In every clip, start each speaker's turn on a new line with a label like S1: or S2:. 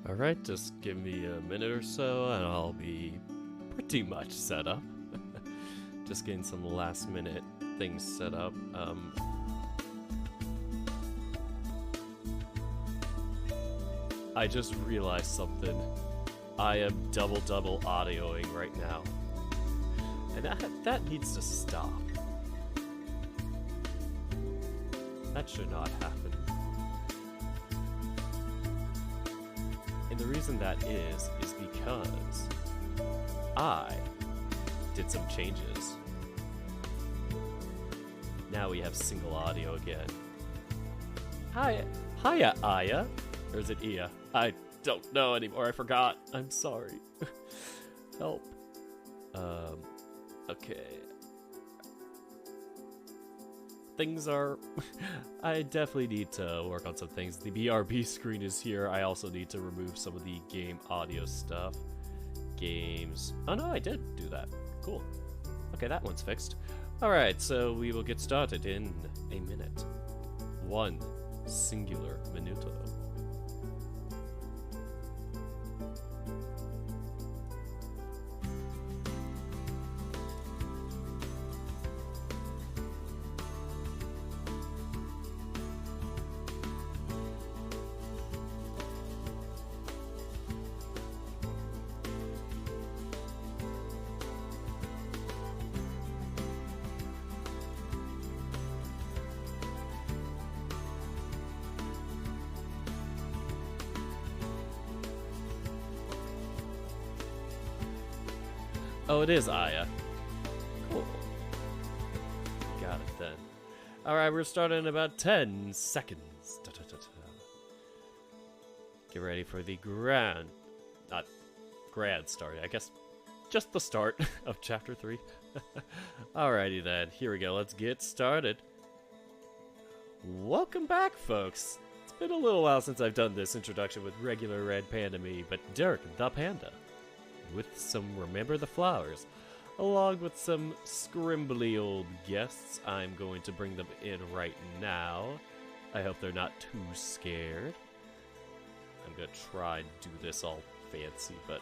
S1: Alright, just give me a minute or so and I'll be pretty much set up. Just getting some last minute things set up. I just realized something. I am double audioing right now. And that needs to stop. That should not happen. And the reason that is because I did some changes. Now we have single audio again. Hiya, Aya. Or is it Ia? I don't know anymore. I forgot. I'm sorry. Help. Okay. Things are... I definitely need to work on some things. The BRB screen is here. I also need to remove some of the game audio stuff. Games... Oh no, I did do that. Cool. Okay, that one's fixed. Alright, so we will get started in a minute. One singular minuto. Oh, it is Aya. Cool. Got it then. Alright, we're starting in about 10 seconds. Get ready for the not grand start, I guess just the start of Chapter 3. Alrighty then, here we go, let's get started. Welcome back, folks. It's been a little while since I've done this introduction with regular Red Panda me, but Dirk the Panda. With some Remember the Flowers, along with some scrimbly old guests. I'm going to bring them in right now. I hope they're not too scared. I'm going to try and do this all fancy, but...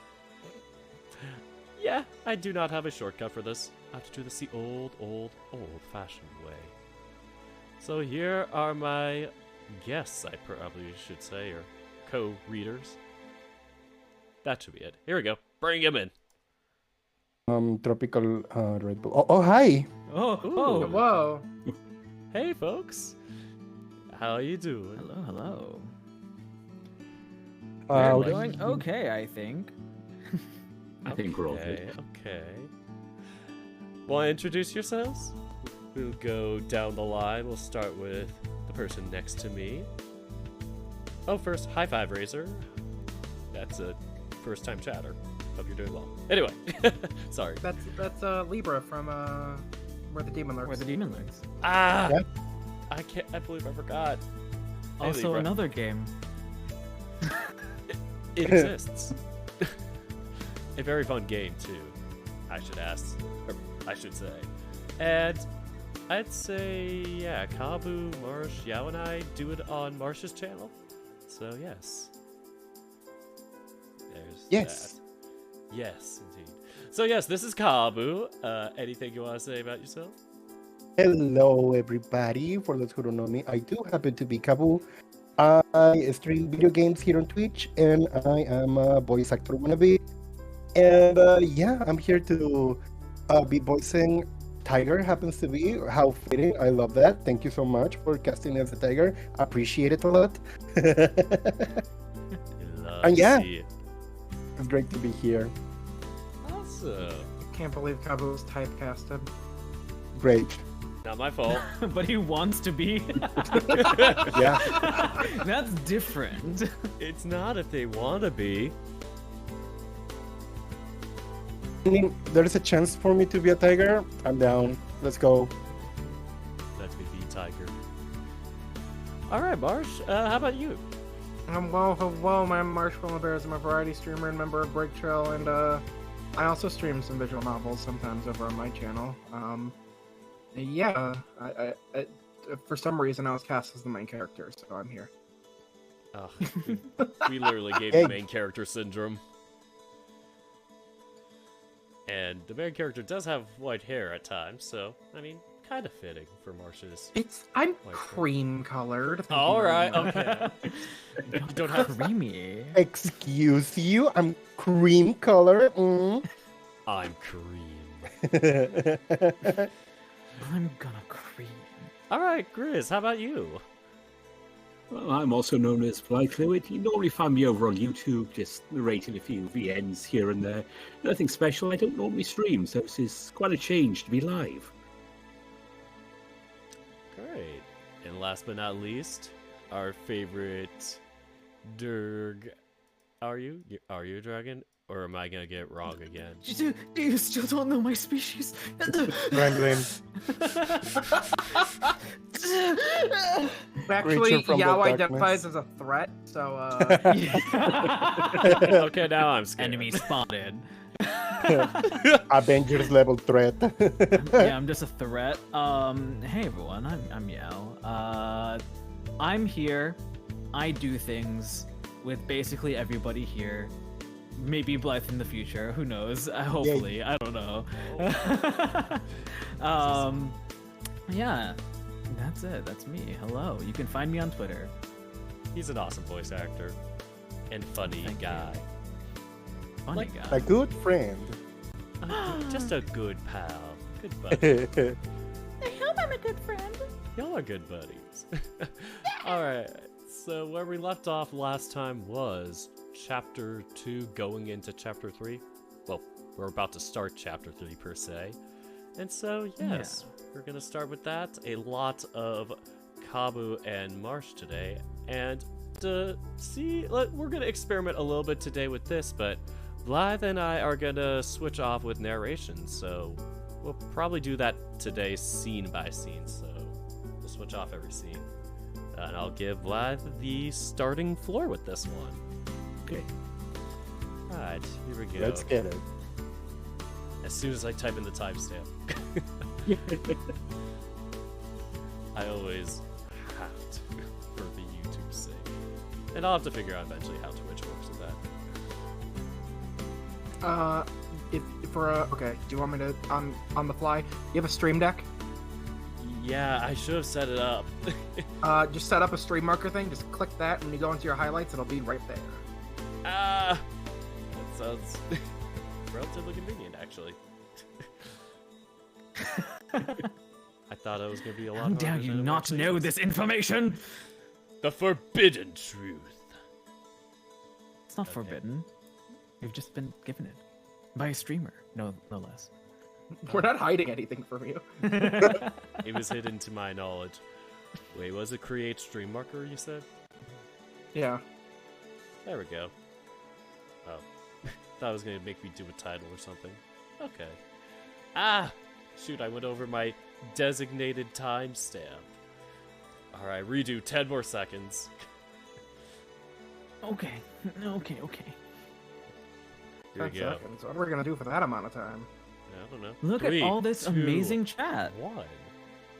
S1: yeah, I do not have a shortcut for this. I have to do this the old-fashioned way. So here are my guests, I probably should say, or co-readers. That should be it. Here we go. Bring him in.
S2: Tropical Red Bull. Oh, hi.
S1: Oh,
S3: whoa.
S1: Hey, folks. How you doing?
S4: Hello.
S2: We're
S4: Doing okay, I think.
S5: I think we're all good.
S1: Okay. Want to introduce yourselves? We'll go down the line. We'll start with the person next to me. Oh, first, high five, Razor. That's a first-time chatter. Hope you're doing well. Anyway, sorry.
S3: That's Libra from Where the Demon Lurks.
S4: Where the Demon Lurks.
S1: Ah!
S2: Yeah.
S1: I believe I forgot. Hey,
S4: Also
S1: Libra.
S4: another game.
S1: It exists. A very fun game, too, I should say. And I'd say, yeah, Kabu, Marsh, Yao, and I do it on Marsh's channel. So, yes. There's
S2: Yes.
S1: that. Yes, indeed. So, yes, this is Kabu. Anything you want to say about yourself?
S2: Hello, everybody. For those who don't know me, I do happen to be Kabu. I stream video games here on Twitch, and I am a voice actor wannabe. And yeah, I'm here to be voicing Tiger. Happens to be how fitting. I love that. Thank you so much for casting me as a Tiger. Appreciate it a lot. And yeah, it's great to be here.
S1: Awesome.
S3: Can't believe Kabu was typecasted.
S2: Great.
S1: Not my fault.
S4: But he wants to be.
S2: Yeah.
S4: That's different.
S1: It's not if they want to be.
S2: I mean, there's a chance for me to be a tiger. I'm down. Let's go.
S1: Let me be Tiger. Alright, Marsh, how about you?
S3: Well, hello, I'm Marshmallow Bears. I'm a variety streamer and member of Break Trail, and I also stream some visual novels sometimes over on my channel. Yeah, I for some reason I was cast as the main character, so I'm here.
S1: Oh, we literally gave the main character syndrome. And the main character does have white hair at times, so, I mean, kind of fitting for Marsh's.
S3: I'm
S1: White hair.
S3: cream colored. Thank you
S1: All
S3: very
S1: right,
S3: much.
S1: okay. You don't have
S4: Creamy.
S2: Excuse you, I'm cream color. Mm.
S1: I'm cream.
S4: I'm gonna cream.
S1: All right, Grizz, how about you?
S5: Well, I'm also known as Fly Fluid. You normally find me over on YouTube, just narrating a few VNs here and there. Nothing special. I don't normally stream, so this is quite a change to be live.
S1: Great. And last but not least, our favorite Durg. Are you a dragon? Or am I gonna get it wrong again?
S4: You still don't know my species.
S2: Wrangling.
S3: Actually,
S2: Creature from the
S3: Yao
S2: darkness.
S3: identifies as a threat, so
S1: Okay, now I'm scared.
S4: Enemy spotted.
S2: Avengers level threat.
S4: Yeah, I'm just a threat. Hey everyone, I'm Yao. I'm here. I do things with basically everybody here. Maybe Blythe in the future. Who knows? Hopefully, I don't know. Yeah, that's it. That's me. Hello. You can find me on Twitter.
S1: He's an awesome voice actor. And funny
S4: Thank you.
S1: guy.
S4: Funny
S1: Like-
S4: guy.
S2: A good friend.
S1: Just a good pal. Good buddy.
S4: I hope I'm a good friend.
S1: Y'all are good buddies. Alright, so where we left off last time was Chapter 2 going into Chapter 3. Well, we're about to start Chapter 3 per se. And so, yes, we're going to start with that. A lot of Kabu and Marsh today. And to see, we're going to experiment a little bit today with this, but Blythe and I are going to switch off with narration. So we'll probably do that today scene by scene. So we'll switch off every scene. And I'll give Blythe the starting floor with this one.
S5: Okay.
S1: Alright, here we go.
S2: Let's get it.
S1: As soon as I type in the timestamp. I always have to for the YouTube sake. And I'll have to figure out eventually how Twitch works with that.
S3: okay, do you want me to on the fly? You have a stream deck?
S1: Yeah, I should have set it up.
S3: Just set up a stream marker thing. Just click that, and when you go into your highlights, it'll be right there.
S1: That sounds relatively convenient, actually. I thought it was going to be a lot
S4: How
S1: harder
S4: dare you
S1: than it
S4: not
S1: actually
S4: know
S1: is.
S4: this information?
S1: The forbidden truth.
S4: It's not
S1: Okay.
S4: forbidden. You've just been given it by a streamer, no less.
S3: We're not hiding anything from you.
S1: It was hidden to my knowledge. Wait, was it create stream marker, you said?
S3: Yeah.
S1: There we go. Oh. Thought it was going to make me do a title or something. Okay. Ah! Shoot, I went over my designated timestamp. Alright, redo 10 more seconds.
S4: Okay.
S1: Here we
S3: 10
S1: go.
S3: seconds. What are we gonna do for that amount of time?
S1: I don't know.
S4: Look
S1: Three,
S4: at all this
S1: two,
S4: amazing chat.
S1: 1.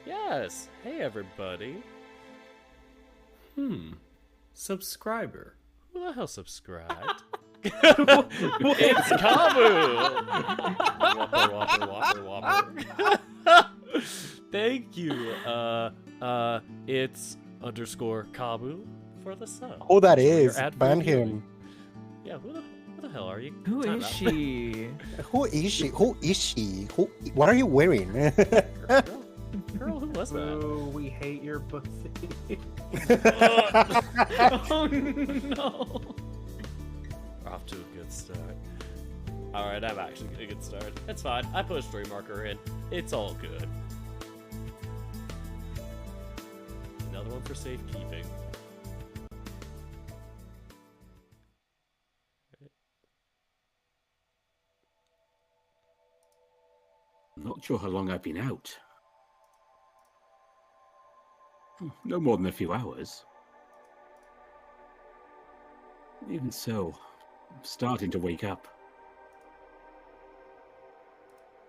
S1: Yes. Hey, everybody. Subscriber. Who the hell subscribed? It's Kabu! Whopper. Thank you. It's _ Kabu for the sub.
S2: Who that
S1: Enjoy your
S2: is?
S1: ad-free
S2: Ban
S1: viewing.
S2: him.
S1: Yeah, who the hell are you?
S4: Who
S1: Time
S4: is
S1: out.
S4: she?
S2: Who is she? Who is she? What are you wearing?
S1: Girl, who was that?
S3: Oh, we hate your pussy.
S4: Oh no!
S1: We're off to a good start. Alright, I'm actually getting a good start. It's fine. I put a stream marker in. It's all good. Another one for safekeeping.
S5: Not sure how long I've been out. No more than a few hours. Even so, I'm starting to wake up.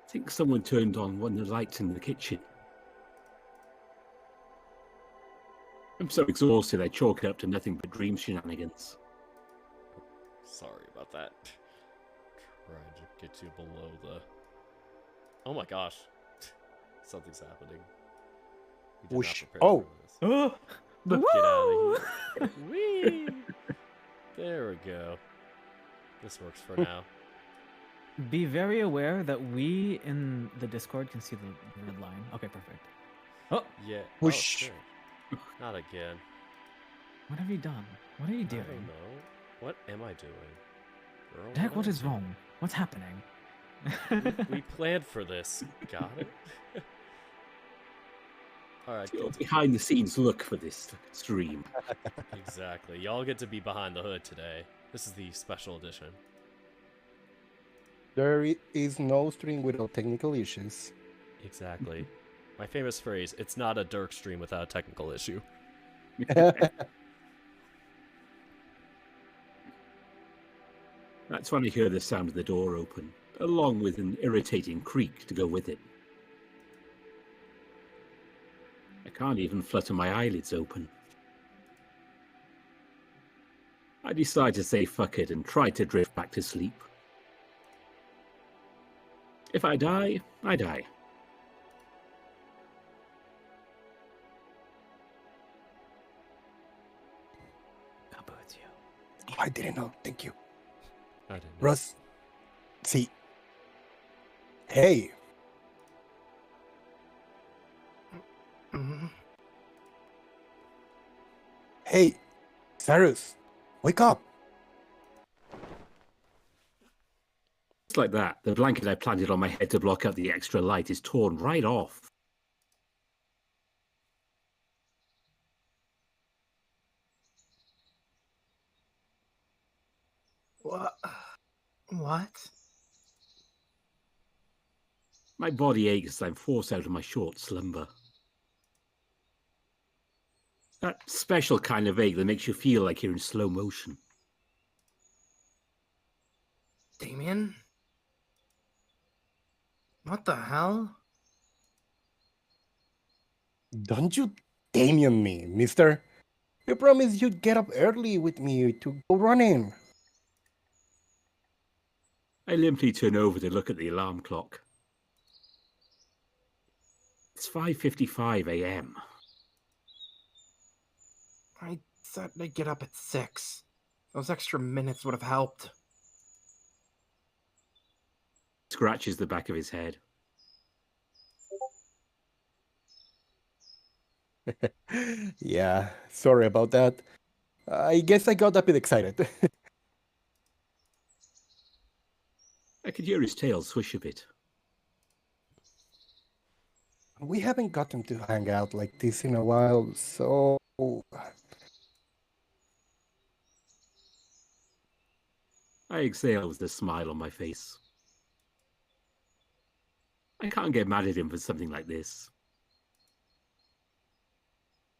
S5: I think someone turned on one of the lights in the kitchen. I'm so exhausted I chalk it up to nothing but dream shenanigans.
S1: Sorry about that. Trying to get you below the... Oh my gosh. Something's happening. We did
S2: Whoosh.
S1: not prepare
S2: Oh.
S1: for this.
S4: Get
S1: Get out of here. Whee! There we go. This works for now.
S4: Be very aware that we in the Discord can see the red line. Okay, perfect. Oh,
S1: Yeah.
S2: Whoosh.
S1: Oh, sure. Not again.
S4: what have you done? What are you
S1: I
S4: doing?
S1: don't know. What am I doing? Girl,
S4: Jack, what
S1: am
S4: is
S1: I
S4: wrong? What's happening?
S1: doing? We planned for this. Got it? Alright,
S5: It's your behind the scenes look for this stream.
S1: exactly. Y'all get to be behind the hood today. This is the special edition.
S2: There is no stream without technical issues.
S1: Exactly. My famous phrase, it's not a Dirk stream without a technical issue.
S5: That's when I hear the sound of the door open, along with an irritating creak to go with it. I can't even flutter my eyelids open. I decide to say fuck it and try to drift back to sleep. If I die, I die.
S4: How about you?
S2: I didn't know. Thank you.
S1: I didn't know.
S2: Russ. See. Hey.
S3: Mhm.
S2: Hey. Cyrus. Wake up.
S5: Just like that, the blanket I planted on my head to block out the extra light is torn right off.
S3: What? What?
S5: My body aches as I'm forced out of my short slumber. That special kind of ache that makes you feel like you're in slow motion.
S3: Damion? What the hell?
S2: Don't you Damion me, mister. You promised you'd get up early with me to go running.
S5: I limply turn over to look at the alarm clock. It's 5:55 a.m.
S3: I said I'd get up at 6. Those extra minutes would have helped.
S5: Scratches the back of his head.
S2: Yeah, sorry about that. I guess I got a bit excited.
S5: I could hear his tail swish a bit.
S2: We haven't gotten to hang out like this in a while, so
S5: I exhale with a smile on my face. I can't get mad at him for something like this.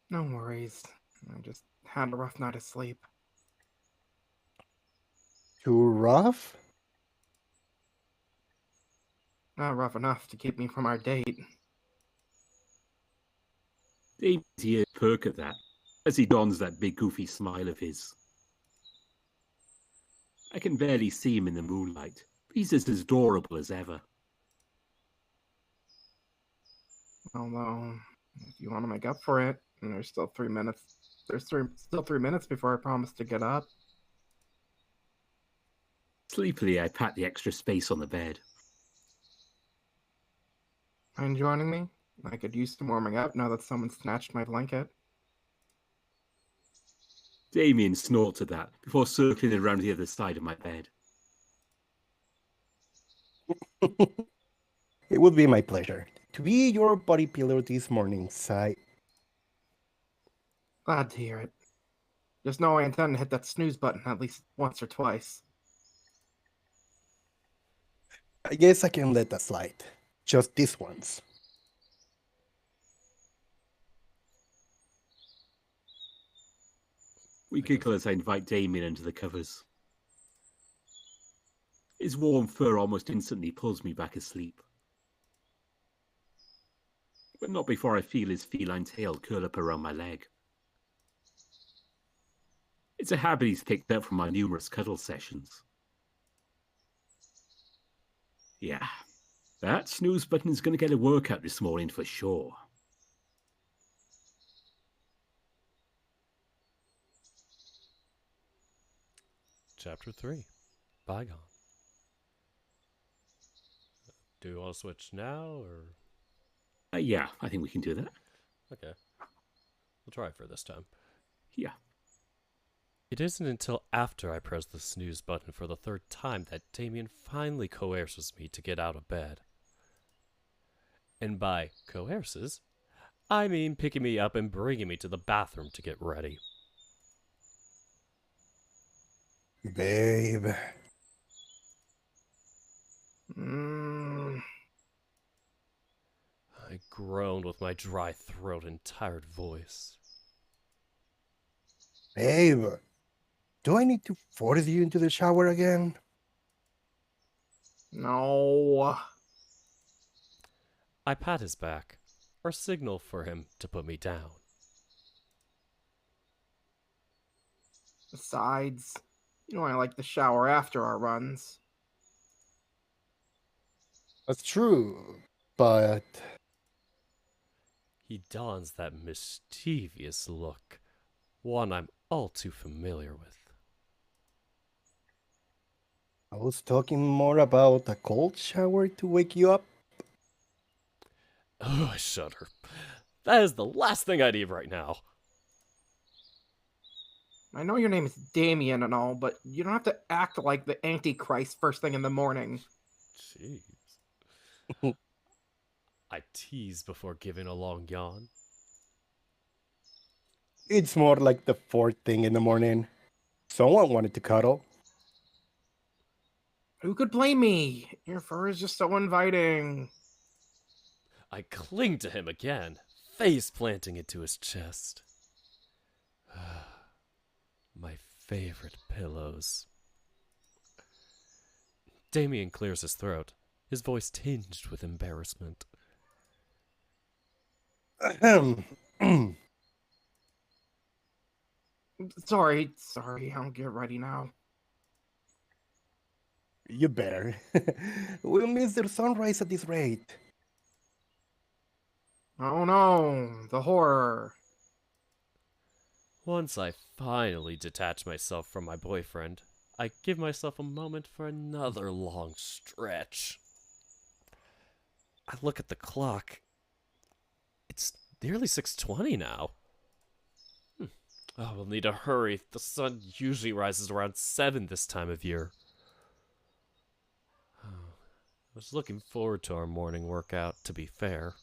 S3: No worries. I just had a rough night of sleep.
S2: too rough?
S3: Not rough enough to keep me from our date.
S5: Dave's ears perk at that, as he dons that big goofy smile of his. I can barely see him in the moonlight, but he's as adorable as ever.
S3: Although, if you want to make up for it, and there's still 3 minutes. Still 3 minutes before I promise to get up.
S5: Sleepily, I pat the extra space on the bed.
S3: Mind joining me? I could use some warming up now that someone snatched my blanket.
S5: Damion snorts at that before circling around the other side of my bed.
S2: It would be my pleasure to be your body pillow this morning, Sai.
S3: Glad to hear it. Just know I intend to hit that snooze button at least once or twice.
S2: I guess I can let that slide. Just this once.
S5: We giggle as I invite Damion into the covers. His warm fur almost instantly pulls me back asleep. But not before I feel his feline tail curl up around my leg. It's a habit he's picked up from my numerous cuddle sessions. Yeah, that snooze button is going to get a workout this morning for sure.
S1: Chapter 3, Bygone. Do you want to switch now, or...?
S5: Yeah, I think we can do that.
S1: Okay. We'll try for this time.
S5: Yeah.
S1: It isn't until after I press the snooze button for the third time that Damion finally coerces me to get out of bed. And by coerces, I mean picking me up and bringing me to the bathroom to get ready.
S2: Babe.
S1: I groaned with my dry throat and tired voice.
S2: Babe. Do I need to force you into the shower again?
S3: No.
S1: I pat his back, or signal for him to put me down.
S3: Besides, you know I like the shower after our runs.
S2: That's true, but
S1: He dons that mischievous look, one I'm all too familiar with.
S2: I was talking more about a cold shower to wake you up.
S1: Oh, I shudder. That is the last thing I need right now.
S3: I know your name is Damion and all, but you don't have to act like the Antichrist first thing in the morning.
S1: Jeez. I tease before giving a long yawn.
S2: It's more like the fourth thing in the morning. Someone wanted to cuddle.
S3: Who could blame me? Your fur is just so inviting.
S1: I cling to him again, face planting into his chest. My favorite pillows. Damion clears his throat, his voice tinged with embarrassment.
S2: Ahem.
S3: Sorry, I'll get ready now.
S2: You better. We'll miss the sunrise at this rate.
S3: Oh no, the horror.
S1: Once I finally detach myself from my boyfriend, I give myself a moment for another long stretch. I look at the clock. It's nearly 6:20 now. Oh, we'll need to hurry. The sun usually rises around 7 this time of year. I was looking forward to our morning workout, to be fair.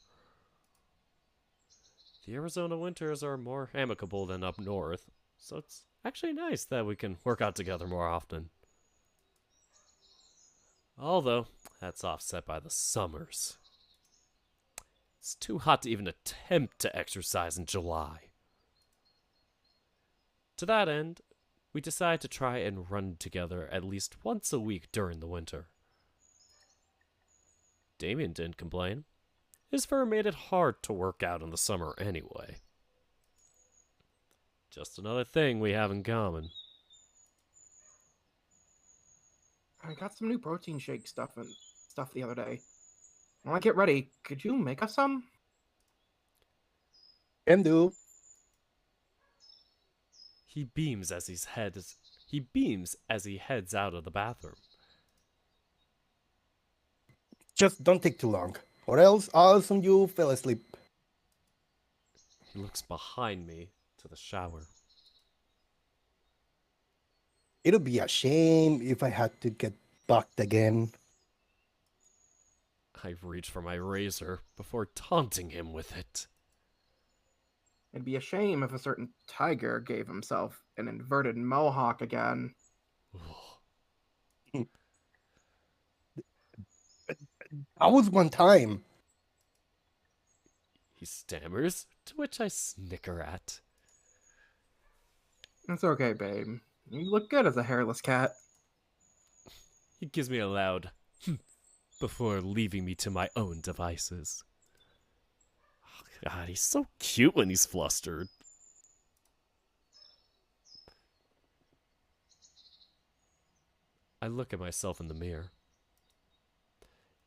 S1: The Arizona winters are more amicable than up north, so it's actually nice that we can work out together more often. Although, that's offset by the summers. It's too hot to even attempt to exercise in July. To that end, we decide to try and run together at least once a week during the winter. Damion didn't complain. His fur made it hard to work out in the summer anyway. Just another thing we have in common.
S3: I got some new protein shake stuff the other day. When I get ready, could you make us some?
S2: Can do.
S1: He beams as he heads out of the bathroom.
S2: Just don't take too long, or else I'll assume you fell asleep.
S1: He looks behind me to the shower.
S2: It'll be a shame if I had to get bucked again.
S1: I reach for my razor before taunting him with it.
S3: It'd be a shame if a certain tiger gave himself an inverted mohawk again.
S2: That was one time.
S1: He stammers, to which I snicker at.
S3: It's okay, babe. You look good as a hairless cat.
S1: He gives me a loud before leaving me to my own devices. Oh, God, he's so cute when he's flustered. I look at myself in the mirror.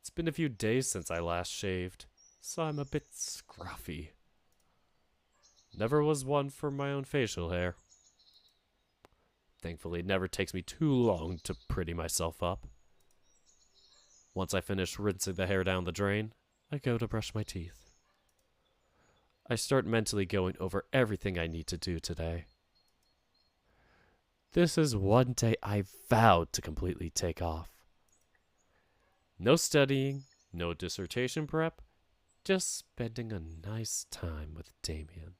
S1: It's been a few days since I last shaved, so I'm a bit scruffy. Never was one for my own facial hair. Thankfully, it never takes me too long to pretty myself up. Once I finish rinsing the hair down the drain, I go to brush my teeth. I start mentally going over everything I need to do today. This is one day I vowed to completely take off. No studying, no dissertation prep, just spending a nice time with Damion.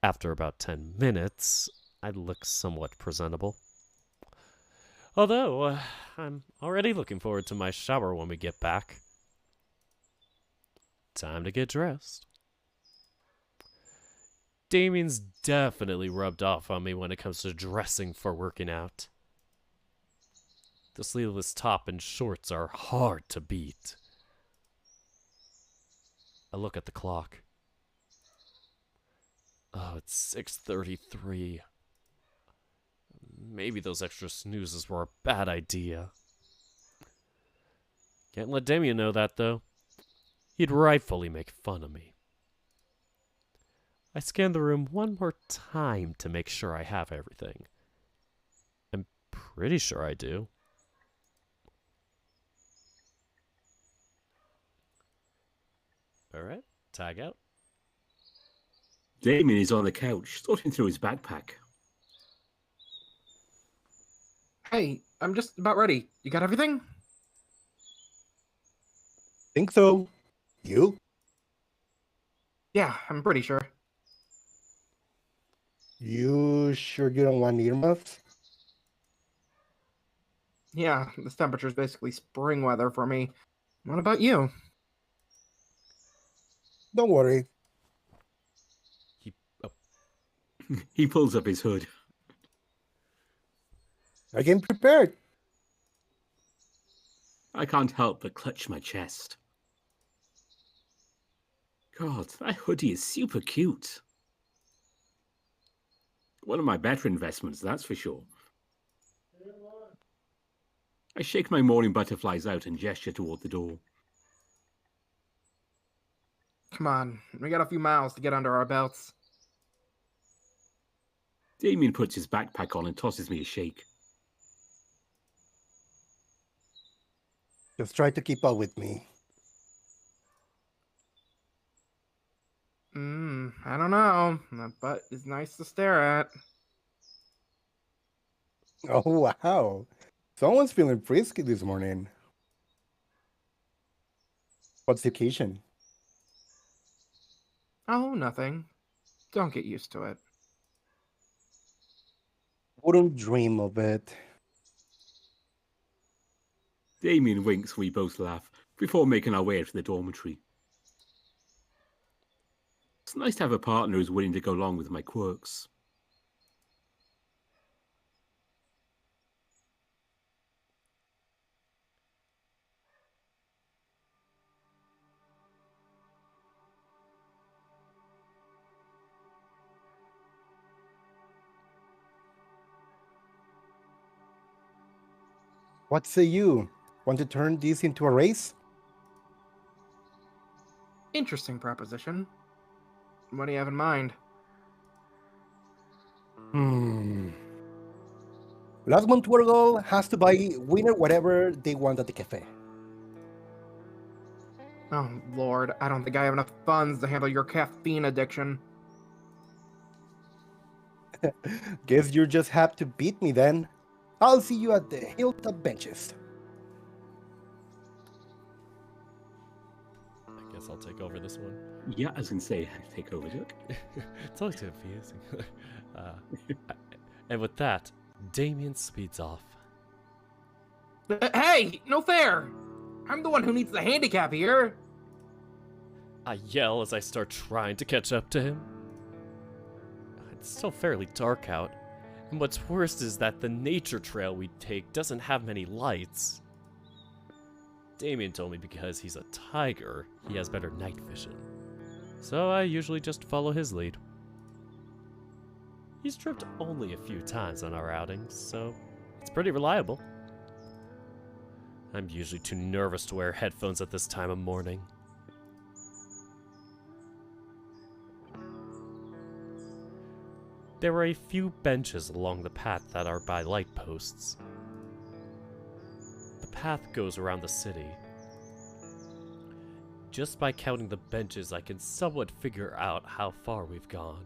S1: After about 10 minutes, I look somewhat presentable. Although, I'm already looking forward to my shower when we get back. Time to get dressed. Damion's definitely rubbed off on me when it comes to dressing for working out. The sleeveless top and shorts are hard to beat. I look at the clock. Oh, it's 6:33. Maybe those extra snoozes were a bad idea. Can't let Damion know that, though. He'd rightfully make fun of me. I scan the room one more time to make sure I have everything. I'm pretty sure I do. Alright, tag out.
S5: Damien is on the couch, sorting through his backpack.
S3: Hey, I'm just about ready. You got everything?
S2: Think so. You?
S3: Yeah, I'm pretty sure.
S2: You sure you don't want earmuffs?
S3: Yeah, this temperature's basically spring weather for me. What about you?
S2: Don't worry.
S5: He pulls up his hood.
S2: I came prepared.
S5: I can't help but clutch my chest. God, that hoodie is super cute. One of my better investments, that's for sure. I shake my morning butterflies out and gesture toward the door.
S3: Come on, we got a few miles to get under our belts.
S5: Damien puts his backpack on and tosses me a shake.
S2: Just try to keep up with me.
S3: I don't know. That butt is nice to stare at.
S2: Oh, wow. Someone's feeling frisky this morning. What's the occasion?
S3: Oh, nothing. Don't get used to it.
S2: Wouldn't dream of it.
S5: Damien winks, we both laugh, before making our way out to the dormitory. It's nice to have a partner who's willing to go along with my quirks.
S2: What say you? Want to turn this into a race?
S3: Interesting proposition. What do you have in mind?
S2: Last one to our goal has to buy winner whatever they want at the cafe.
S3: Oh, Lord, I don't think I have enough funds to handle your caffeine addiction.
S2: Guess you just have to beat me then. I'll see you at the hilltop benches.
S1: I guess I'll take over this one.
S5: Yeah, I was going to say, take over, Duke.
S1: It's always confusing. And with that, Damion speeds off.
S3: Hey, no fair! I'm the one who needs the handicap here.
S1: I yell as I start trying to catch up to him. It's still fairly dark out, and what's worse is that the nature trail we take doesn't have many lights. Damion told me because he's a tiger, he has better night vision. So I usually just follow his lead. He's tripped only a few times on our outings, so It's pretty reliable. I'm usually too nervous to wear headphones at this time of morning. There are a few benches along the path that are by light posts. The path goes around the city. Just by counting the benches, I can somewhat figure out how far we've gone.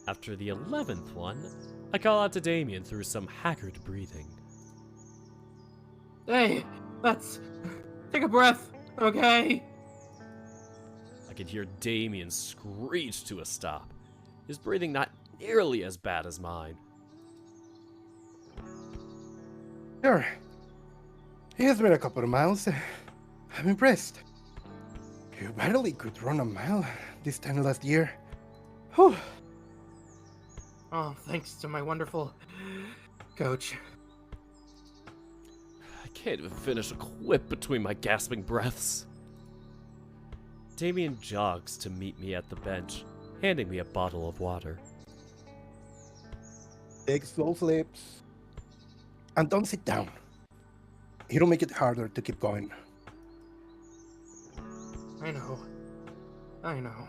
S1: After the 11th one, I call out to Damion through some haggard breathing.
S3: Hey, take a breath, okay?
S1: I can hear Damion screech to a stop, his breathing not nearly as bad as mine.
S2: Sure. It has been a couple of miles. I'm impressed. You barely could run a mile this time last year. Whew.
S3: Oh, thanks to my wonderful coach.
S1: I can't even finish a quip between my gasping breaths. Damion jogs to meet me at the bench, handing me a bottle of water.
S2: Take slow flips. And don't sit down. It'll make it harder to keep going.
S3: I know.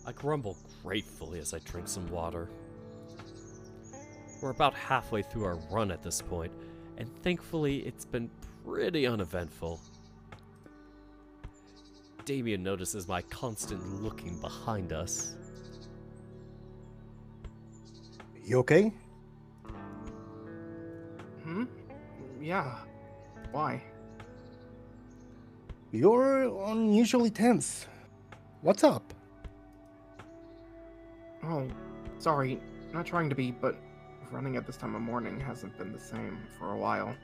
S1: I grumble gratefully as I drink some water. We're about halfway through our run at this point, and thankfully it's been pretty uneventful. Damion notices my constant looking behind us.
S2: You okay?
S3: Yeah. Why?
S2: You're unusually tense. What's up?
S3: Oh, sorry. Not trying to be, but running at this time of morning hasn't been the same for a while.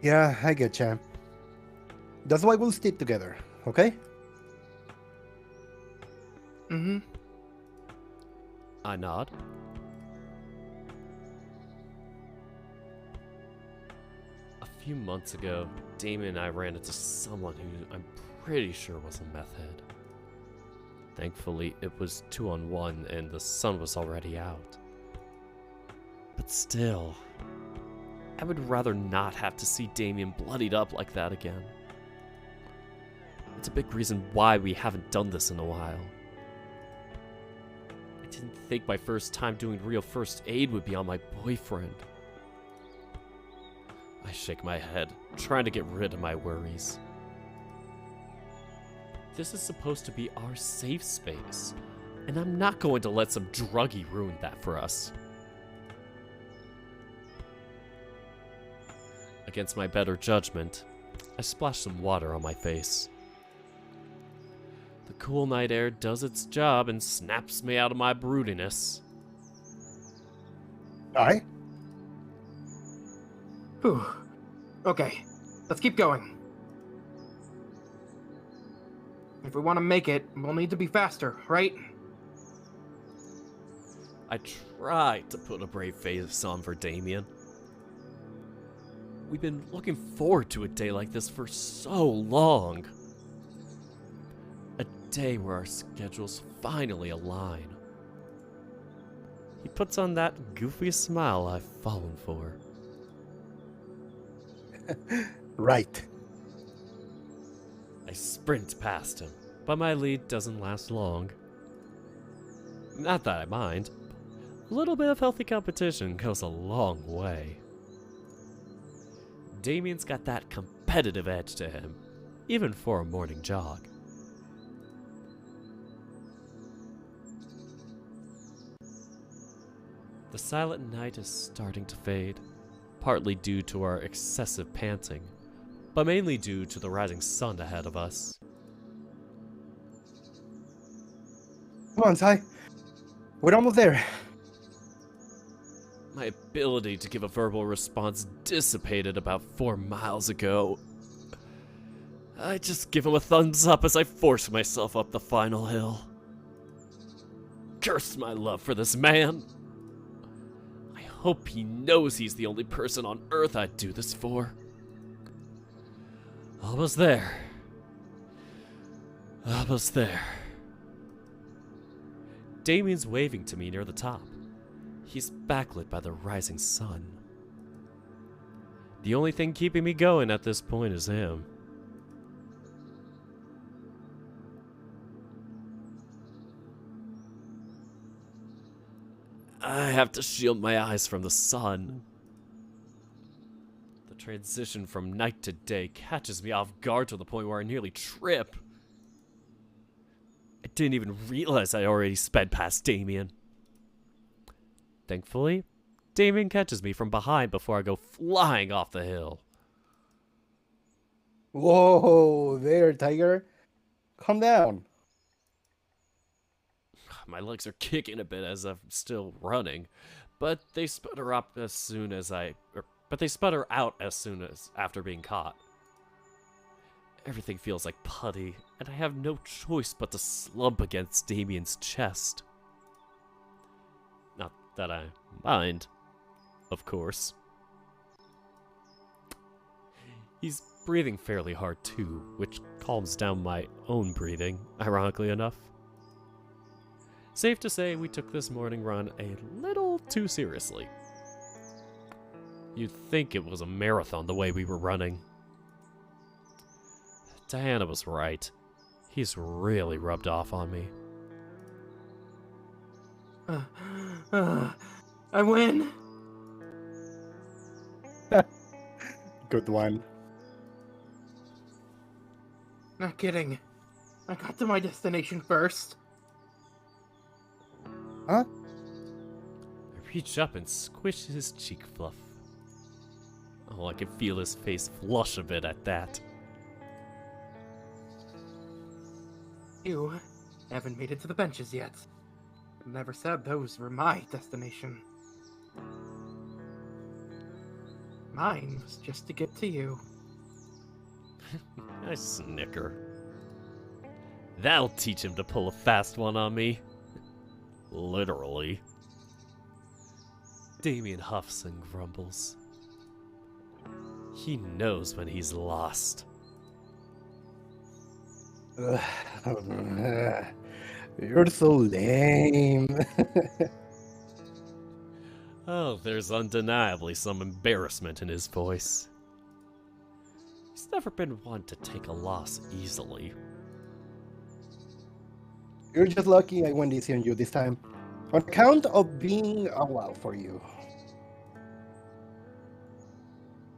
S2: Yeah, I get ya. That's why we'll stick together, okay?
S1: I nod. A few months ago, Damion and I ran into someone who I'm pretty sure was a meth head. Thankfully, it was 2-on-1 and the sun was already out. But still, I would rather not have to see Damion bloodied up like that again. It's a big reason why we haven't done this in a while. I didn't think my first time doing real first aid would be on my boyfriend. I shake my head, trying to get rid of my worries. This is supposed to be our safe space, and I'm not going to let some druggie ruin that for us. Against my better judgment, I splash some water on my face. The cool night air does its job and snaps me out of my broodiness.
S2: Aye?
S3: Whew. Okay, let's keep going. If we want to make it, we'll need to be faster, right?
S1: I tried to put a brave face on for Damion. We've been looking forward to a day like this for so long. A day where our schedules finally align. He puts on that goofy smile I've fallen for.
S2: Right.
S1: I sprint past him, but my lead doesn't last long. Not that I mind. A little bit of healthy competition goes a long way. Damion's got that competitive edge to him, even for a morning jog. The silent night is starting to fade, partly due to our excessive panting, but mainly due to the rising sun ahead of us.
S2: Come on, Ty. We're almost there.
S1: My ability to give a verbal response dissipated about 4 miles ago. I just give him a thumbs up as I force myself up the final hill. Curse my love for this man. I hope he knows he's the only person on Earth I'd do this for. Almost there. Almost there. Damion's waving to me near the top. He's backlit by the rising sun. The only thing keeping me going at this point is him. I have to shield my eyes from the sun. The transition from night to day catches me off guard to the point where I nearly trip. I didn't even realize I already sped past Damion. Thankfully, Damion catches me from behind before I go flying off the hill.
S2: Whoa, there, Tiger. Calm down.
S1: My legs are kicking a bit as I'm still running, but they sputter up as soon as they sputter out as soon as after being caught. Everything feels like putty, and I have no choice but to slump against Damion's chest. Not that I mind, of course. He's breathing fairly hard too, which calms down my own breathing, ironically enough. Safe to say we took this morning run a little too seriously. You'd think it was a marathon the way we were running. Diana was right. He's really rubbed off on me.
S3: I win.
S2: Good one.
S3: Not kidding. I got to my destination first.
S2: Huh?
S1: I reach up and squish his cheek fluff. Oh, I can feel his face flush a bit at that.
S3: You haven't made it to the benches yet. Never said those were my destination. Mine was just to get to you.
S1: I snicker. That'll teach him to pull a fast one on me. Literally. Damion huffs and grumbles. He knows when he's lost.
S2: You're so lame.
S1: Oh, there's undeniably some embarrassment in his voice. He's never been one to take a loss easily.
S2: You're just lucky I went easy on you this time. On account of being a wow for you.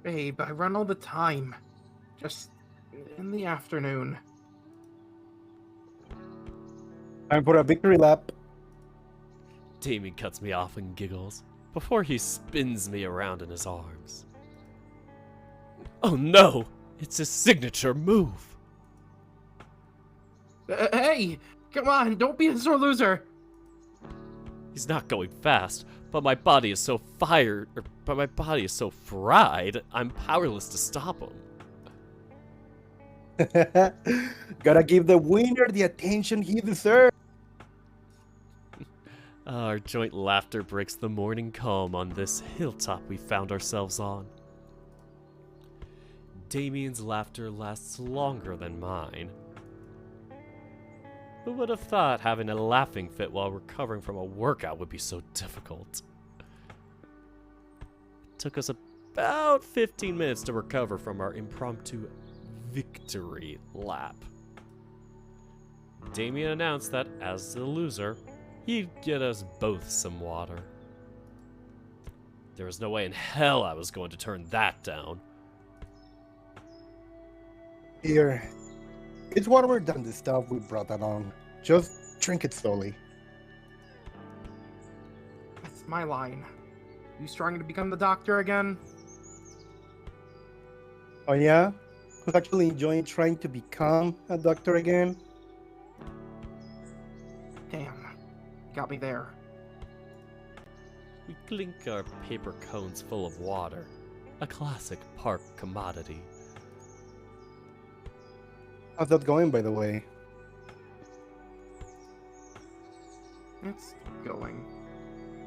S3: Babe, I run all the time. Just in the afternoon.
S2: Time for a victory lap.
S1: Damion cuts me off and giggles before he spins me around in his arms. Oh no! It's his signature move!
S3: Hey! Come on, don't be a sore loser!
S1: He's not going fast, but my body is so fried, I'm powerless to stop him.
S2: Gotta give the winner the attention he deserves.
S1: Our joint laughter breaks the morning calm on this hilltop we found ourselves on. Damien's laughter lasts longer than mine. Who would have thought having a laughing fit while recovering from a workout would be so difficult? It took us about 15 minutes to recover from our impromptu victory lap. Damion announced that, as the loser, he'd get us both some water. There was no way in hell I was going to turn that down.
S2: Here. It's water than the stuff we brought along. Just drink it slowly.
S3: That's my line. You strong to become the doctor again?
S2: Oh yeah? Who's actually enjoying trying to become a doctor again?
S3: Damn. Got me there.
S1: We clink our paper cones full of water, a classic park commodity.
S2: How's that going, by the way?
S3: It's going.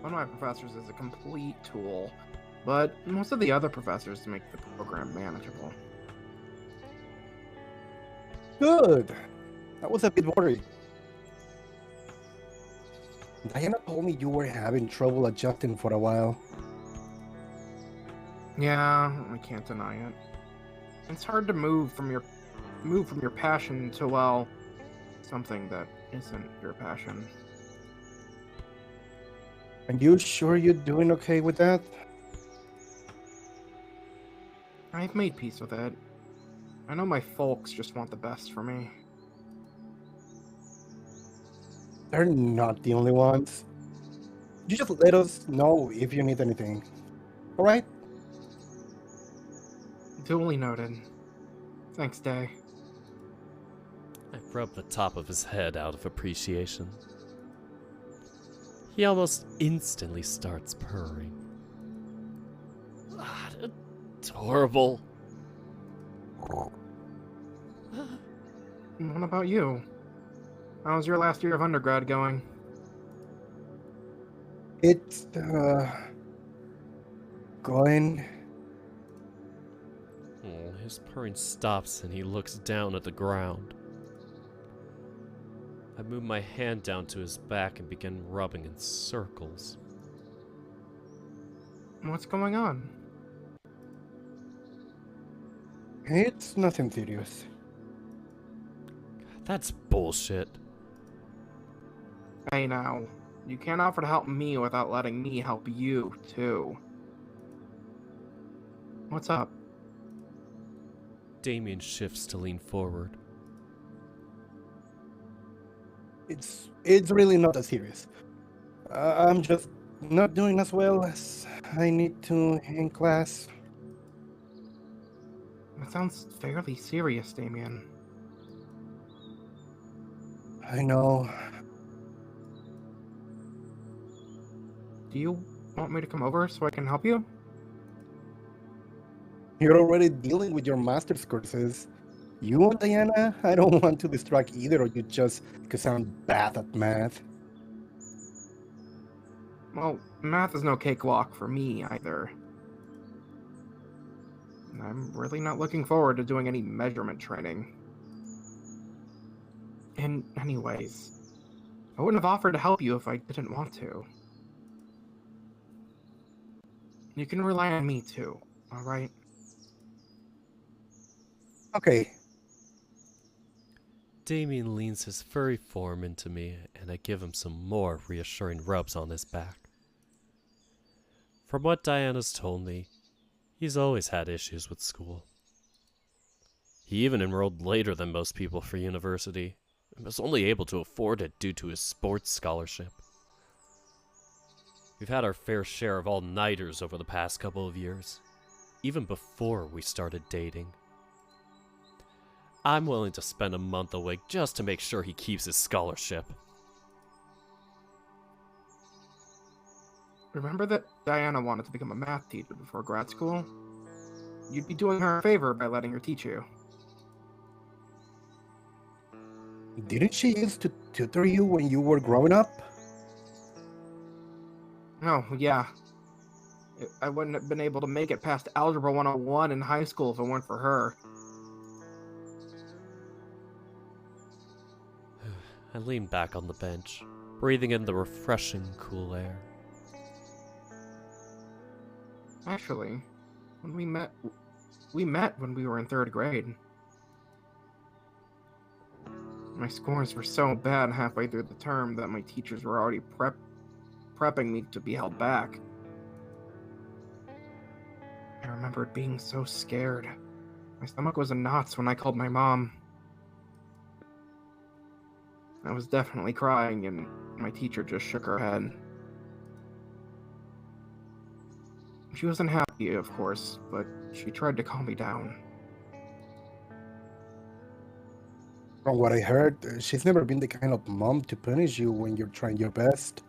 S3: One of my professors is a complete tool, but most of the other professors make the program manageable.
S2: Good. I was a bit worried. Diana told me you were having trouble adjusting for a while.
S3: Yeah, I can't deny it. It's hard to move from your passion to, well, something that isn't your passion.
S2: Are you sure you're doing okay with that?
S3: I've made peace with it. I know my folks just want the best for me.
S2: They're not the only ones. You just let us know if you need anything. Alright?
S3: Duly noted. Thanks, Day.
S1: I rub the top of his head out of appreciation. He almost instantly starts purring. Ah, adorable.
S3: What about you? How's your last year of undergrad going?
S2: It's, going.
S1: Oh, his purring stops and he looks down at the ground. I move my hand down to his back and begin rubbing in circles.
S3: What's going on?
S2: It's nothing serious.
S1: That's bullshit.
S3: Hey now, you can't offer to help me without letting me help you, too. What's up?
S1: Damion shifts to lean forward.
S2: It's really not that serious. I'm just not doing as well as I need to in class.
S3: That sounds fairly serious, Damion.
S2: I know.
S3: Do you want me to come over so I can help you?
S2: You're already dealing with your master's courses. You and Diana, I don't want to distract either of you just because I'm bad at math.
S3: Well, math is no cakewalk for me either. And I'm really not looking forward to doing any measurement training. And anyways, I wouldn't have offered to help you if I didn't want to. You can rely on me too, alright?
S2: Okay,
S1: Damion leans his furry form into me, and I give him some more reassuring rubs on his back. From what Diana's told me, he's always had issues with school. He even enrolled later than most people for university, and was only able to afford it due to his sports scholarship. We've had our fair share of all-nighters over the past couple of years, even before we started dating. I'm willing to spend a month awake just to make sure he keeps his scholarship.
S3: Remember that Diana wanted to become a math teacher before grad school? You'd be doing her a favor by letting her teach you.
S2: didn't she used to tutor you when you were growing up?
S3: Oh, yeah. I wouldn't have been able to make it past Algebra 101 in high school if it weren't for her.
S1: I lean back on the bench, breathing in the refreshing, cool air.
S3: Actually, when we met when we were in 3rd grade. My scores were so bad halfway through the term that my teachers were already prepping me to be held back. I remembered being so scared. My stomach was in knots when I called my mom. I was definitely crying, and my teacher just shook her head. She wasn't happy, of course, but she tried to calm me down.
S2: From what I heard, she's never been the kind of mom to punish you when you're trying your best.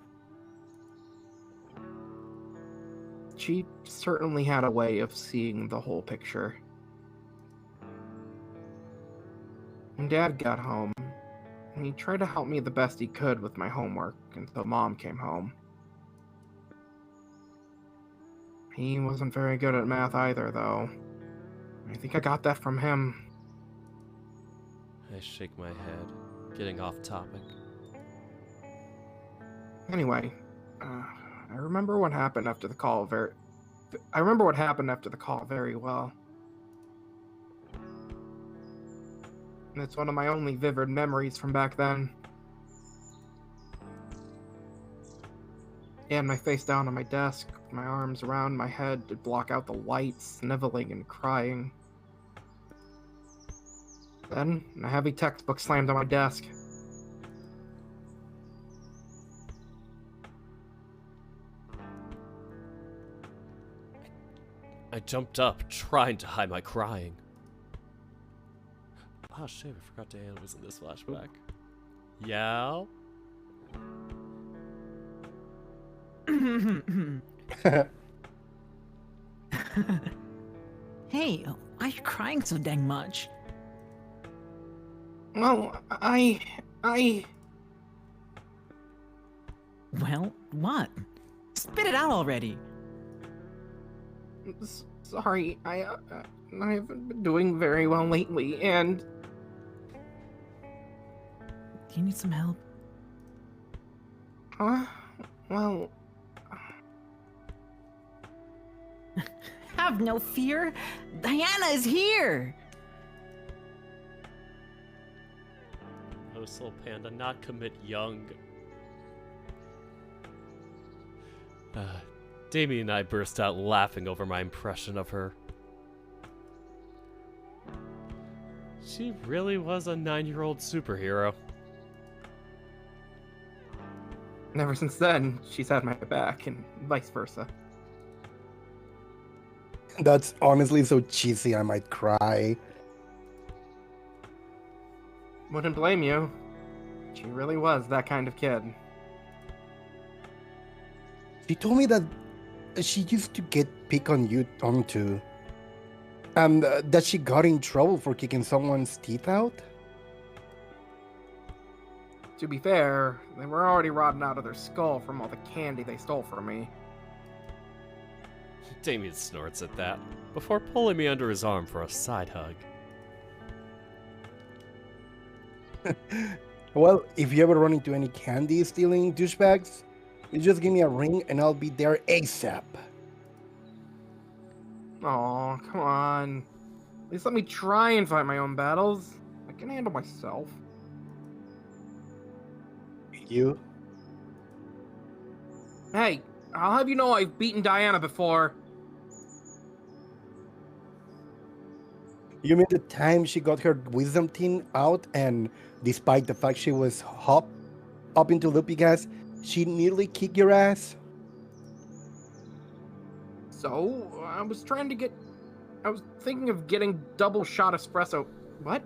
S3: She certainly had a way of seeing the whole picture. When Dad got home, he tried to help me the best he could with my homework until Mom came home. He wasn't very good at math either, though. I think I got that from him.
S1: I shake my head, getting off topic.
S3: Anyway, I remember what happened after the call very. I remember what happened after the call very well. And it's one of my only vivid memories from back then. And my face down on my desk, my arms around my head to block out the light, sniveling and crying. Then, a heavy textbook slammed on my desk.
S1: I jumped up, trying to hide my crying. Oh shit, I forgot Diana was in this flashback. Yeah?
S4: Hey, why are you crying so dang much?
S3: Well,
S4: Well, what? Spit it out already.
S3: Sorry, I haven't been doing very well lately, and...
S4: Do you need some help?
S3: Well...
S4: Have no fear. Diana is here.
S1: Oh, Soul Panda, not commit young. Damion and I burst out laughing over my impression of her. She really was a 9-year-old superhero.
S3: And ever since then, she's had my back, and vice versa.
S2: That's honestly so cheesy, I might cry.
S3: Wouldn't blame you. She really was that kind of kid.
S2: She told me that she used to get picked onto, and that she got in trouble for kicking someone's teeth out.
S3: To be fair, they were already rotting out of their skull from all the candy they stole from me.
S1: Damion snorts at that, before pulling me under his arm for a side hug.
S2: Well, if you ever run into any candy stealing douchebags, you just give me a ring and I'll be there ASAP.
S3: Aw, come on. At least let me try and fight my own battles. I can handle myself.
S2: You?
S3: Hey, I'll have you know I've beaten Diana before.
S2: You mean the time she got her wisdom teeth out and despite the fact she was up into loopy gas, she nearly kicked your ass?
S3: So, I was thinking of getting double shot espresso. What?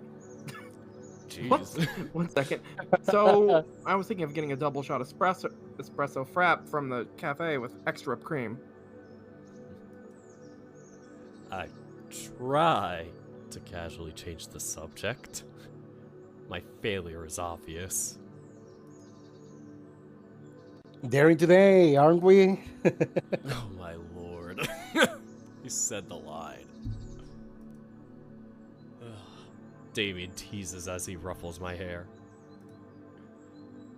S3: What?
S1: Jeez.
S3: 1 second. So, I was thinking of getting a double shot espresso frap from the cafe with extra cream.
S1: I try to casually change the subject. My failure is obvious.
S2: Daring today, aren't we?
S1: Oh my lord. You said the line. Damion teases as he ruffles my hair.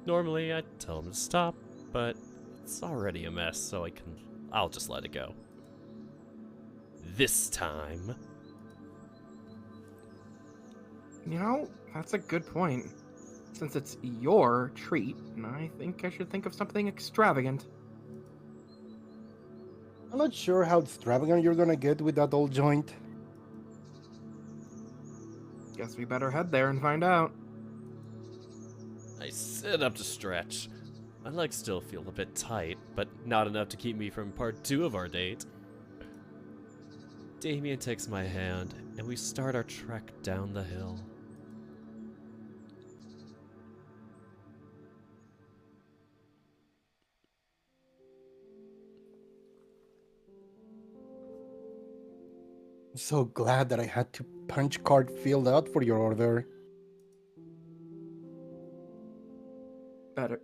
S1: Normally I'd tell him to stop, but it's already a mess, so I'll just let it go. This time...
S3: You know, that's a good point. Since it's your treat, I think I should think of something extravagant.
S2: I'm not sure how extravagant you're gonna get with that old joint.
S3: Guess we better head there and find out.
S1: I sit up to stretch. My legs still feel a bit tight, but not enough to keep me from part 2 of our date. Damion takes my hand, and we start our trek down the hill.
S2: I'm so glad that I had to punch card filled out for your order.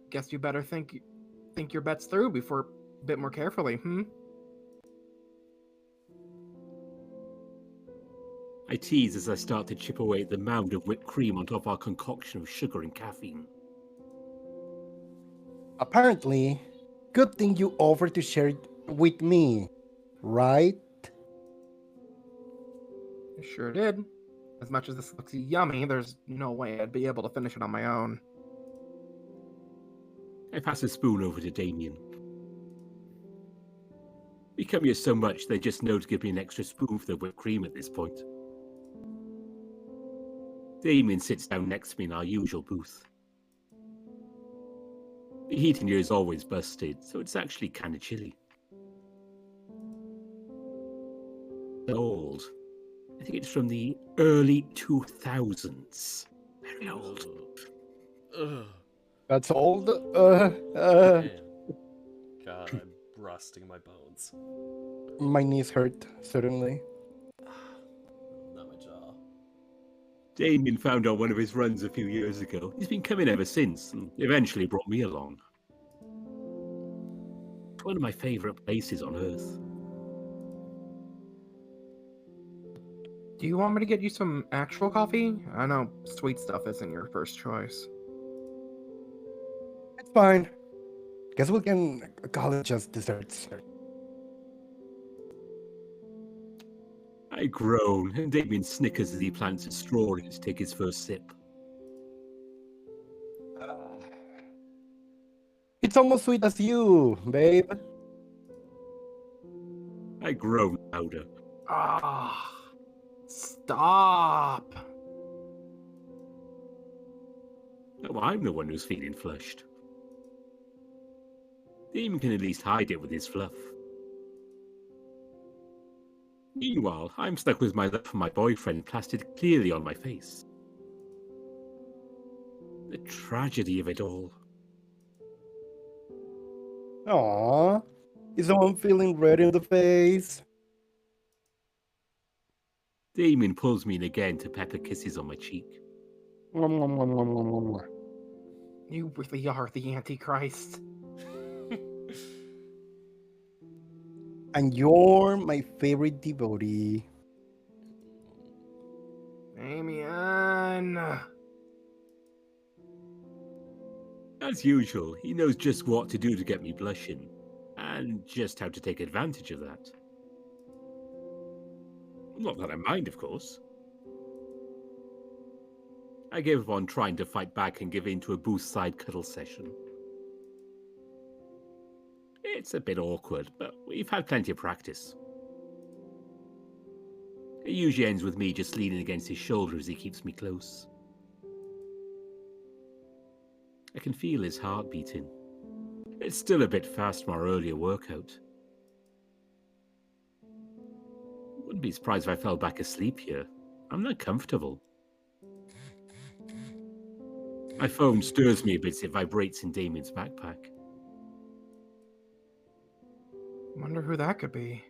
S3: Guess you better think your bets through before a bit more carefully,
S5: I tease as I start to chip away at the mound of whipped cream on top of our concoction of sugar and caffeine.
S2: Apparently, good thing you offered to share it with me, right?
S3: I sure did. As much as this looks yummy, there's no way I'd be able to finish it on my own.
S5: I pass a spoon over to Damion. We come here so much, they just know to give me an extra spoon for the whipped cream at this point. Damion sits down next to me in our usual booth. The heating here is always busted, so it's actually kind of chilly. Old. I think it's from the early 2000s. Very old.
S1: Ugh.
S2: That's old.
S1: Man. God, I'm rusting my bones.
S2: My knees hurt, certainly.
S1: Not my jaw.
S5: Damien found on one of his runs a few years ago. He's been coming ever since, and eventually brought me along. It's one of my favourite places on Earth.
S3: Do you want me to get you some actual coffee? I know sweet stuff isn't your first choice.
S2: It's fine. Guess we can call it just desserts.
S5: I groan, and Damien snickers as he plants a straw in it to take his first sip.
S2: It's almost sweet as you, babe.
S5: I groan louder.
S3: Ah, stop.
S5: Oh, I'm the one who's feeling flushed. Damien can at least hide it with his fluff. Meanwhile, I'm stuck with my love for my boyfriend plastered clearly on my face. The tragedy of it all.
S2: Aww. Is someone feeling red in the face?
S5: Damien pulls me in again to pepper kisses on my cheek.
S2: Mwah, mwah, mwah, mwah, mwah, mwah, mwah.
S3: You really are the Antichrist.
S2: And you're my favorite devotee.
S3: Damion.
S5: As usual, he knows just what to do to get me blushing, and just how to take advantage of that. Not that I mind, of course. I gave up on trying to fight back and give in to a booth-side cuddle session. It's a bit awkward, but we've had plenty of practice. It usually ends with me just leaning against his shoulder as he keeps me close. I can feel his heart beating. It's still a bit fast from our earlier workout. Wouldn't be surprised if I fell back asleep here. I'm not comfortable. My phone stirs me a bit as it vibrates in Damien's backpack.
S3: Wonder who that could be.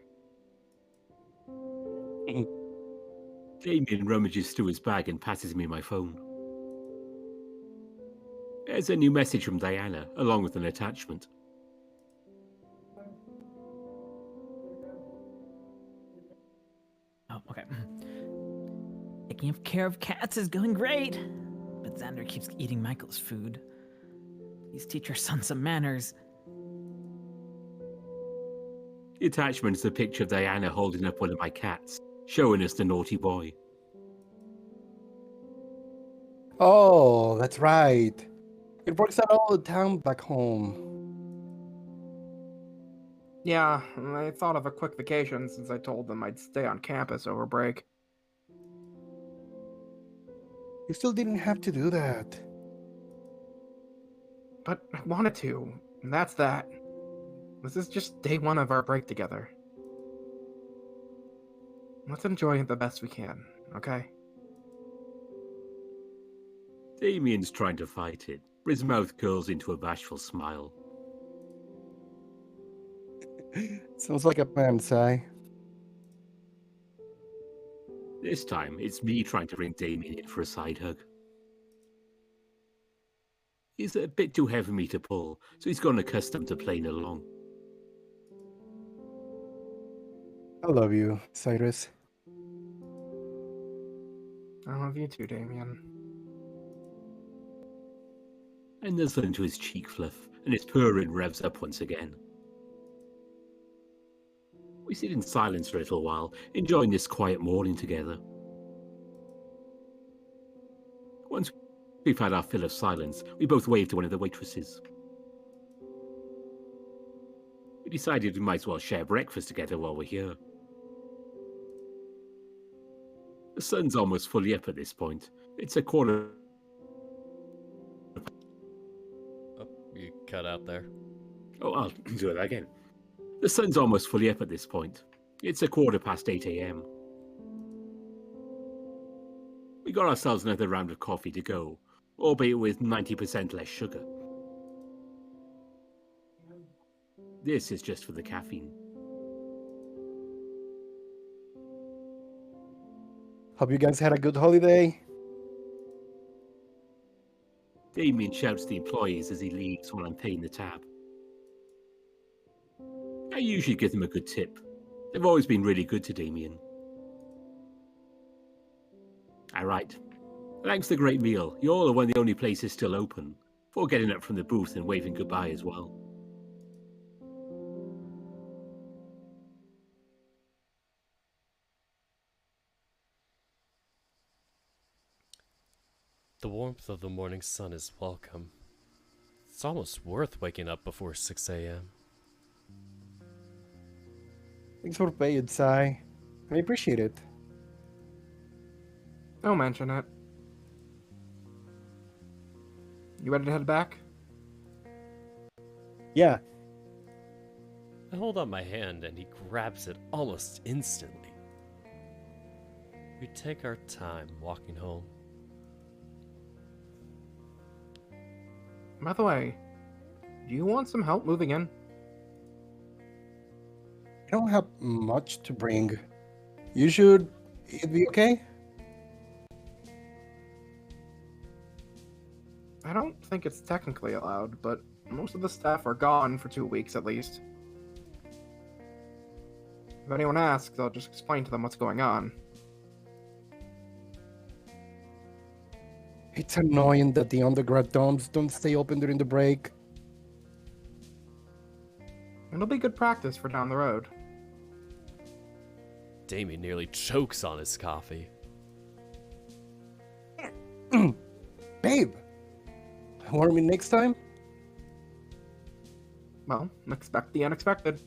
S5: Damien rummages through his bag and passes me my phone. There's a new message from Diana, along with an attachment.
S4: Oh, okay. Taking care of cats is going great, but Xander keeps eating Michael's food. Please teach your son some manners.
S5: The attachment is a picture of Diana holding up one of my cats, showing us the naughty boy.
S2: Oh, that's right. It works out all the time back home.
S3: Yeah, I thought of a quick vacation since I told them I'd stay on campus over break.
S2: You still didn't have to do that.
S3: But I wanted to, and that's that. This is just day one of our break together. Let's enjoy it the best we can, okay?
S5: Damien's trying to fight it, but his mouth curls into a bashful smile.
S2: Sounds like a plan, Sai.
S5: This time, it's me trying to bring Damien in for a side hug. He's a bit too heavy for me to pull, so he's gotten accustomed to playing along.
S2: I love you, Cyrus.
S3: I love you too, Damion.
S5: I nuzzle into his cheek fluff, and his purring revs up once again. We sit in silence for a little while, enjoying this quiet morning together. Once we've had our fill of silence, we both wave to one of the waitresses. We decided we might as well share breakfast together while we're here. The sun's almost fully up at this point. It's a quarter.
S1: Oh, you cut out there.
S5: Oh, I'll do that again. The sun's almost fully up at this point. It's 8:15 a.m. We got ourselves another round of coffee to go, albeit with 90% less sugar. This is just for the caffeine.
S2: Hope you guys had a good holiday.
S5: Damion shouts to the employees as he leaves while I'm paying the tab. I usually give them a good tip. They've always been really good to Damion. Alright. Thanks for the great meal. You all are one of the only places still open. Before getting up from the booth and waving goodbye as well.
S1: The warmth of the morning sun is welcome. It's almost worth waking up before 6 a.m.
S2: Thanks for paying, Sai. I appreciate it.
S3: Don't mention it. You ready to head back?
S2: Yeah,
S1: I hold out my hand and he grabs it almost instantly. We take our time walking home.
S3: By the way, do you want some help moving in?
S2: I don't have much to bring. It'd be okay?
S3: I don't think it's technically allowed, but most of the staff are gone for 2 weeks at least. If anyone asks, I'll just explain to them what's going on.
S2: It's annoying that the undergrad dorms don't stay open during the break.
S3: It'll be good practice for down the road.
S1: Damion nearly chokes on his coffee.
S2: Babe, warn me next time?
S3: Well, expect the unexpected.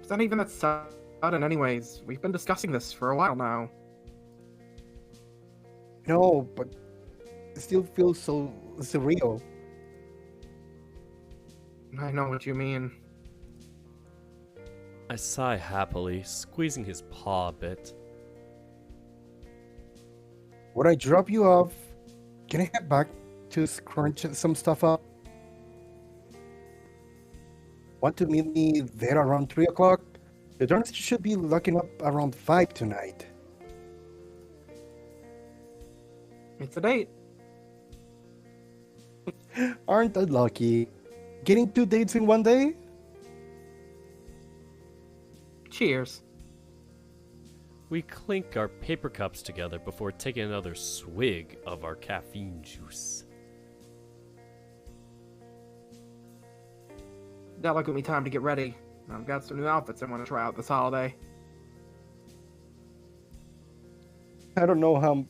S3: It's not even that sudden anyways. We've been discussing this for a while now.
S2: No, but it still feels so surreal.
S3: I know what you mean.
S1: I sigh happily, squeezing his paw a bit.
S2: Would I drop you off? Can I head back to crunch some stuff up? Want to meet me there around 3 o'clock? The dorms should be locking up around 5 tonight.
S3: It's a date.
S2: Aren't I lucky? Getting 2 dates in one day?
S3: Cheers.
S1: We clink our paper cups together before taking another swig of our caffeine juice.
S3: That'll give me time to get ready. I've got some new outfits I want to try out this holiday.
S2: I don't know how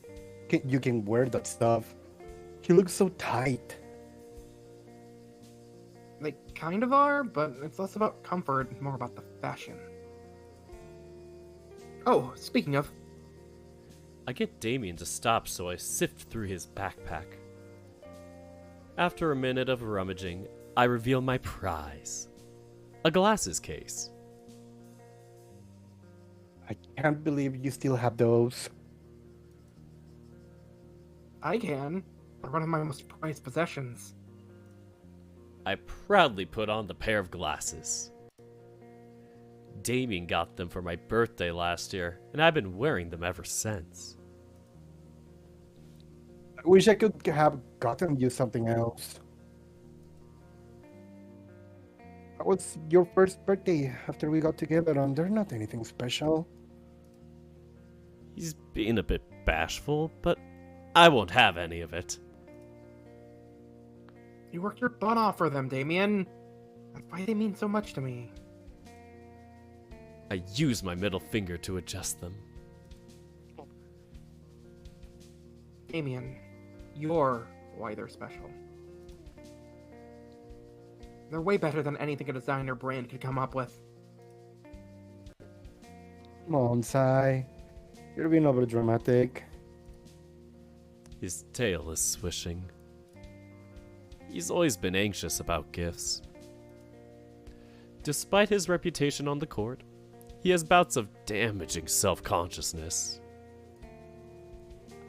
S2: you can wear that stuff. You look so tight.
S3: They kind of are, but it's less about comfort and more about the fashion. Oh, speaking of,
S1: I get Damion to stop, so I sift through his backpack. After a minute of rummaging, I reveal my prize. A glasses case.
S2: I can't believe you still have those.
S3: I can. They're one of my most prized possessions.
S1: I proudly put on the pair of glasses. Damion got them for my birthday last year, and I've been wearing them ever since.
S2: I wish I could have gotten you something else. How was your first birthday after we got together, and there's not anything special?
S1: He's being a bit bashful, but I won't have any of it.
S3: You worked your butt off for them, Damion. That's why they mean so much to me.
S1: I use my middle finger to adjust them.
S3: Damion, you're why they're special. They're way better than anything a designer brand could come up with.
S2: Come on, Sai. You're being over dramatic.
S1: His tail is swishing. He's always been anxious about gifts. Despite his reputation on the court, he has bouts of damaging self-consciousness.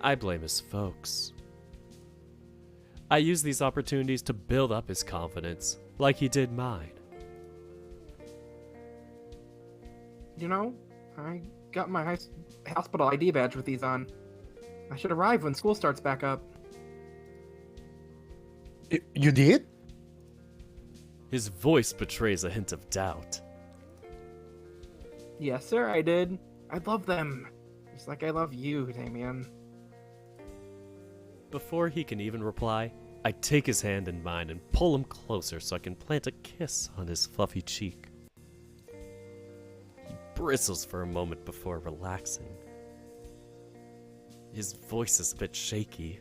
S1: I blame his folks. I use these opportunities to build up his confidence, like he did mine.
S3: You know, I got my hospital ID badge with these on. I should arrive when school starts back up.
S2: You did?
S1: His voice betrays a hint of doubt.
S3: Yes, sir, I did. I love them. Just like I love you, Damion.
S1: Before he can even reply, I take his hand in mine and pull him closer so I can plant a kiss on his fluffy cheek. He bristles for a moment before relaxing. His voice is a bit shaky.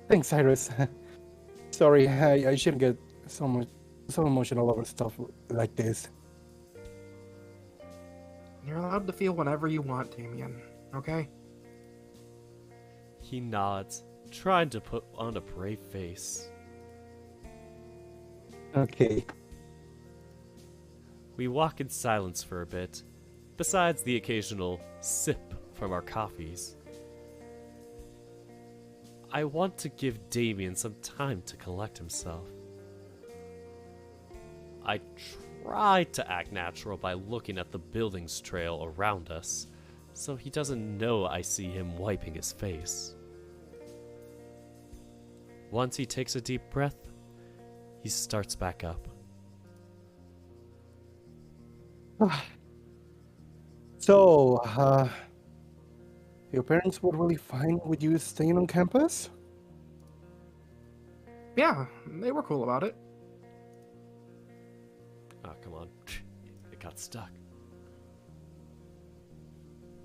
S2: Thanks, Cyrus. Sorry, I shouldn't get so emotional over stuff like this.
S3: You're allowed to feel whatever you want, Damion. Okay?
S1: He nods, trying to put on a brave face.
S2: Okay.
S1: We walk in silence for a bit, besides the occasional sip from our coffees. I want to give Damion some time to collect himself. I try to act natural by looking at the buildings trail around us, so he doesn't know I see him wiping his face. Once he takes a deep breath, he starts back up.
S2: So, your parents were really fine with you staying on campus?
S3: Yeah, they were cool about it.
S1: Oh, come on. It got stuck.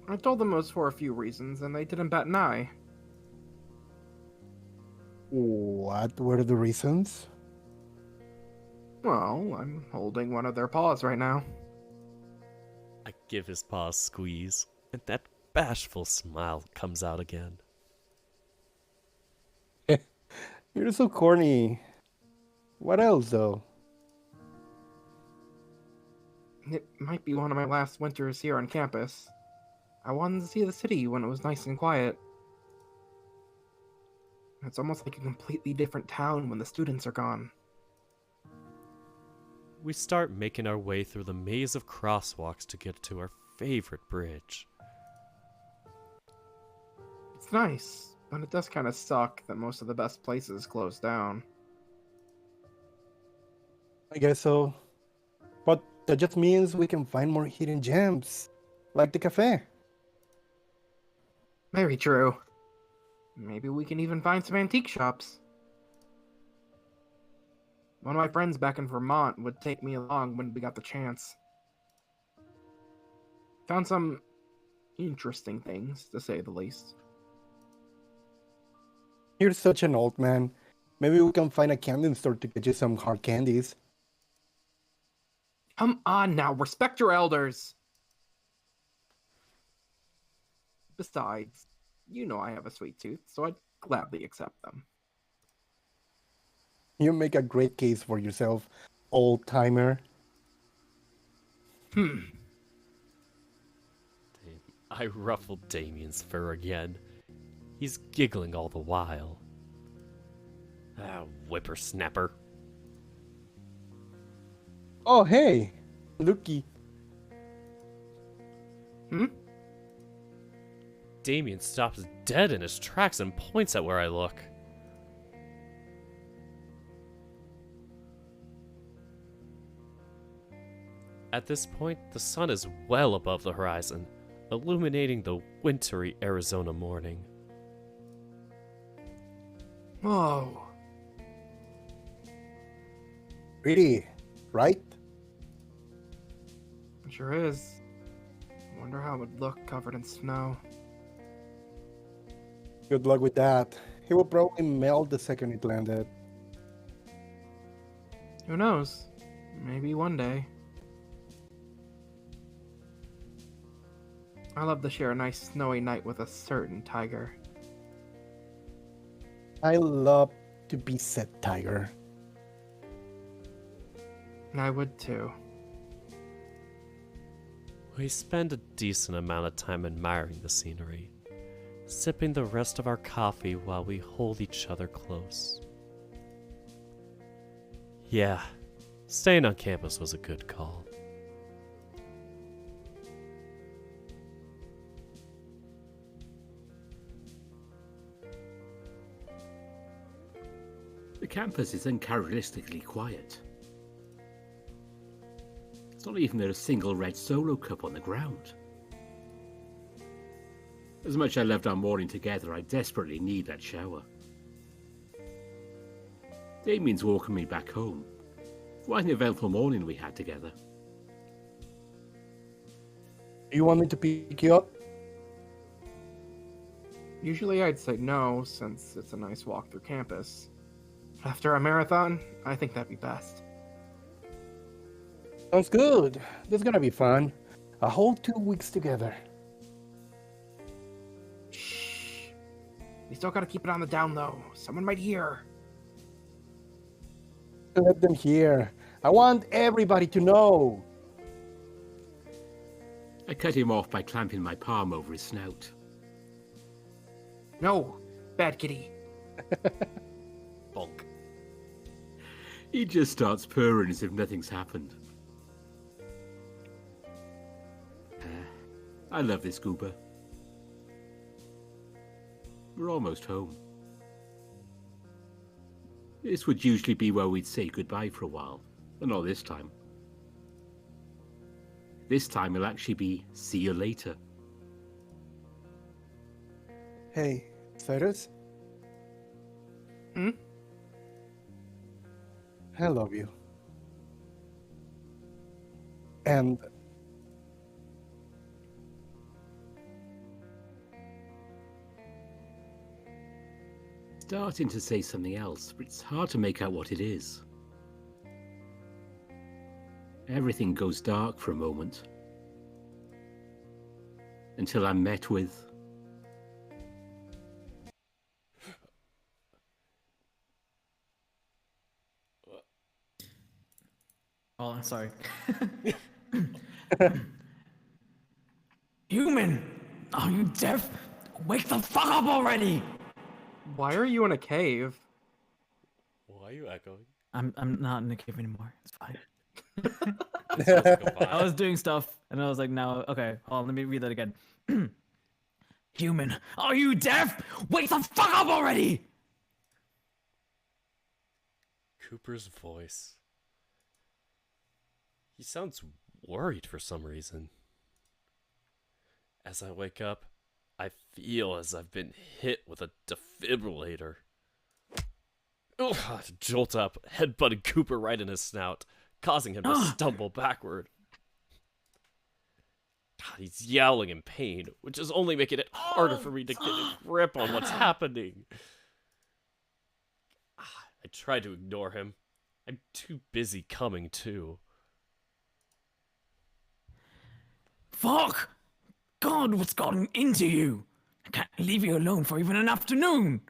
S3: I told them it was for a few reasons, and they didn't bat an eye.
S2: What were the reasons?
S3: Well, I'm holding one of their paws right now.
S1: I give his paw a squeeze, and that bashful smile comes out again.
S2: You're so corny. What else, though?
S3: It might be one of my last winters here on campus. I wanted to see the city when it was nice and quiet. It's almost like a completely different town when the students are gone.
S1: We start making our way through the maze of crosswalks to get to our favorite bridge.
S3: It's nice, but it does kind of suck that most of the best places closed down.
S2: I guess so. But that just means we can find more hidden gems, like the cafe.
S3: Very true. Maybe we can even find some antique shops. One of my friends back in Vermont would take me along when we got the chance. Found some interesting things, to say the least.
S2: You're such an old man. Maybe we can find a candy store to get you some hard candies.
S3: Come on now, respect your elders! Besides, you know I have a sweet tooth, so I'd gladly accept them.
S2: You make a great case for yourself, old timer.
S1: I ruffled Damien's fur again. He's giggling all the while. Ah, whippersnapper.
S2: Oh, hey, looky.
S1: Damion stops dead in his tracks and points at where I look. At this point, the sun is well above the horizon, illuminating the wintry Arizona morning.
S3: Oh,
S2: Pretty, right?
S3: it sure is. I wonder how it would look covered in snow.
S2: Good luck with that. He will probably melt the second it landed.
S3: Who knows? Maybe one day. I love to share a nice snowy night with a certain tiger.
S2: I love to be said tiger.
S3: I would too.
S1: We spend a decent amount of time admiring the scenery, sipping the rest of our coffee while we hold each other close. Yeah, staying on campus was a good call.
S5: The campus is uncharacteristically quiet. It's not even there a single red solo cup on the ground. As much as I loved our morning together, I desperately need that shower. Damien's walking me back home. What an eventful morning we had together.
S2: Do you want me to pick you up?
S3: Usually I'd say no, since it's a nice walk through campus. After a marathon, I think that'd be best.
S2: Sounds good. This is gonna be fun. A whole 2 weeks together.
S3: Shh. We still gotta keep it on the down low. Someone might hear.
S2: Let them hear. I want everybody to know.
S5: I cut him off by clamping my palm over his snout.
S3: No, bad kitty.
S1: Bonk.
S5: He just starts purring as if nothing's happened. I love this goober. We're almost home. This would usually be where we'd say goodbye for a while, but not this time. This time it'll actually be see you later.
S2: Hey, Cyrus?
S3: Hmm?
S2: I love you. And
S5: Starting to say something else, but it's hard to make out what it is. Everything goes dark for a moment. Until I'm met with...
S4: Oh, I'm sorry. Human! Are you deaf? Wake the fuck up already!
S3: Why are you in a cave?
S1: Why are you echoing?
S4: I'm not in the cave anymore. It's fine.
S1: This feels like a vibe.
S4: I was doing stuff and I was like, now, okay, hold on, let me read that again. Human, are you deaf? Wake the fuck up already!
S1: Cooper's voice. He sounds worried for some reason. As I wake up, I feel as I've been hit with a defibrillator. Ugh, I jolt up, headbutting Cooper right in his snout, causing him to stumble backward. God, he's yowling in pain, which is only making it harder for me to get a grip on what's happening. I try to ignore him. I'm too busy coming to.
S4: Fuck! God, what's gotten into you? I can't leave you alone for even an afternoon!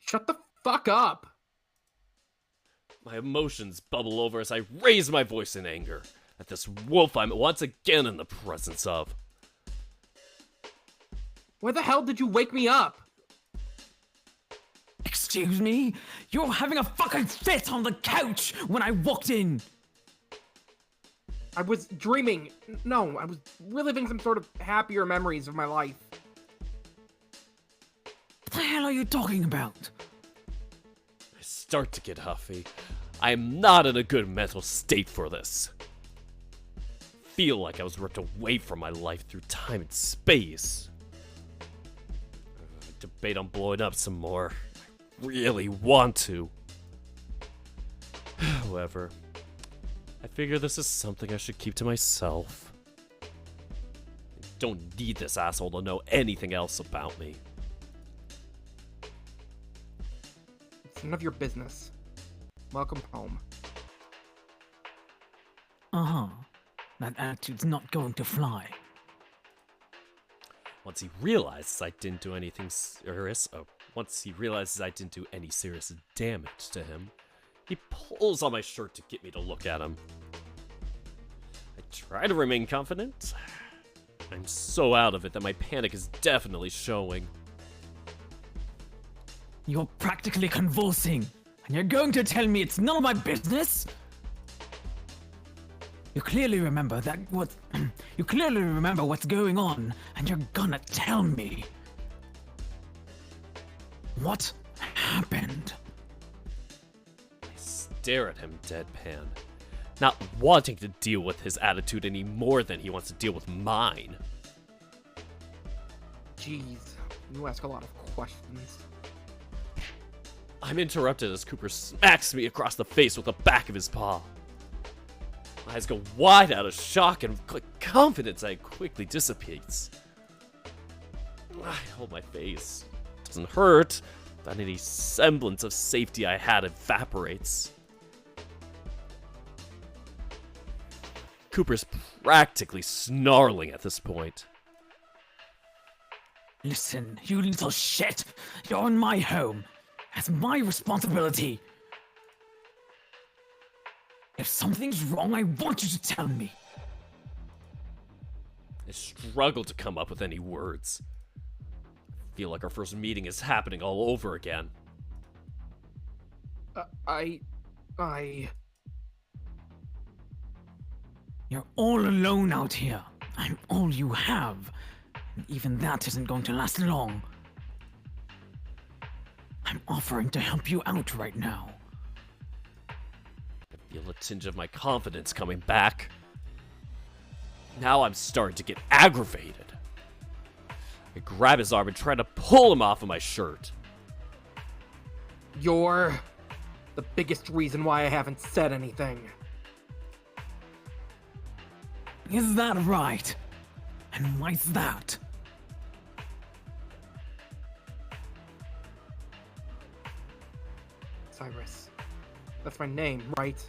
S3: Shut the fuck up!
S1: My emotions bubble over as I raise my voice in anger at this wolf I'm once again in the presence of.
S3: Why the hell did you wake me up?
S4: Excuse me? You were having a fucking fit on the couch when I walked in!
S3: I was dreaming. No, I was reliving some sort of happier memories of my life.
S4: What the hell are you talking about?
S1: I start to get huffy. I am not in a good mental state for this. Feel like I was ripped away from my life through time and space. debate on blowing up some more. I really want to. However, I figure this is something I should keep to myself. I don't need this asshole to know anything else about me.
S3: It's none of your business. Welcome home.
S4: Uh-huh. That attitude's not going to fly.
S1: Once he realizes I didn't do anything once he realizes I didn't do any serious damage to him, he pulls on my shirt to get me to look at him. I try to remain confident. I'm so out of it that my panic is definitely showing.
S4: You're practically convulsing, and you're going to tell me it's none of my business? You clearly remember you clearly remember what's going on, and you're gonna tell me. What happened?
S1: I stare at him deadpan, not wanting to deal with his attitude any more than he wants to deal with mine.
S3: Jeez, you ask a lot of questions.
S1: I'm interrupted as Cooper smacks me across the face with the back of his paw. My eyes go wide out of shock and confidence quickly dissipates. I hold my face. It doesn't hurt, but any semblance of safety I had evaporates. Cooper's practically snarling at this point.
S4: Listen, you little shit! You're in my home. That's my responsibility. If something's wrong, I want you to tell me.
S1: I struggle to come up with any words. I feel like our first meeting is happening all over again.
S4: You're all alone out here. I'm all you have. And even that isn't going to last long. I'm offering to help you out right now.
S1: I feel a tinge of my confidence coming back. Now I'm starting to get aggravated. I grab his arm and try to pull him off of my shirt.
S3: You're the biggest reason why I haven't said anything.
S4: Is that right? And why's that?
S3: Cyrus. That's my name, right?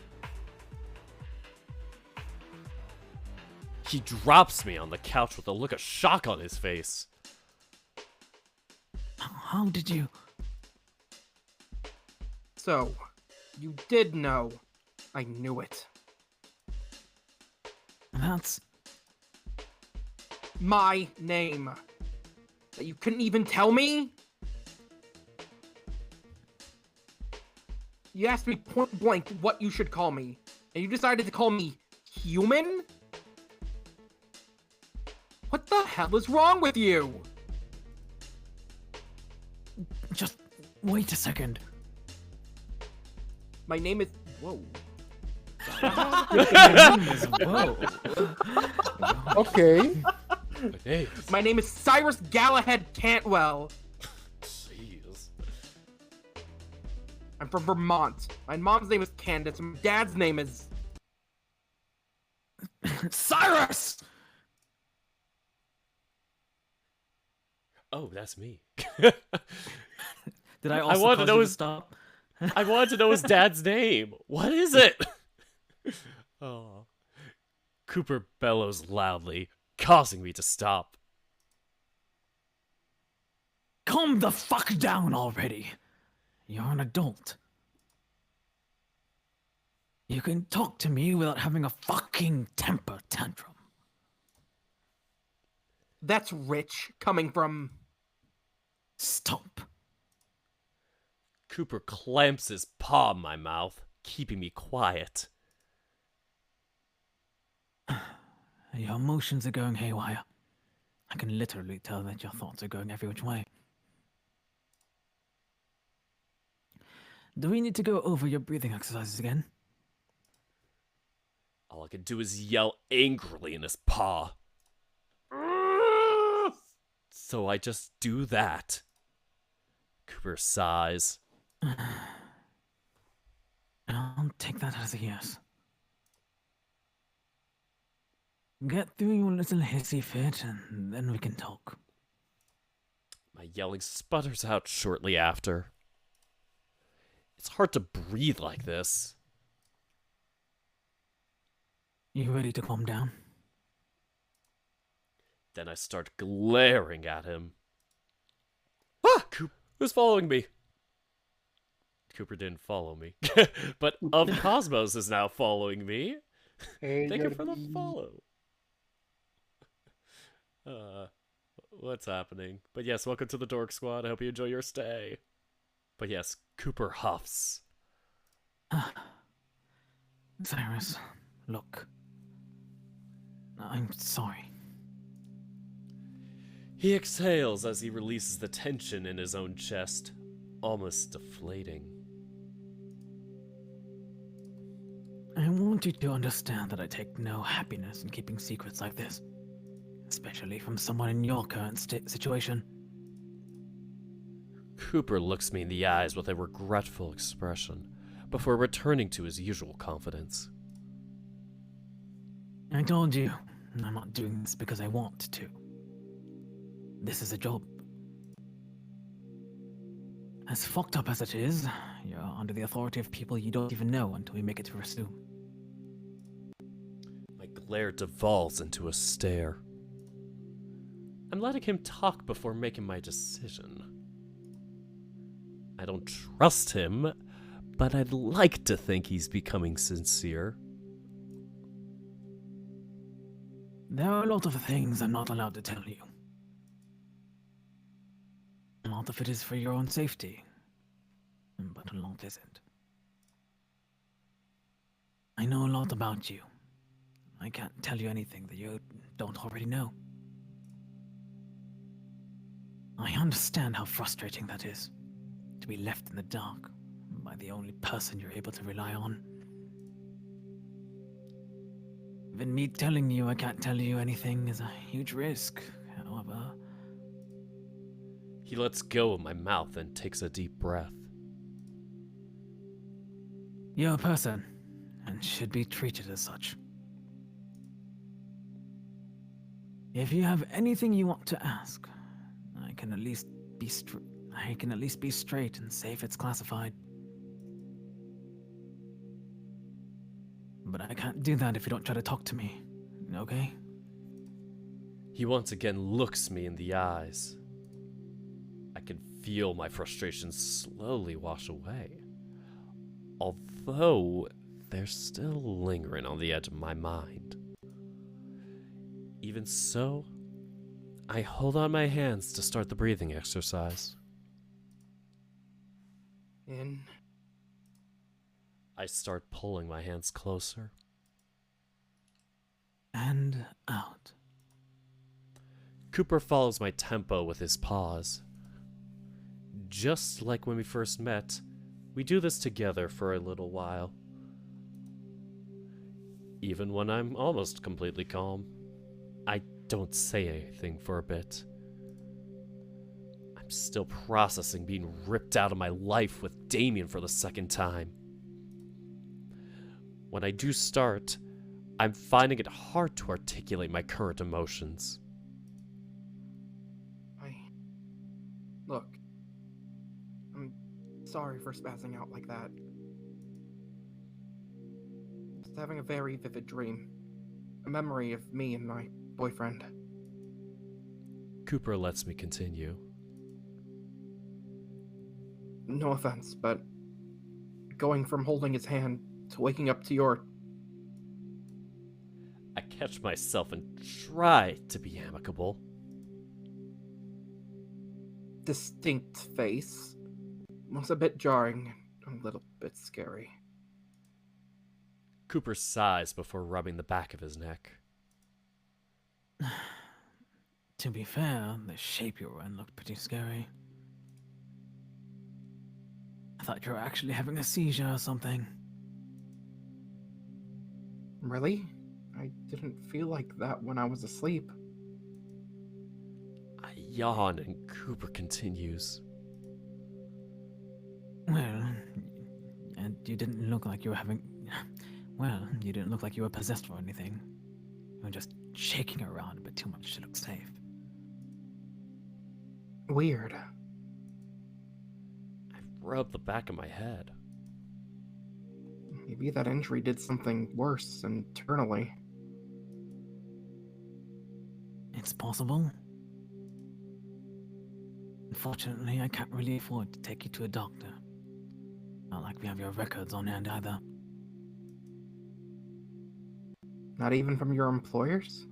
S1: He drops me on the couch with a look of shock on his face.
S4: How did you...
S3: So, you did know. I knew it.
S4: That's...
S3: My name. That you couldn't even tell me? You asked me point blank what you should call me, and you decided to call me human? What the hell is wrong with you?
S4: Just wait a second.
S3: My name is... Whoa.
S4: Whoa.
S2: Okay.
S1: Hey,
S3: My name is Cyrus Galahad Cantwell.
S1: jeez.
S3: I'm from Vermont. My mom's name is Candace, and my dad's name is...
S4: Cyrus!
S1: Oh, that's me.
S4: Did I also
S1: wanted to
S4: cause
S1: know
S4: you to
S1: his-
S4: stop?
S1: I wanted to know his dad's name. What is it? Oh. Cooper bellows loudly, causing me to stop.
S4: Calm the fuck down already. You're an adult. You can talk to me without having a fucking temper tantrum.
S3: That's rich, coming from...
S4: Stop.
S1: Cooper clamps his paw in my mouth, keeping me quiet.
S4: Your emotions are going haywire. I can literally tell that your thoughts are going every which way. Do we need to go over your breathing exercises again?
S1: All I can do is yell angrily in his paw. So I just do that. Cooper sighs.
S4: I'll take that as a yes. Get through your little hissy fit, and then we can talk.
S1: My yelling sputters out shortly after. It's hard to breathe like this.
S4: You ready to calm down?
S1: Then I start glaring at him. Ah! Who's following me? Cooper didn't follow me. But Of Cosmos is now following me.
S2: Hey,
S1: Thank you for the
S2: Jordi.
S1: follow. What's happening? But yes, welcome to the Dork Squad. I hope you enjoy your stay. But yes, Cooper huffs.
S4: Cyrus, look. I'm sorry.
S1: He exhales as he releases the tension in his own chest, almost deflating.
S4: I want you to understand that I take no happiness in keeping secrets like this. Especially from someone in your current situation.
S1: Cooper looks me in the eyes with a regretful expression, before returning to his usual confidence.
S4: I told you, I'm not doing this because I want to. This is a job. As fucked up as it is, you're under the authority of people you don't even know until we make it to Rasu.
S1: My glare devolves into a stare. I'm letting him talk before making my decision. I don't trust him, but I'd like to think he's becoming sincere.
S4: There are a lot of things I'm not allowed to tell you. A lot of it is for your own safety, but a lot isn't. I know a lot about you. I can't tell you anything that you don't already know. I understand how frustrating that is, to be left in the dark by the only person you're able to rely on. Even me telling you I can't tell you anything is a huge risk, however.
S1: He lets go of my mouth and takes a deep breath.
S4: You're a person, and should be treated as such. If you have anything you want to ask, I can at least be straight and say if it's classified. But I can't do that if you don't try to talk to me, okay?
S1: He once again looks me in the eyes. I can feel my frustration slowly wash away, although they're still lingering on the edge of my mind. Even so, I hold on my hands to start the breathing exercise.
S3: In.
S1: I start pulling my hands closer.
S4: And out.
S1: Cooper follows my tempo with his pause. Just like when we first met, we do this together for a little while. Even when I'm almost completely calm, I don't say anything for a bit. I'm still processing being ripped out of my life with Damion for the second time. When I do start, I'm finding it hard to articulate my current emotions.
S3: Look. I'm sorry for spazzing out like that. Just having a very vivid dream. A memory of me and my boyfriend.
S1: Cooper lets me continue.
S3: No offense, but going from holding his hand to waking up to your
S1: I catch myself and try to be amicable.
S3: distinct face was a bit jarring and a little bit scary.
S1: Cooper sighs before rubbing the back of his neck.
S4: To be fair, the shape you were in looked pretty scary. I thought you were actually having a seizure or something.
S3: Really? I didn't feel like that when I was asleep.
S1: I yawn and Cooper continues.
S4: Well, and you didn't look like you were having. Well, you didn't look like you were possessed or anything. You were just shaking around a bit too much to look safe.
S3: Weird.
S1: I rubbed the back of my head.
S3: Maybe that injury did something worse internally.
S4: It's possible. Unfortunately, I can't really afford to take you to a doctor. Not like we have your records on hand either.
S3: Not even from your employers?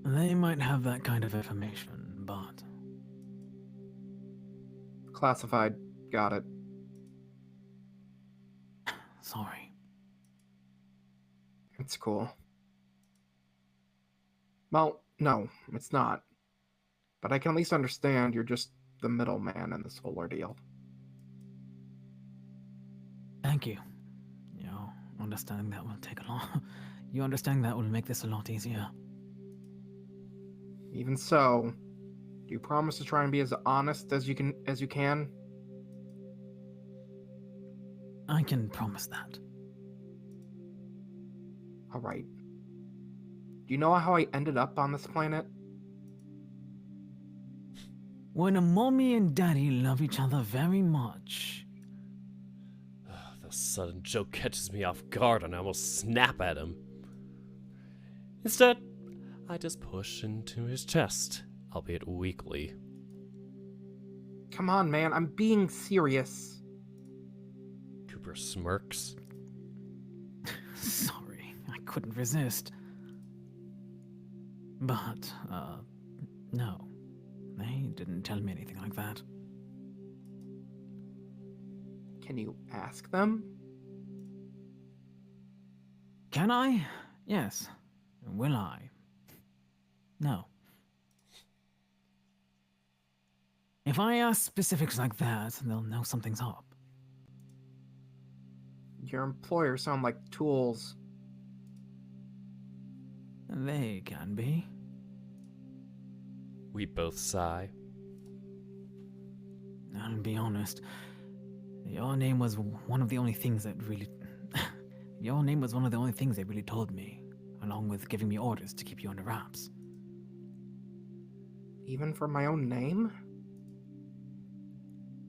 S4: They might have that kind of information, but
S3: Classified. Got it.
S4: sorry.
S3: It's cool. Well, no, it's not. But I can at least understand you're just the middleman in this whole ordeal.
S4: Thank you. You know, understanding that will take a lot. You understanding that will make this a lot easier.
S3: Even so, do you promise to try and be as honest as you can?
S4: I can promise that.
S3: All right. Do you know how I ended up on this planet?
S4: When a mommy and daddy love each other very much.
S1: The sudden joke catches me off guard and I almost snap at him. Instead, I just push into his chest, albeit weakly.
S3: Come on, man, I'm being serious.
S1: Cooper smirks.
S4: Sorry, I couldn't resist. But, no. They didn't tell me anything like that.
S3: Can you ask them?
S4: Can I? Yes. Will I? No. If I ask specifics like that, they'll know something's up.
S3: Your employers sound like tools.
S4: They can be.
S1: We both sigh.
S4: I'll be honest. Your name was one of the only things that really... Your name was one of the only things they really told me, along with giving me orders to keep you under wraps.
S3: Even for my own name?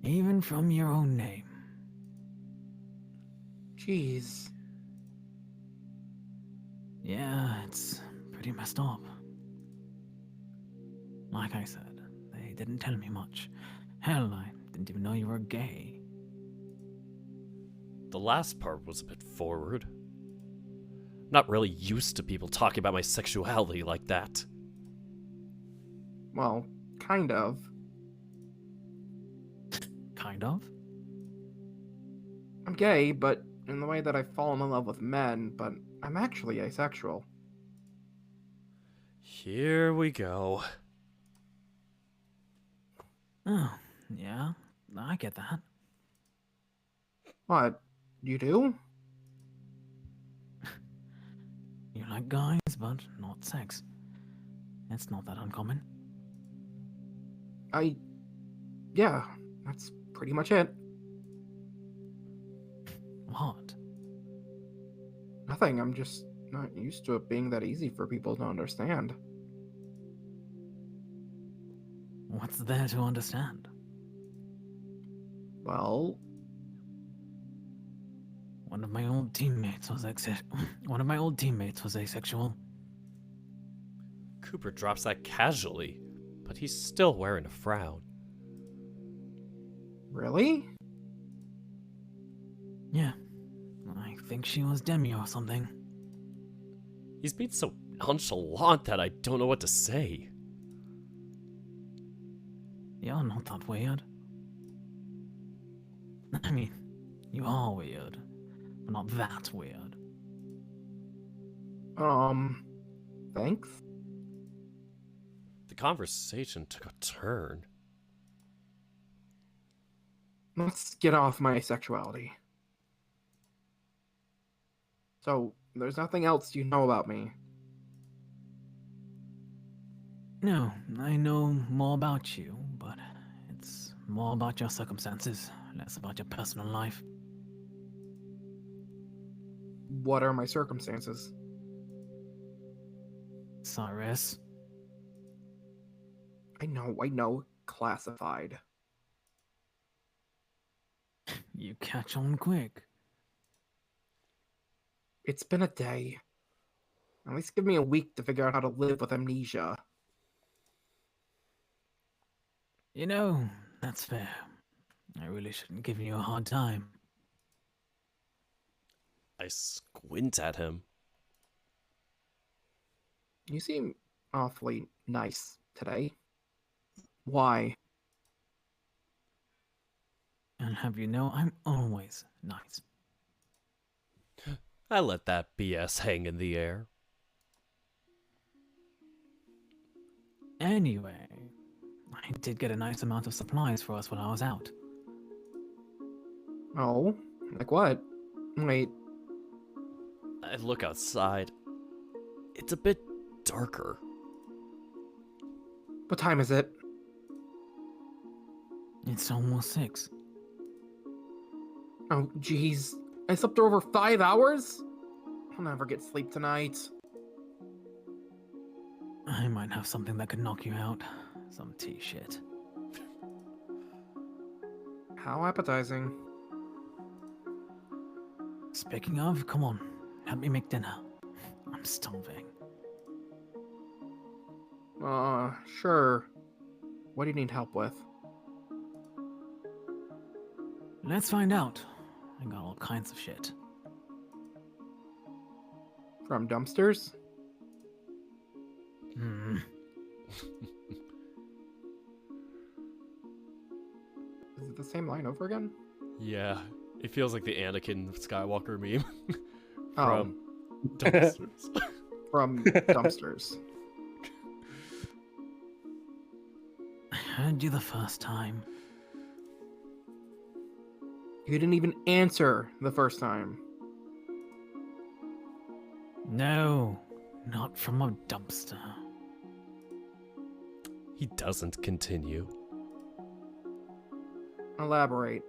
S4: Even from your own name.
S3: Jeez.
S4: Yeah, it's pretty messed up. Like I said, they didn't tell me much. Hell, I didn't even know you were gay.
S1: The last part was a bit forward. Not really used to people talking about my sexuality like that.
S3: Well, kind of.
S4: Kind of?
S3: I'm gay, but in the way that I've fallen in love with men, but I'm actually asexual.
S1: Here we go.
S4: Oh, yeah, I get that.
S3: What? You do?
S4: You like guys, but not sex. It's not that uncommon.
S3: Yeah, that's pretty much it.
S4: What?
S3: Nothing, I'm just not used to it being that easy for people to understand.
S4: What's there to understand?
S3: Well,
S4: One of my old teammates was asexual.
S1: Cooper drops that casually, but he's still wearing a frown.
S3: really?
S4: Yeah, I think she was Damion or something.
S1: He's being so nonchalant that I don't know what to say.
S4: You're not that weird. I mean, you are weird, but not that weird.
S3: Thanks?
S1: The conversation took a turn.
S3: Let's get off my sexuality. So, there's nothing else you know about me.
S4: No, I know more about you, but it's More about your circumstances, less about your personal life.
S3: What are my circumstances?
S4: Cyrus,
S3: I know. Classified.
S4: you catch on quick.
S3: It's been a day. At least give me a week to figure out how to live with amnesia.
S4: You know, that's fair. I really shouldn't give you a hard time.
S1: I squint at him.
S3: You seem awfully nice today. Why?
S4: And have you know, I'm always nice.
S1: I let that BS hang in the air.
S4: Anyway, I did get a nice amount of supplies for us while I was out.
S3: Oh? Like what? Wait,
S1: I look outside. It's a bit darker.
S3: what time is it?
S4: It's almost 6.
S3: Oh, jeez. I slept over 5 hours? I'll never get sleep tonight.
S4: I might have something that could knock you out. Some tea shit.
S3: How appetizing.
S4: Speaking of, come on, help me make dinner. I'm starving.
S3: Sure. What do you need help with?
S4: Let's find out. I got all kinds of shit.
S3: From dumpsters?
S4: Hmm.
S3: Is it the same line over again?
S1: Yeah, it feels like the Anakin Skywalker meme
S3: Oh.
S1: from dumpsters.
S3: From dumpsters.
S4: I heard you the first time.
S3: You didn't even answer the first time.
S4: No, not from a dumpster.
S1: He doesn't continue.
S3: Elaborate.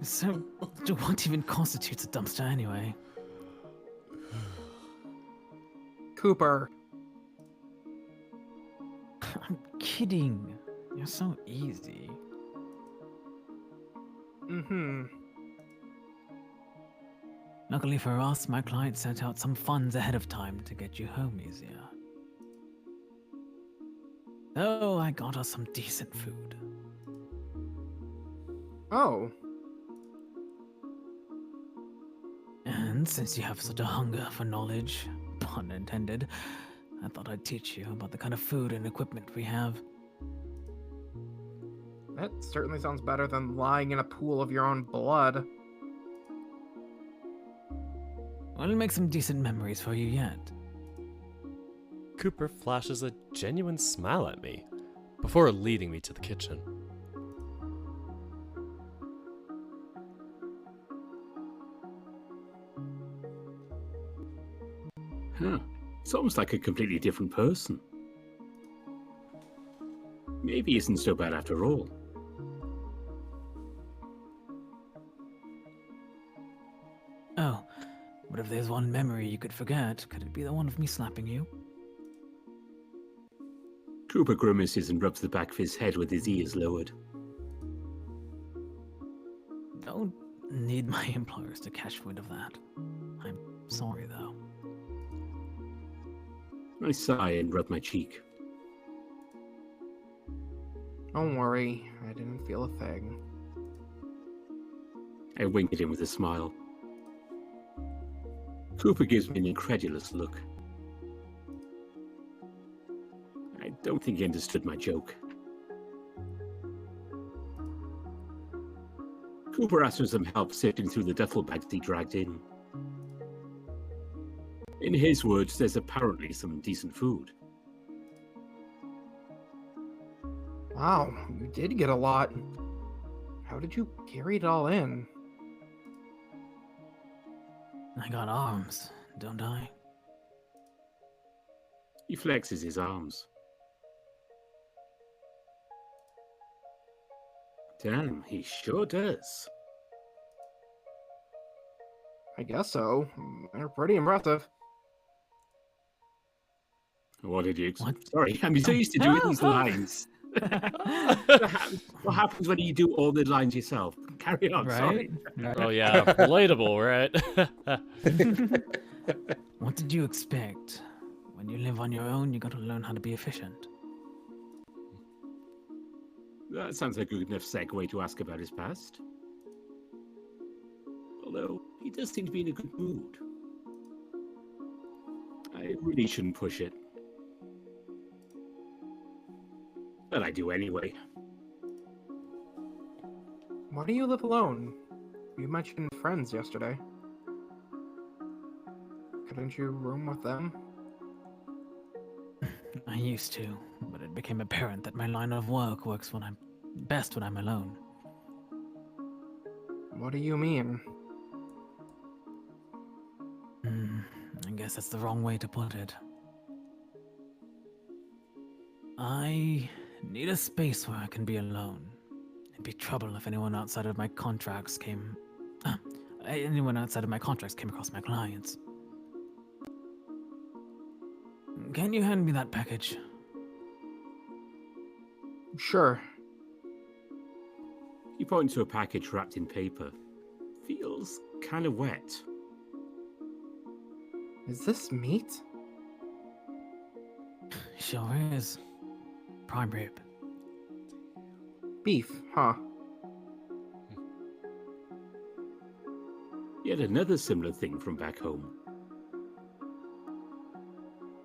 S4: So, what even constitutes a dumpster anyway?
S3: Cooper.
S4: I'm kidding. You're so easy.
S3: Mm-hmm.
S4: Luckily for us, my client sent out some funds ahead of time to get you home easier. Oh, I got us some decent food.
S3: Oh.
S4: And since you have such a hunger for knowledge, pun intended, I thought I'd teach you about the kind of food and equipment we have.
S3: That certainly sounds better than lying in a pool of your own blood.
S4: We'll make some decent memories for you yet.
S1: Cooper flashes a genuine smile at me before leading me to the kitchen.
S5: Huh. It's almost like a completely different person. Maybe he isn't so bad after all.
S4: Oh, but if there's one memory you could forget, could it be the one of me slapping you?
S5: Cooper grimaces and rubs the back of his head with his ears lowered.
S4: Don't need my employers to catch wind of that. I'm sorry, though.
S5: I sigh and rub my cheek.
S3: Don't worry, I didn't feel a thing.
S5: I wink at him with a smile. Cooper gives me an incredulous look. I don't think he understood my joke. Cooper asks for some help sifting through the duffel bags he dragged in. In his words, there's apparently some decent food.
S3: Wow, you did get a lot. How did you carry it all in?
S4: I got arms, don't I?
S5: He flexes his arms. Damn, he sure does.
S3: I guess so. They're pretty impressive.
S5: What did you...
S4: What?
S5: Sorry, I'm so used to doing these lines. What happens when you do all the lines yourself? Carry on, sorry.
S4: Right?
S1: Oh yeah, relatable, right?
S4: What did you expect? When you live on your own, you gotta learn how to be efficient.
S5: That sounds like a good enough segue to ask about his past. Although, he does seem to be in a good mood. I really shouldn't push it. But I do anyway.
S3: Why do you live alone? You mentioned friends yesterday. Couldn't you room with them?
S4: I used to, but it became apparent that my line of work works when I'm best when I'm alone.
S3: What do you mean?
S4: I guess that's the wrong way to put it. I need a space where I can be alone. It'd be trouble if anyone outside of my contracts came across my clients. Can you hand me that package?
S3: Sure.
S5: He points to a package wrapped in paper. Feels kind of wet.
S3: Is this meat?
S4: Sure is. Prime rib.
S3: Beef, huh?
S5: Yet another similar thing from back home.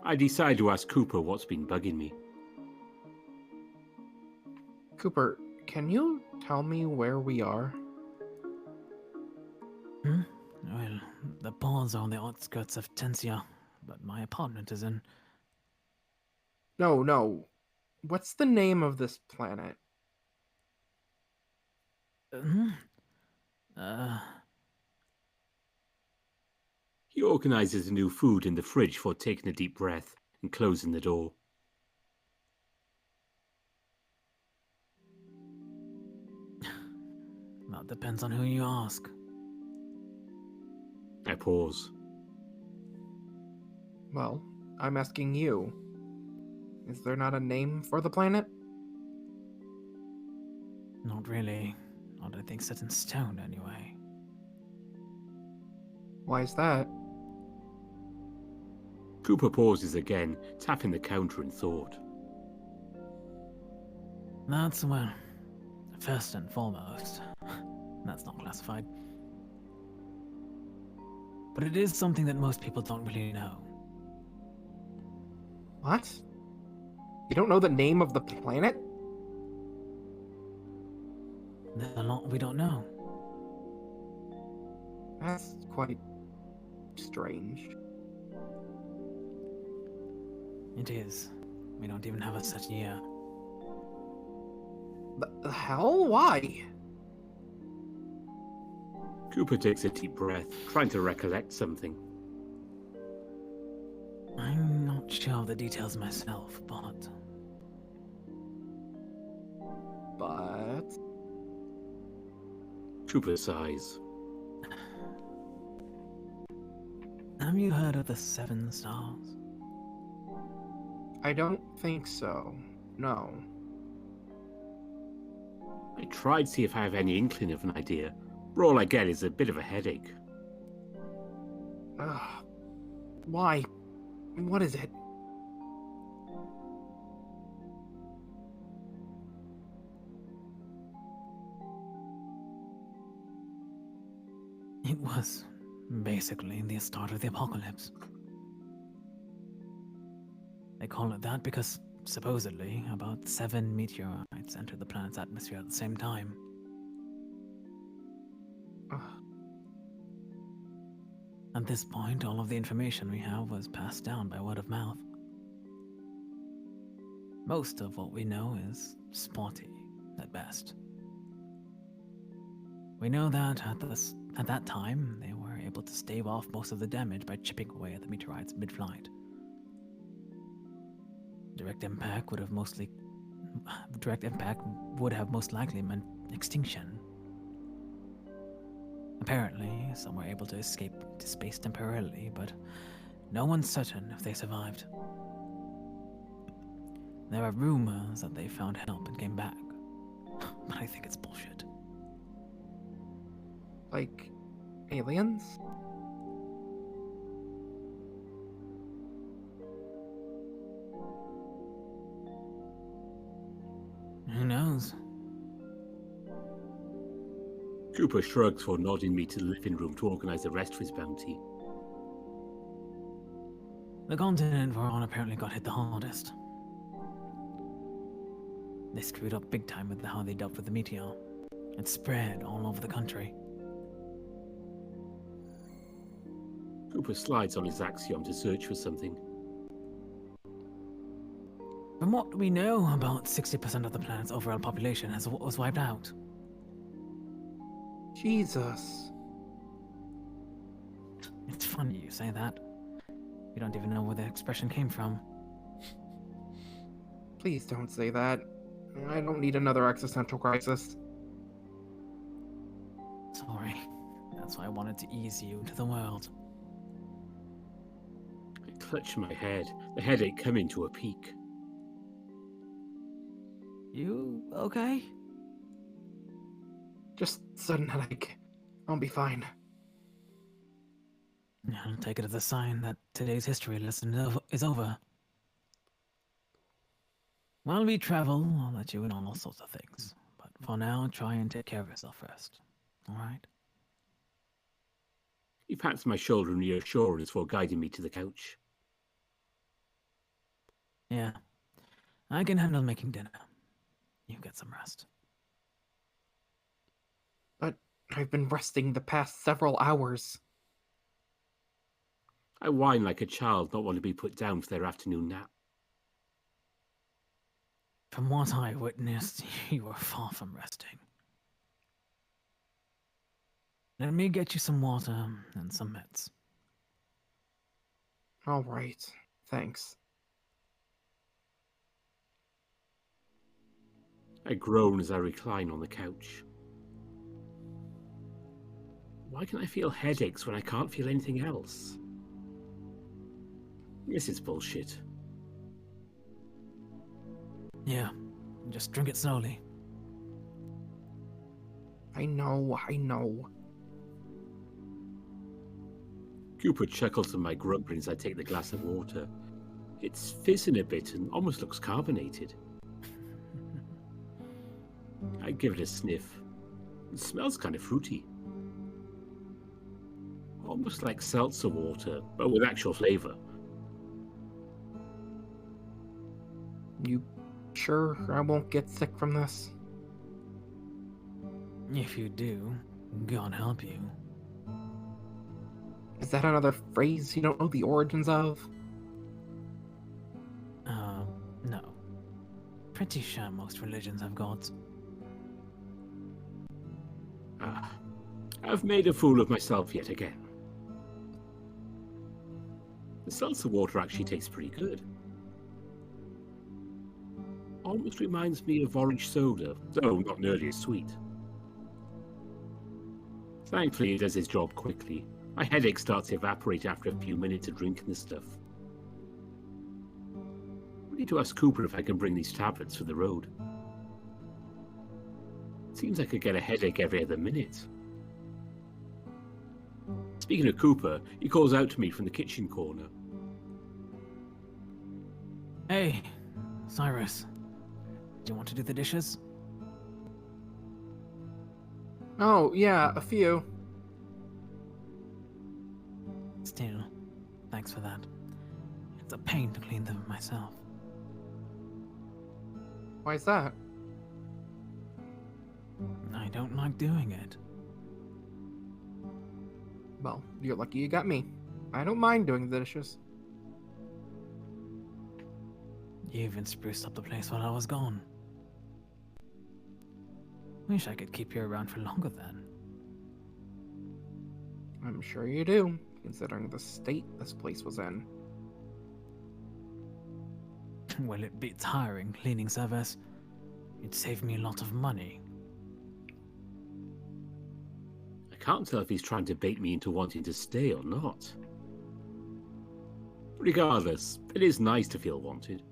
S5: I decide to ask Cooper what's been bugging me.
S3: Cooper, can you tell me where we are?
S4: Well, the paws are on the outskirts of Tensia, but my apartment is in...
S3: No. What's the name of this planet?
S5: He organizes a new food in the fridge before taking a deep breath and closing the door.
S4: That depends on who you ask.
S5: I pause.
S3: Well, I'm asking you. Is there not a name for the planet?
S4: Not really. Not anything set in stone, anyway.
S3: Why is that?
S5: Cooper pauses again, tapping the counter in thought.
S4: That's, well, first and foremost. That's not classified. But it is something that most people don't really know.
S3: What? You don't know the name of the planet?
S4: There's a lot we don't know.
S3: That's quite strange.
S4: It is. We don't even have a set year.
S3: The hell? Why?
S5: Cooper takes a deep breath, trying to recollect something.
S4: I'm not sure of the details myself, but...
S3: But...
S5: Cooper sighs.
S4: Have you heard of the Seven Stars?
S3: I don't think so. No.
S5: I tried to see if I have any inkling of an idea, but all I get is a bit of a headache.
S3: Ugh. Why? What is it?
S4: It was basically the start of the apocalypse. They call it that because, supposedly, about 7 meteorites entered the planet's atmosphere at the same time.
S3: Ugh.
S4: At this point, all of the information we have was passed down by word of mouth. Most of what we know is spotty, at best. We know that at that time, they were able to stave off most of the damage by chipping away at the meteorites mid-flight. Direct impact would have mostly the direct impact would have most likely meant extinction. Apparently, some were able to escape to space temporarily, but no one's certain if they survived. There are rumors that they found help and came back, but I think it's bullshit.
S3: Like aliens?
S4: Who knows?
S5: Cooper shrugs for nodding me to the living room to organize the rest of his bounty.
S4: The continent we're on apparently got hit the hardest. They screwed up big time with how they dealt with the meteor. It spread all over the country.
S5: Cooper slides on his axiom to search for something.
S4: From what we know, about 60% of the planet's overall population was wiped out.
S3: Jesus.
S4: It's funny you say that. You don't even know where the expression came from.
S3: Please don't say that. I don't need another existential crisis.
S4: Sorry. That's why I wanted to ease you into the world.
S5: I clutch my head, the headache coming to a peak.
S4: You okay?
S3: Just sudden headache. I'll be fine.
S4: I'll take it as a sign that today's history lesson is over. While we travel, I'll let you in on all sorts of things. But for now, try and take care of yourself first. Alright?
S5: He pats my shoulder in reassurance before guiding me to the couch.
S4: Yeah. I can handle making dinner. You get some rest.
S3: But I've been resting the past several hours.
S5: I whine like a child not wanting to be put down for their afternoon nap.
S4: From what I witnessed, you were far from resting. Let me get you some water and some meds.
S3: All right. Thanks.
S5: I groan as I recline on the couch. Why can I feel headaches when I can't feel anything else? This is bullshit.
S4: Yeah, just drink it slowly.
S3: I know.
S5: Cooper chuckles at my grumbling as I take the glass of water. It's fizzing a bit and almost looks carbonated. I give it a sniff. It smells kind of fruity. Almost like seltzer water, but with actual flavor.
S3: You sure I won't get sick from this?
S4: If you do, God help you.
S3: Is that another phrase you don't know the origins of?
S4: No. Pretty sure most religions have gods.
S5: I've made a fool of myself yet again. The seltzer water actually tastes pretty good. Almost reminds me of orange soda, though not nearly as sweet. Thankfully, it does its job quickly. My headache starts to evaporate after a few minutes of drinking the stuff. I need to ask Cooper if I can bring these tablets for the road. Seems I could get a headache every other minute. Speaking of Cooper, he calls out to me from the kitchen corner.
S4: Hey, Cyrus. Do you want to do the dishes?
S3: Oh, yeah, a few.
S4: Still, thanks for that. It's a pain to clean them myself.
S3: Why is that?
S4: I don't like doing it.
S3: Well, you're lucky you got me. I don't mind doing the dishes.
S4: You even spruced up the place while I was gone. Wish I could keep you around for longer then.
S3: I'm sure you do, considering the state this place was in.
S4: Well, it beats hiring cleaning service. It'd save me a lot of money.
S5: I can't tell if he's trying to bait me into wanting to stay or not. Regardless, it is nice to feel wanted.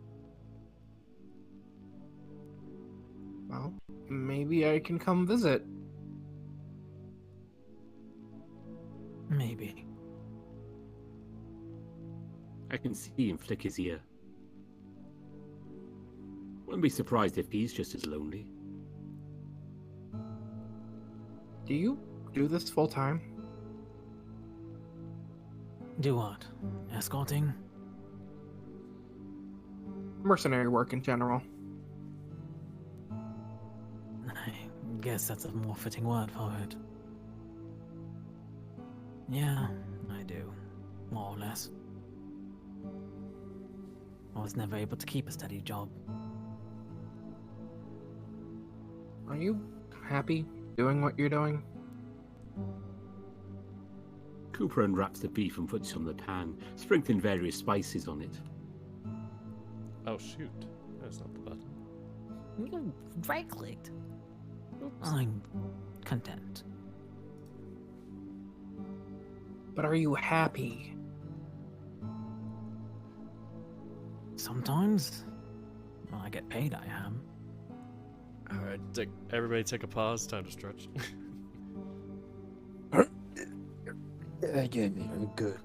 S3: Well, maybe I can come visit.
S4: Maybe.
S5: I can see him flick his ear. Wouldn't be surprised if he's just as lonely.
S3: Do you do this full time?
S4: Do what? Escorting?
S3: Mercenary work in general.
S4: I guess that's a more fitting word for it. Yeah, I do. More or less. I was never able to keep a steady job.
S3: Are you happy doing what you're doing?
S5: Cooper unwraps the beef and puts it on the pan, sprinkling various spices on it.
S1: Oh shoot, that's not the button.
S4: You right-clicked. I'm content.
S3: But are you happy?
S4: Sometimes, when I get paid, I am.
S1: All right, everybody take a pause. Time to stretch.
S2: Again, good.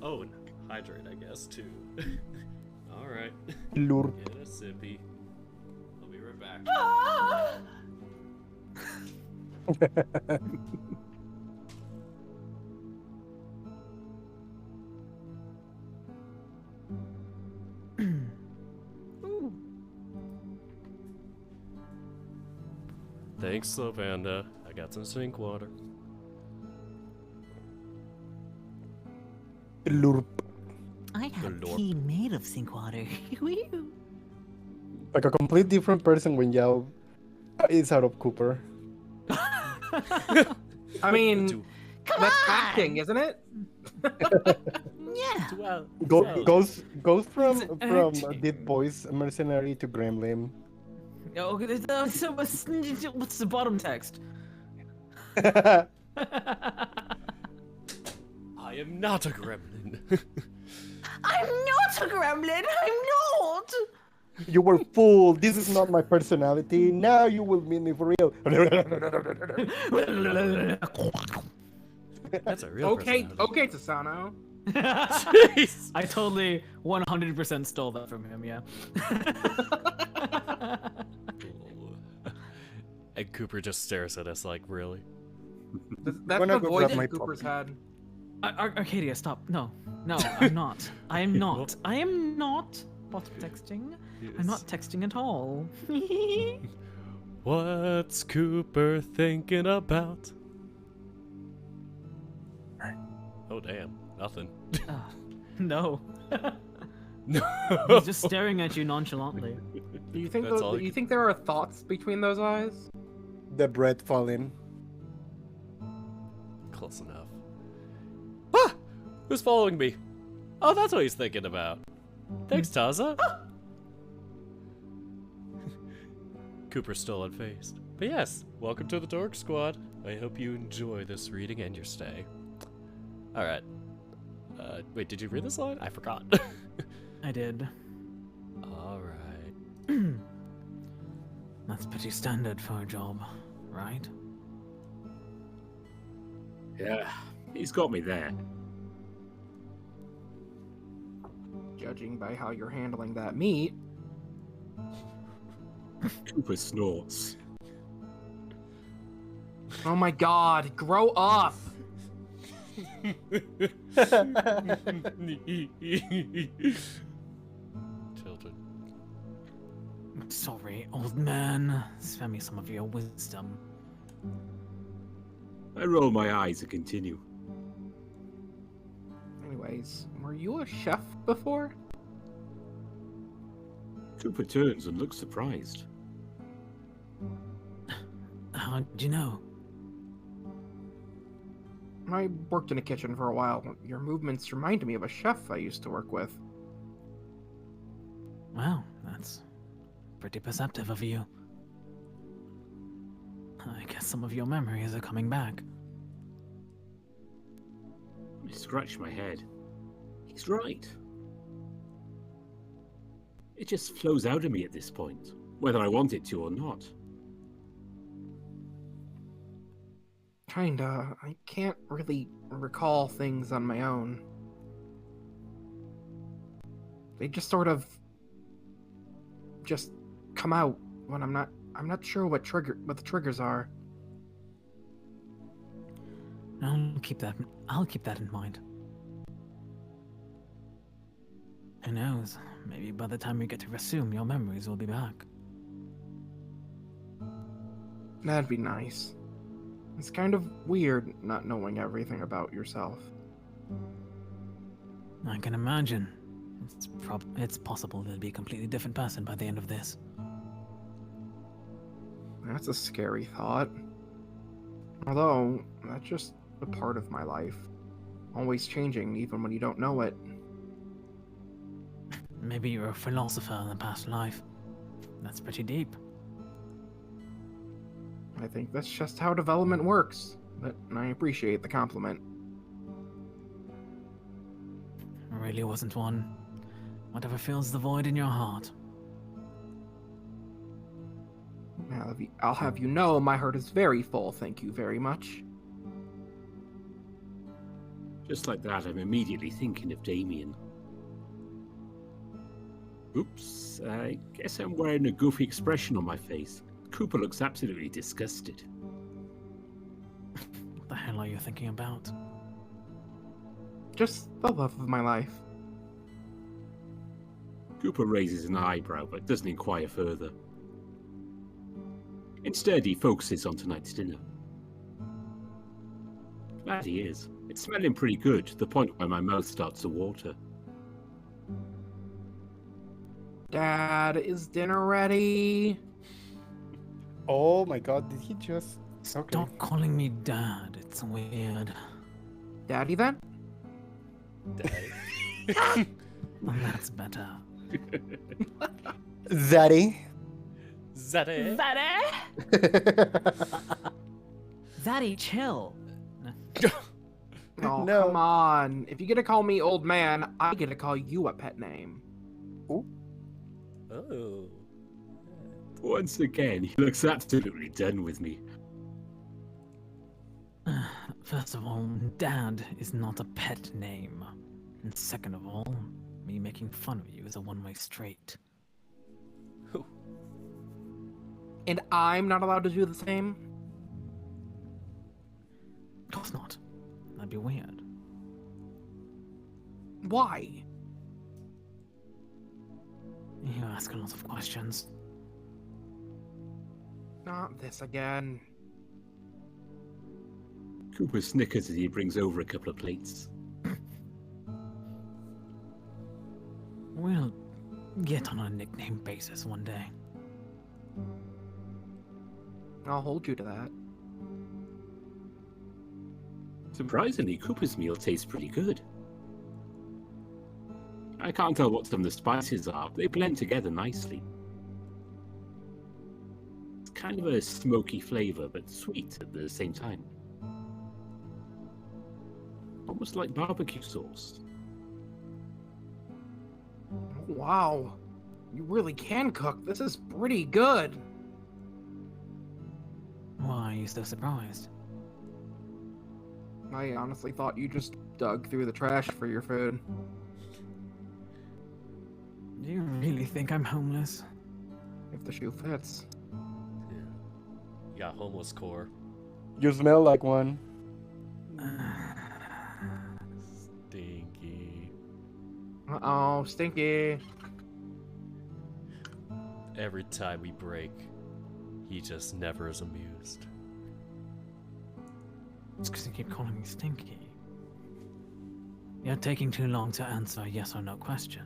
S1: Oh, and hydrate, I guess, too. All right.
S2: Lurp.
S1: Get a sippy. I'll be right back. Thanks, Slovanda. I got some sink water.
S2: Lurp.
S6: I have
S1: Lord.
S6: tea made of sink water. Woo.
S2: Like a complete different person when Yao is out of Cooper.
S3: I mean,
S6: Come
S3: that's
S6: on!
S3: acting, isn't it?
S6: Yeah.
S1: Well,
S2: Goes from
S4: acting.
S2: Dead Boys mercenary to Gremlin.
S4: Okay, so what's the bottom text?
S1: I am not a gremlin.
S6: I'm not a gremlin. I'm not.
S2: You were fooled. This is not my personality. Now you will meet me for real.
S1: That's a real
S3: Okay,
S1: personality.
S3: okay, Tasano.
S1: Jeez.
S4: I totally 100% stole that from him, yeah.
S1: And Cooper just stares at us like, really?
S3: That's
S2: Gonna
S3: the
S2: go
S3: voice
S2: grab my
S3: Cooper's
S2: puppy.
S3: had.
S4: Arcadia, stop. No, I'm not. I am not. I am not bot texting. I'm not texting at all.
S1: What's Cooper thinking about? Oh, damn. Nothing.
S4: No.
S1: No.
S4: He's just staring at you nonchalantly.
S3: Do you think
S1: That's all I
S3: you
S1: can-
S3: think there are thoughts between those eyes?
S2: The bread falling.
S1: Close enough. Ah! Who's following me? Oh, that's what he's thinking about. Thanks, Taza. Cooper's still unfazed. But yes, welcome to the Dork Squad. I hope you enjoy this reading and your stay. Alright. Wait, did you read this line? I forgot.
S4: I did.
S1: Alright.
S4: That's pretty standard for a job, right?
S5: Yeah, he's got me there.
S3: Judging by how you're handling that meat.
S5: Cooper snorts.
S3: Oh my god, grow up!
S1: Children.
S4: I'm sorry, old man. Spare me some of your wisdom.
S5: I roll my eyes and continue.
S3: Anyways, were you a chef before?
S5: Cooper turns and looks surprised.
S4: How do you know?
S3: I worked in a kitchen for a while. Your movements remind me of a chef I used to work with.
S4: Well, that's pretty perceptive of you. I guess some of your memories are coming back.
S5: I scratch my head. He's right. It just flows out of me at this point, whether I want it to or not.
S3: Kinda. I can't really recall things on my own. They just sort of just come out when I'm not sure what the triggers are.
S4: I'll keep that in mind. Who knows? Maybe by the time we get to resume, your memories will be back.
S3: That'd be nice. It's kind of weird not knowing everything about yourself.
S4: I can imagine. It's possible to be a completely different person by the end of this.
S3: That's a scary thought. Although, that's just a part of my life. Always changing, even when you don't know it.
S4: Maybe you're a philosopher in the past life. That's pretty deep.
S3: I think that's just how development works, but I appreciate the compliment.
S4: Really wasn't one. Whatever fills the void in your heart.
S3: I'll have you know my heart is very full, thank you very much.
S5: Just like that, I'm immediately thinking of Damion. Oops, I guess I'm wearing a goofy expression on my face. Cooper looks absolutely disgusted.
S4: What the hell are you thinking about?
S3: Just the love of my life.
S5: Cooper raises an eyebrow, but doesn't inquire further. Instead, he focuses on tonight's dinner. Glad he is. It's smelling pretty good, to the point where my mouth starts to water.
S3: Dad, is dinner ready?
S2: Oh my god, did he just... Okay.
S4: Stop calling me Dad. It's weird.
S3: Daddy, then?
S1: Daddy.
S4: Well, that's better.
S2: Zaddy.
S1: Zaddy.
S4: Zaddy, chill.
S3: Oh,
S2: No.
S3: come on. If you get to call me old man, I get to call you a pet name.
S1: Oh.
S5: Once again, he looks absolutely done with me.
S4: First of all, Dad is not a pet name. And second of all, me making fun of you is a one-way street.
S3: And I'm not allowed to do the same?
S4: Of course not. That'd be weird.
S3: Why?
S4: You ask a lot of questions.
S3: Not this again.
S5: Cooper snickers as he brings over a couple of plates.
S4: We'll get on a nickname basis one day.
S3: I'll hold you to that.
S5: Surprisingly, Cooper's meal tastes pretty good. I can't tell what some of the spices are, but they blend together nicely. It's kind of a smoky flavor, but sweet at the same time. Almost like barbecue sauce.
S3: Wow. You really can cook. This is pretty good.
S4: Why are you so surprised?
S3: I honestly thought you just dug through the trash for your food.
S4: Do you really think I'm homeless?
S3: If the shoe fits.
S1: Yeah. You got homeless core.
S2: You smell like one.
S1: Stinky.
S3: Uh-oh, Stinky.
S1: Every time we break, he just never is amused.
S4: It's because you keep calling me Stinky. You're taking too long to answer a yes or no question.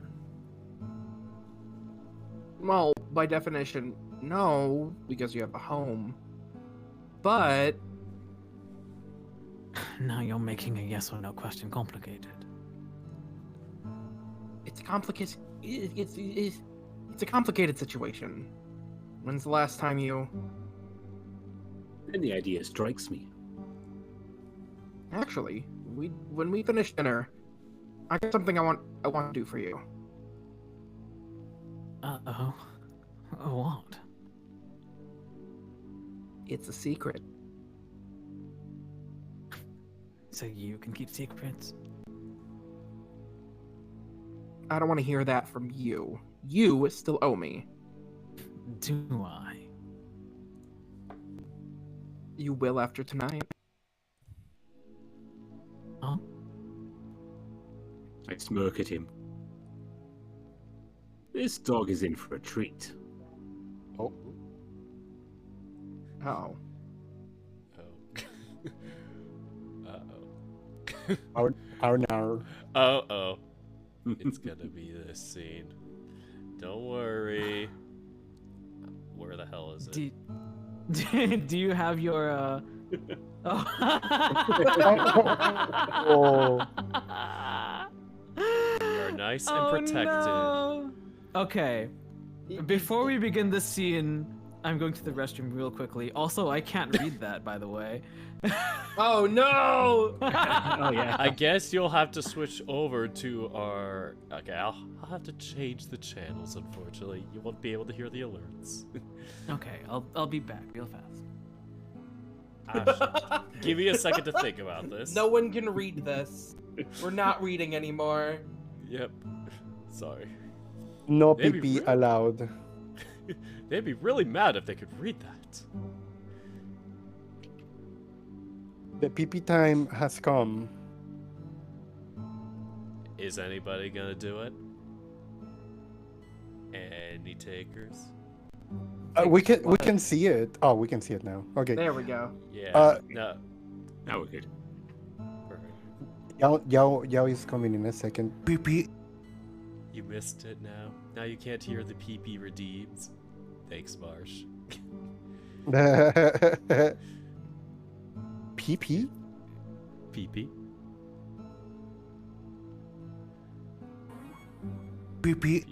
S3: Well, by definition, no, because you have a home. But
S4: Now you're making a yes or no question complicated.
S3: it's a complicated. It's a complicated situation. When's the last time you...
S5: Then the idea strikes me.
S3: Actually, when we finish dinner, I got something I want to do for you.
S4: Uh-oh. What?
S3: It's a secret.
S4: So you can keep secrets?
S3: I don't want to hear that from you. You still owe me.
S4: Do I?
S3: You will after tonight.
S4: Huh?
S5: I smirk at him. This dog is in for a treat.
S2: Oh.
S3: Oh.
S1: Oh.
S2: Our
S1: Oh. It's gonna be this scene. Don't worry. Where the hell is it?
S4: Do you have your Oh.
S2: Oh.
S1: You are nice and protected.
S4: No. Okay. Before we begin this scene, I'm going to the restroom real quickly. Also, I can't read that, by the way.
S3: Oh no!
S5: Oh yeah.
S1: I guess you'll have to switch over to our... Okay, I'll have to change the channels, unfortunately. You won't be able to hear the alerts.
S4: Okay, I'll be back real fast.
S1: Give me a second to think about this.
S7: No one can read this. We're not reading anymore.
S1: Yep. Sorry.
S2: No
S1: Maybe
S2: pee
S1: really-
S2: allowed.
S1: They'd be really mad if they could read that.
S2: The pee time has come.
S1: Is anybody gonna do it? Any takers?
S2: We can see it. Oh, we can see it now. Okay.
S3: There we go.
S1: Yeah. No.
S5: Now we're good.
S1: Perfect.
S2: Yao is coming in a second. Pee.
S1: You missed it now. Now you can't hear the PP redeems. Thanks, Marsh.
S2: Pee?
S1: PP?
S2: Pee.
S1: PP?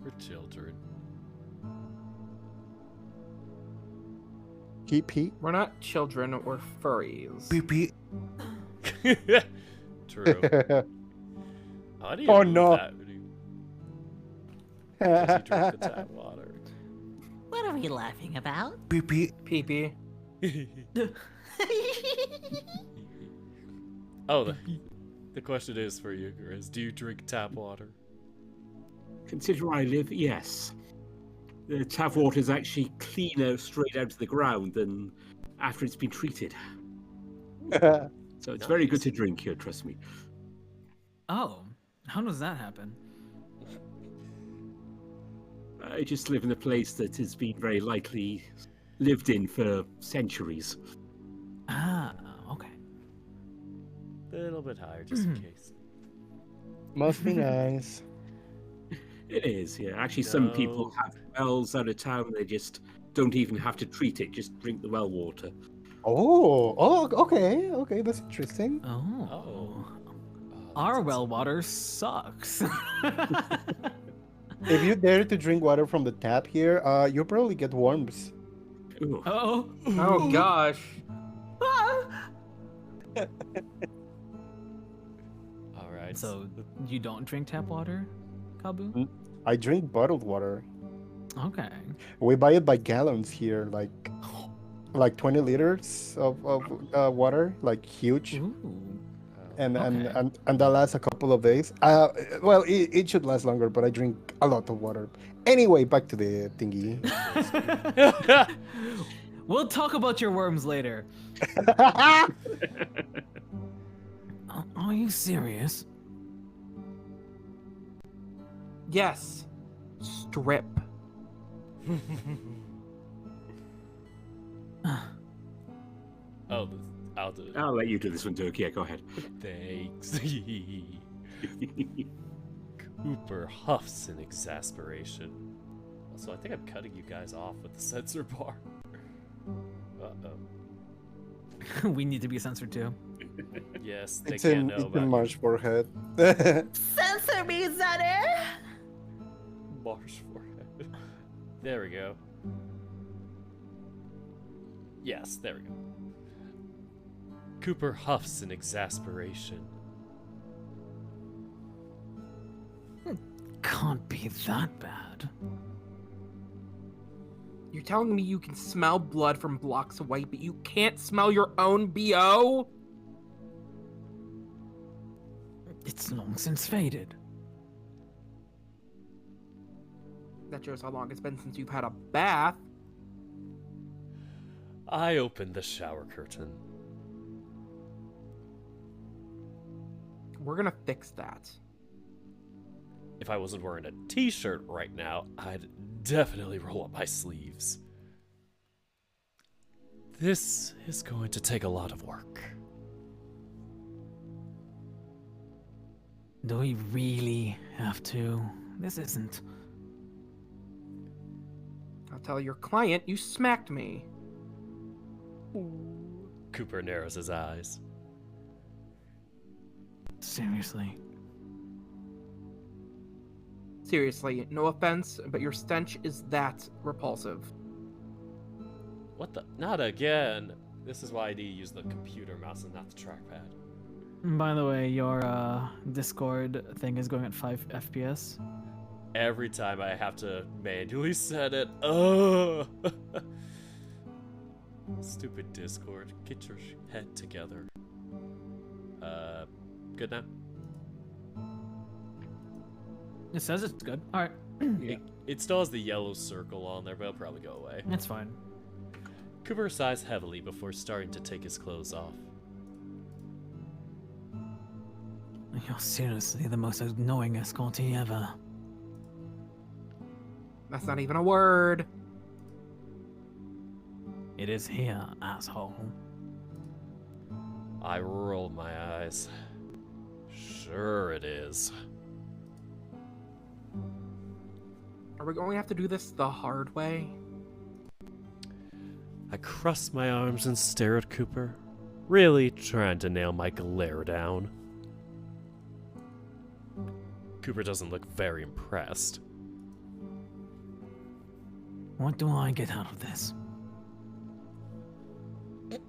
S1: We're children.
S2: Pee.
S3: We're not children, we're furries.
S2: Pee.
S1: True. How do you
S2: Oh,
S1: move
S2: no.
S1: that when you drink the tap water?
S6: What are we laughing about?
S2: Pee.
S3: Pee-pee.
S1: Oh, the question is for you, Grizz. Do you drink tap water?
S5: Consider where I live, yes. The tap water is actually cleaner straight out of the ground than after it's been treated. So it's very good to drink here, trust me.
S4: Oh, how does that happen?
S5: I just live in a place that has been very likely lived in for centuries.
S4: Ah, okay.
S1: A little bit higher, just in case.
S2: Must be nice.
S5: It is, yeah. Actually, some people
S1: No.
S5: have wells out of town. They just don't even have to treat it. Just drink the well water.
S2: Oh, okay, that's interesting.
S4: Oh.
S1: Oh,
S4: Our
S1: that's
S4: well water sucks.
S2: If you dare to drink water from the tap here, you'll probably get worms.
S5: Ooh.
S4: Oh.
S3: Oh gosh.
S1: All right.
S4: So you don't drink tap water, Kabu?
S2: I drink bottled water.
S4: Okay.
S2: We buy it by gallons here, like 20 liters of water, like huge.
S4: Ooh.
S2: And,
S4: Okay.
S2: and that lasts a couple of days. Well, it should last longer, but I drink a lot of water. Anyway, back to the thingy.
S4: We'll talk about your worms later. Are you serious?
S3: Yes. Strip.
S1: Oh, I'll do it.
S5: I'll let you do this one, Dirk. Yeah, go ahead.
S1: Thanks. Cooper huffs in exasperation. Also, I think I'm cutting you guys off with the censor bar. Uh-oh.
S4: We need to be censored too.
S1: Yes, they
S2: It's
S1: can't
S2: in
S1: know
S2: it's
S1: about
S2: in Marsh's forehead.
S6: Censor me, Zanny!
S1: Marsh forehead. There we go. Yes, there we go. Cooper huffs in exasperation.
S4: Can't be that bad.
S3: You're telling me you can smell blood from blocks away, but you can't smell your own BO?
S4: It's long since faded.
S3: That shows how long it's been since you've had a bath.
S1: I opened the shower curtain.
S3: We're gonna fix that.
S1: If I wasn't wearing a t-shirt right now, I'd definitely roll up my sleeves. This is going to take a lot of work.
S4: Do we really have to? This isn't...
S3: I'll tell your client you smacked me.
S1: Cooper narrows his eyes.
S4: Seriously.
S3: Seriously, no offense, but your stench is that repulsive.
S1: What the? Not again. This is why I need to use the computer mouse and not the trackpad.
S4: By the way, your Discord thing is going at 5 FPS.
S1: Every time I have to manually set it. Oh! Stupid Discord. Get your head together. Good now?
S4: It says it's good. Alright.
S1: It still has the yellow circle on there, but it'll probably go away.
S4: It's fine.
S1: Cooper sighs heavily before starting to take his clothes off.
S4: You're seriously the most annoying escortee ever.
S3: That's not even a word.
S4: It is here, asshole.
S1: I roll my eyes. Sure it is.
S3: Are we going to have to do this the hard way?
S1: I cross my arms and stare at Cooper, really trying to nail my glare down. Cooper doesn't look very impressed.
S4: What do I get out of this?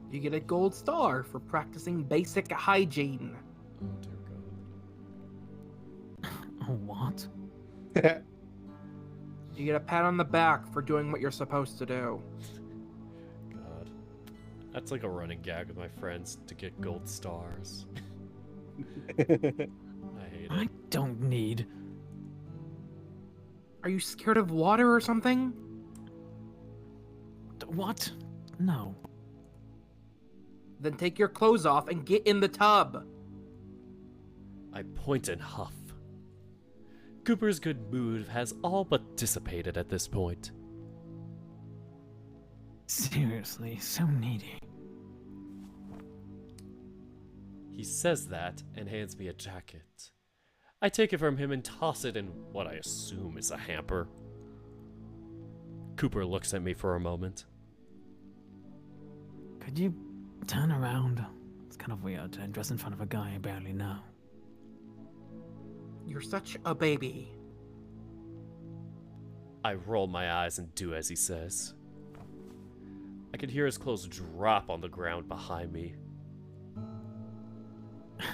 S3: You get a gold star for practicing basic hygiene.
S1: Oh dear
S4: What?
S3: You get a pat on the back for doing what you're supposed to do.
S1: God. That's like a running gag with my friends to get gold stars. I hate
S4: I
S1: it.
S4: don't need...
S3: Are you scared of water or something?
S4: What? No.
S3: Then take your clothes off and get in the tub.
S1: I point and huff. Cooper's good mood has all but dissipated at this point.
S4: Seriously, so needy.
S1: He says that and hands me a jacket. I take it from him and toss it in what I assume is a hamper. Cooper looks at me for a moment.
S4: Could you turn around? It's kind of weird to dress in front of a guy I barely know.
S3: You're such a baby.
S1: I roll my eyes and do as he says. I can hear his clothes drop on the ground behind me.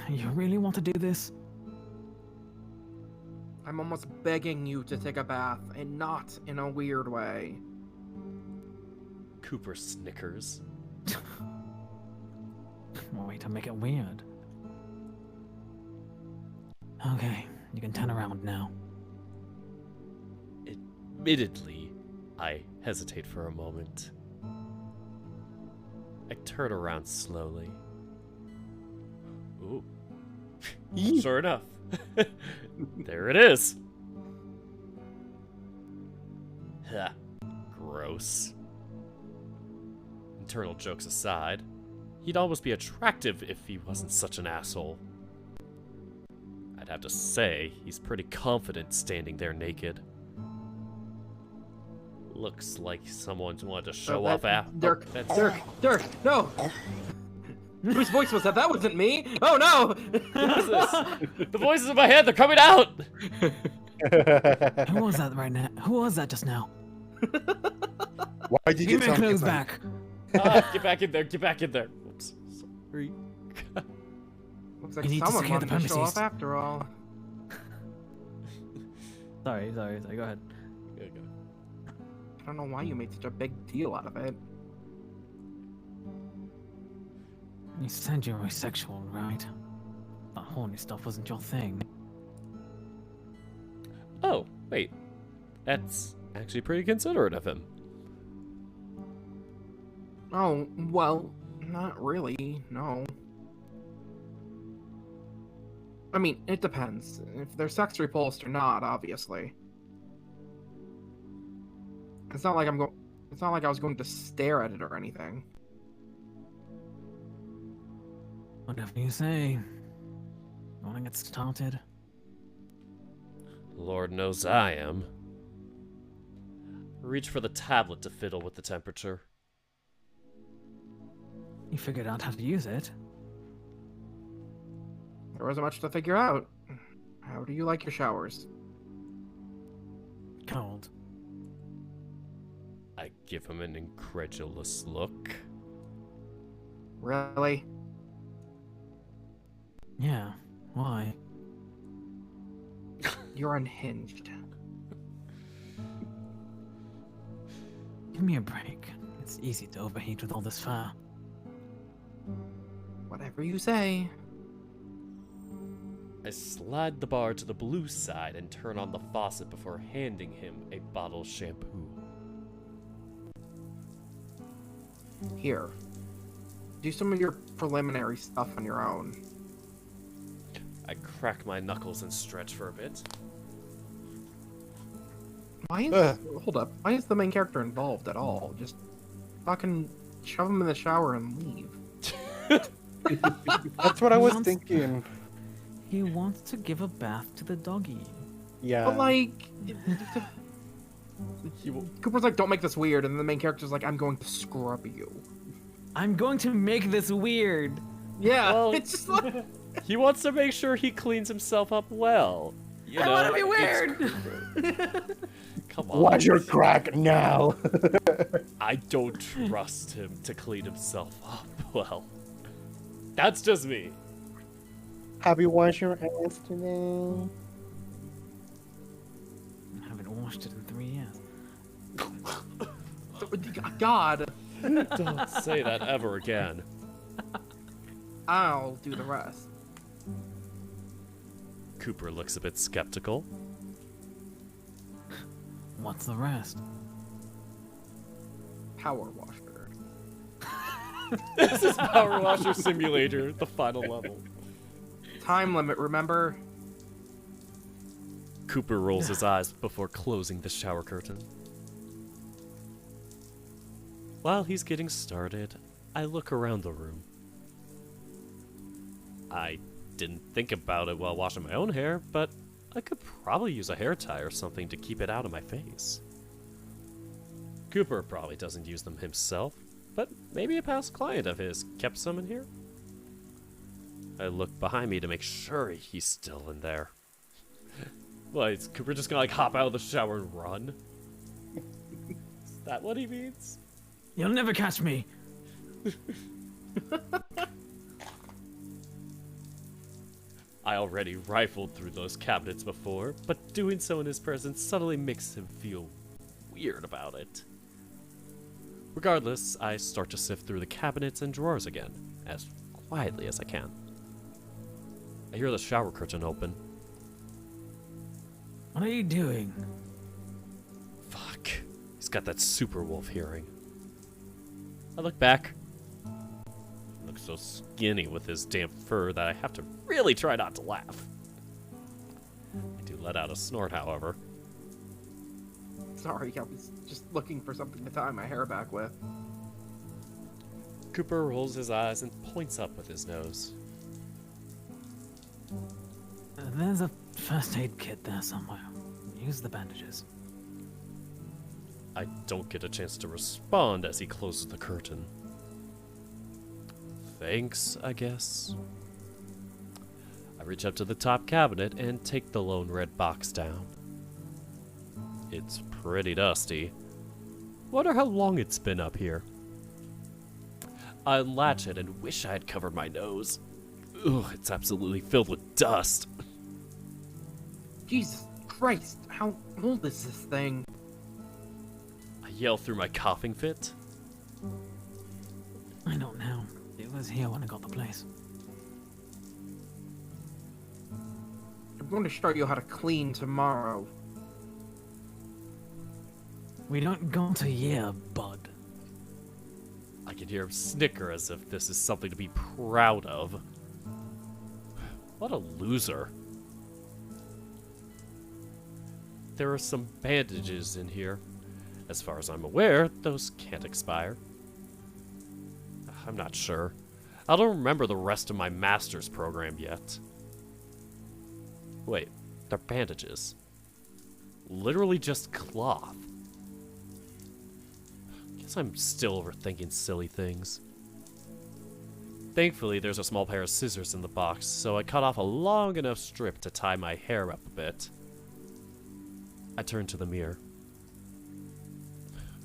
S4: You really want to do this?
S3: I'm almost begging you to take a bath, and not in a weird way.
S1: Cooper snickers.
S4: Way to make it weird. Okay, you can turn around now.
S1: Admittedly, I hesitate for a moment. I turn around slowly. Ooh. Sure enough. There it is. Ha. Gross. Internal jokes aside, he'd almost be attractive if he wasn't such an asshole. I'd have to say, he's pretty confident standing there naked. Looks like someone's wanted to show off
S3: Dirk,
S1: that's
S3: Dirk, no! Whose voice was that? That wasn't me! Oh no!
S1: What is this? The voices in my head, they're coming out!
S4: Who was that right now? Who was that just now?
S2: Why did you
S4: Give me
S2: tell me
S4: clothes
S2: that?
S4: back.
S1: Get back in there. Get back in there. Oops. Sorry.
S3: Looks
S4: You
S3: like
S4: need to
S3: someone
S4: secure the
S3: wanted to show
S4: premises.
S3: off after all.
S4: Sorry. Go ahead.
S1: Go, go.
S3: I don't know why you made such a big deal out of it.
S4: You said you were asexual, right? That horny stuff wasn't your thing.
S1: Oh, wait. That's actually pretty considerate of him.
S3: Oh, well, not really, no. I mean, it depends. If they're sex repulsed or not, obviously. It's not like it's not like I was going to stare at it or anything.
S4: Whatever you say. You wanna get started?
S1: Lord knows I am. Reach for the tablet to fiddle with the temperature.
S4: You figured out how to use it.
S3: There wasn't much to figure out. How do you like your showers?
S4: Cold.
S1: I give him an incredulous look.
S3: Really?
S4: Yeah. Why?
S3: You're unhinged.
S4: Give me a break. It's easy to overheat with all this fur.
S3: Whatever you say.
S1: I slide the bar to the blue side and turn on the faucet before handing him a bottle of shampoo.
S3: Here. Do some of your preliminary stuff on your own.
S1: I crack my knuckles and stretch for a bit.
S3: Why is
S2: Ugh.
S3: hold up? Why is the main character involved at all? Just fucking shove him in the shower and leave.
S2: That's what I was
S4: Nonsense.
S2: thinking.
S4: He wants to give a bath to the doggy.
S2: Yeah.
S3: But like,
S1: He will-
S3: Cooper's like, don't make this weird, and the main character's like, I'm going to scrub you.
S4: I'm going to make this weird.
S3: Yeah,
S1: Well-
S3: it's just like,
S1: He wants to make sure he cleans himself up well. You
S4: I
S1: know,
S4: want to be
S1: it's-
S4: weird.
S1: Come on.
S2: Wash your crack now.
S1: I don't trust him to clean himself up well. That's just me.
S2: Have you washed your hands today?
S4: I haven't washed it in 3 years.
S3: God,
S1: Don't say that ever again.
S3: I'll do the rest.
S1: Cooper looks a bit skeptical.
S4: What's the rest?
S3: Power washer.
S1: This is Power Washer Simulator, the final level.
S3: Time limit, remember?
S1: Cooper rolls his eyes before closing the shower curtain. While he's getting started, I look around the room. I didn't think about it while washing my own hair, but I could probably use a hair tie or something to keep it out of my face. Cooper probably doesn't use them himself, but maybe a past client of his kept some in here. I look behind me to make sure he's still in there. Well, is Cooper just gonna like hop out of the shower and run? Is that what he means?
S4: You'll never catch me.
S1: I already rifled through those cabinets before, but doing so in his presence suddenly makes him feel weird about it. Regardless, I start to sift through the cabinets and drawers again, as quietly as I can. I hear the shower curtain open.
S4: What are you doing?
S1: Fuck. He's got that super wolf hearing. I look back. He looks so skinny with his damp fur that I have to really try not to laugh. I do let out a snort, however.
S3: Sorry, I was just looking for something to tie my hair back with.
S1: Cooper rolls his eyes and points up with his nose.
S4: There's a first aid kit there somewhere. Use the bandages.
S1: I don't get a chance to respond as he closes the curtain. Thanks, I guess. I reach up to the top cabinet and take the lone red box down. It's pretty dusty. Wonder how long it's been up here. I unlatch it and wish I had covered my nose. Ugh, it's absolutely filled with dust.
S3: Jesus Christ, how old is this thing?
S1: I yell through my coughing fit.
S4: I don't know. It was here when I got the place.
S3: I'm going to show you how to clean tomorrow.
S4: We don't go to year, bud.
S1: I can hear him snicker as if this is something to be proud of. What a loser. There are some bandages in here. As far as I'm aware, those can't expire. I'm not sure. I don't remember the rest of my master's program yet. Wait, they're bandages. Literally just cloth. Guess I'm still overthinking silly things. Thankfully, there's a small pair of scissors in the box, so I cut off a long enough strip to tie my hair up a bit. I turn to the mirror.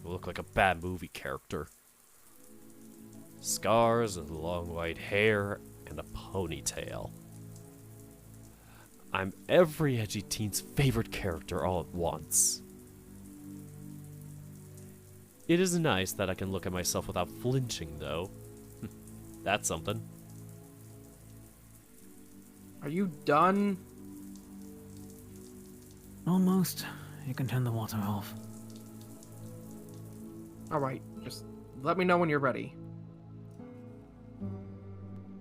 S1: I look like a bad movie character. Scars and long white hair and a ponytail. I'm every edgy teen's favorite character all at once. It is nice that I can look at myself without flinching, though. That's something.
S3: Are you done?
S4: Almost. You can turn the water off.
S3: Alright, just let me know when you're ready.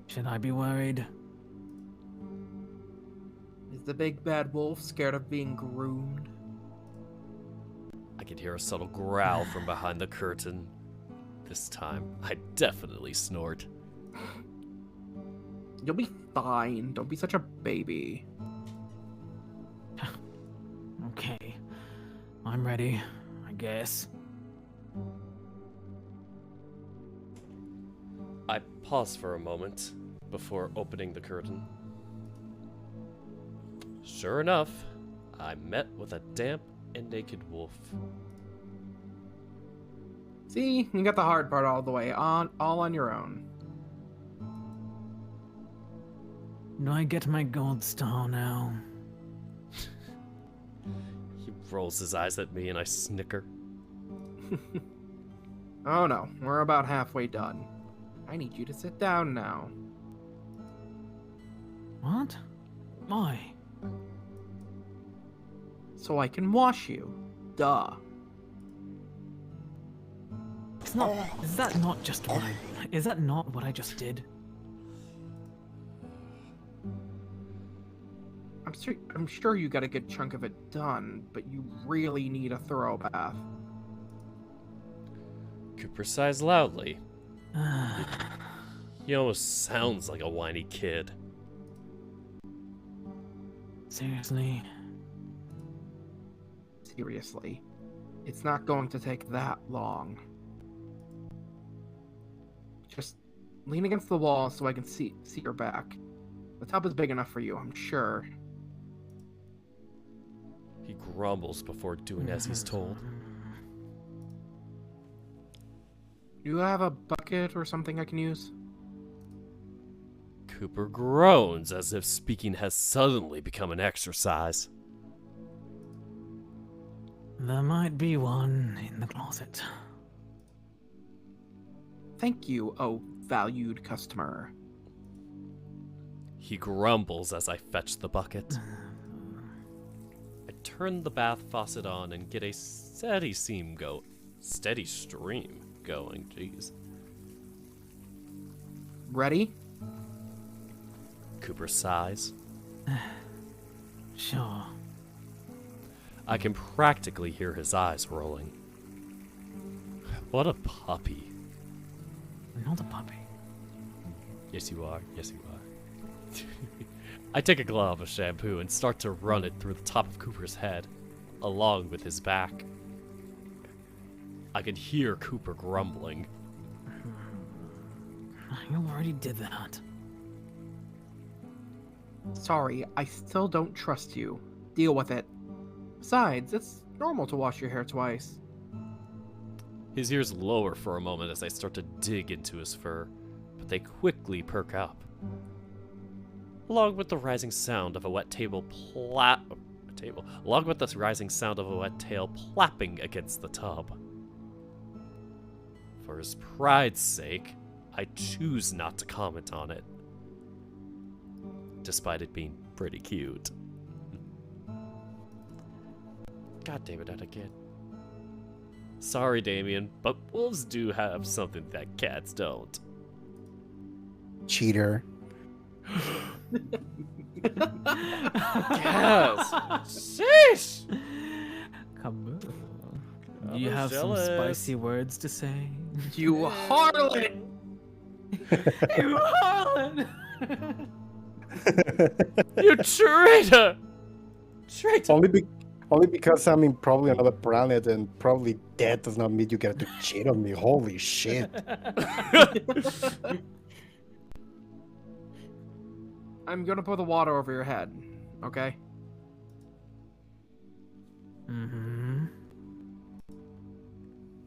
S4: Should I be worried?
S3: Is the big bad wolf scared of being groomed?
S1: I could hear a subtle growl from behind the curtain. This time, I definitely snort.
S3: You'll be fine. Don't be such a baby.
S4: Okay. I'm ready, I guess.
S1: I pause for a moment before opening the curtain. Sure enough, I met with a damp and naked wolf.
S3: See, you got the hard part all the way on, all on your own.
S4: Do I get my gold star now?
S1: He rolls his eyes at me and I snicker.
S3: Oh no, we're about halfway done. I need you to sit down now.
S4: What? Why?
S3: So I can wash you. Duh.
S4: It's not. Is that not just what I? Is that not what I just did?
S3: I'm sure you got a good chunk of it done, but you really need a thorough bath.
S1: Cooper sighs loudly. He almost sounds like a whiny kid.
S4: Seriously?
S3: Seriously. It's not going to take that long. Just lean against the wall so I can see your back. The tub is big enough for you, I'm sure.
S1: He grumbles before doing as he's told.
S3: Do you have a bucket or something I can use?
S1: Cooper groans as if speaking has suddenly become an exercise.
S4: There might be one in the closet.
S3: Thank you, oh valued customer.
S1: He grumbles as I fetch the bucket. I turn the bath faucet on and get a steady stream going. Jeez.
S3: Ready?
S1: Cooper sighs.
S4: Sure.
S1: I can practically hear his eyes rolling. What a puppy.
S4: Not a puppy.
S1: Yes, you are. Yes, you are. I take a glove of shampoo and start to run it through the top of Cooper's head, along with his back. I can hear Cooper grumbling.
S4: You already did that.
S3: Sorry, I still don't trust you. Deal with it. Besides, it's normal to wash your hair twice.
S1: His ears lower for a moment as I start to dig into his fur, but they quickly perk up. Along with the rising sound of a wet tail plapping against the tub. For his pride's sake, I choose not to comment on it, despite it being pretty cute. God damn it, again. Sorry, Damion, but wolves do have something that cats don't.
S2: Cheater.
S1: Yes! Sheesh!
S4: Come on.
S1: I
S4: Do you
S1: was
S4: have
S1: jealous.
S4: some spicy words to say?
S3: You harlot!
S4: You harlot!
S1: You traitor! Traitor!
S2: Only because I'm in probably another planet and probably dead does not mean you get to cheat on me. Holy shit.
S3: I'm gonna pour the water over your head, okay?
S4: Mm-hmm.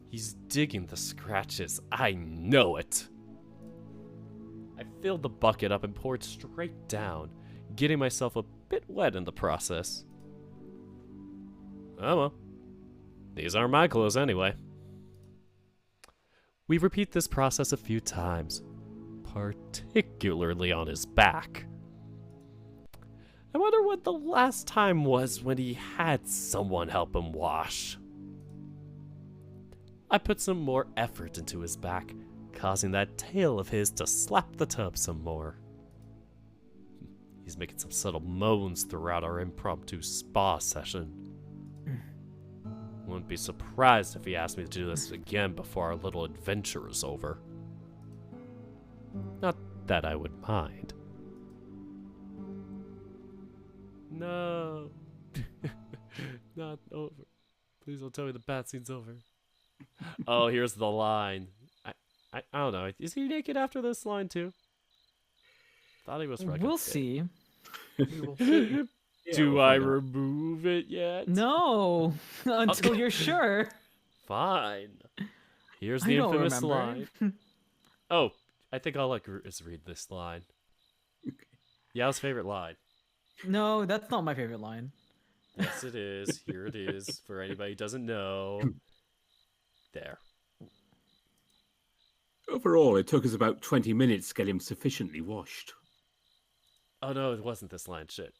S1: He's digging the scratches. I know it. I filled the bucket up and poured straight down, getting myself a bit wet in the process. Oh well. These aren't my clothes anyway. We repeat this process a few times, particularly on his back. I wonder what the last time was when he had someone help him wash. I put some more effort into his back, causing that tail of his to slap the tub some more. He's making some subtle moans throughout our impromptu spa session. Wouldn't be surprised if he asked me to do this again before our little adventure is over. Not that I would mind. No. Not over. Please don't tell me the bat scene's over. Oh, here's the line. I don't know. Is he naked after this line too? Thought he was fucking
S4: We'll
S1: fit.
S4: see.
S3: We will see.
S1: Do
S5: we'll
S1: I
S5: find out.
S1: remove it yet?
S4: No, until you're sure.
S1: Fine. Here's
S4: I
S1: the
S4: don't
S1: infamous
S4: remember.
S1: line. Oh, I think I'll let Gurus read this line. Yao's favorite line.
S4: No, that's not my favorite line.
S1: Yes, it is. Here it is. For anybody who doesn't know. There.
S5: Overall, it took us about 20 minutes to get him sufficiently washed.
S1: Oh no, it wasn't this line. Shit.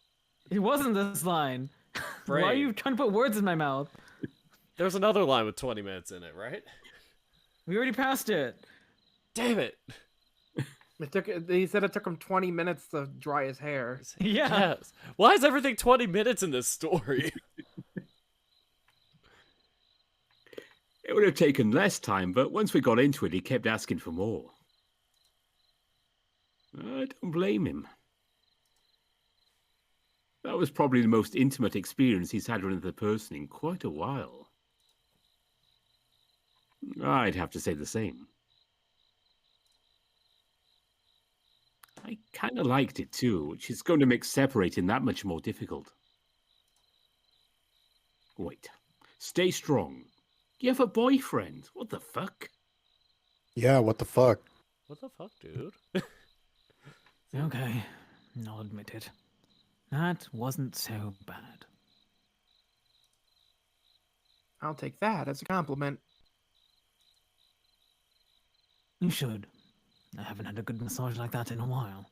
S4: It wasn't this line. Why are
S1: Brain.
S4: you trying to put words in my mouth?
S1: There's another line with 20 minutes in it, right?
S4: We already passed it.
S1: Damn it.
S3: He said it took him 20 minutes to dry his hair.
S4: Yeah.
S1: Yes. Why is everything 20 minutes in this story?
S5: It would have taken less time, but once we got into it, he kept asking for more. I don't blame him. That was probably the most intimate experience he's had with another person in quite a while. I'd have to say the same. I kind of liked it too, which is going to make separating that much more difficult. Wait. Stay strong. You have a boyfriend. What the fuck?
S2: Yeah, what the fuck?
S1: What the fuck, dude?
S4: Okay, I'll admit it. That wasn't so bad.
S3: I'll take that as a compliment.
S4: You should. I haven't had a good massage like that in a while.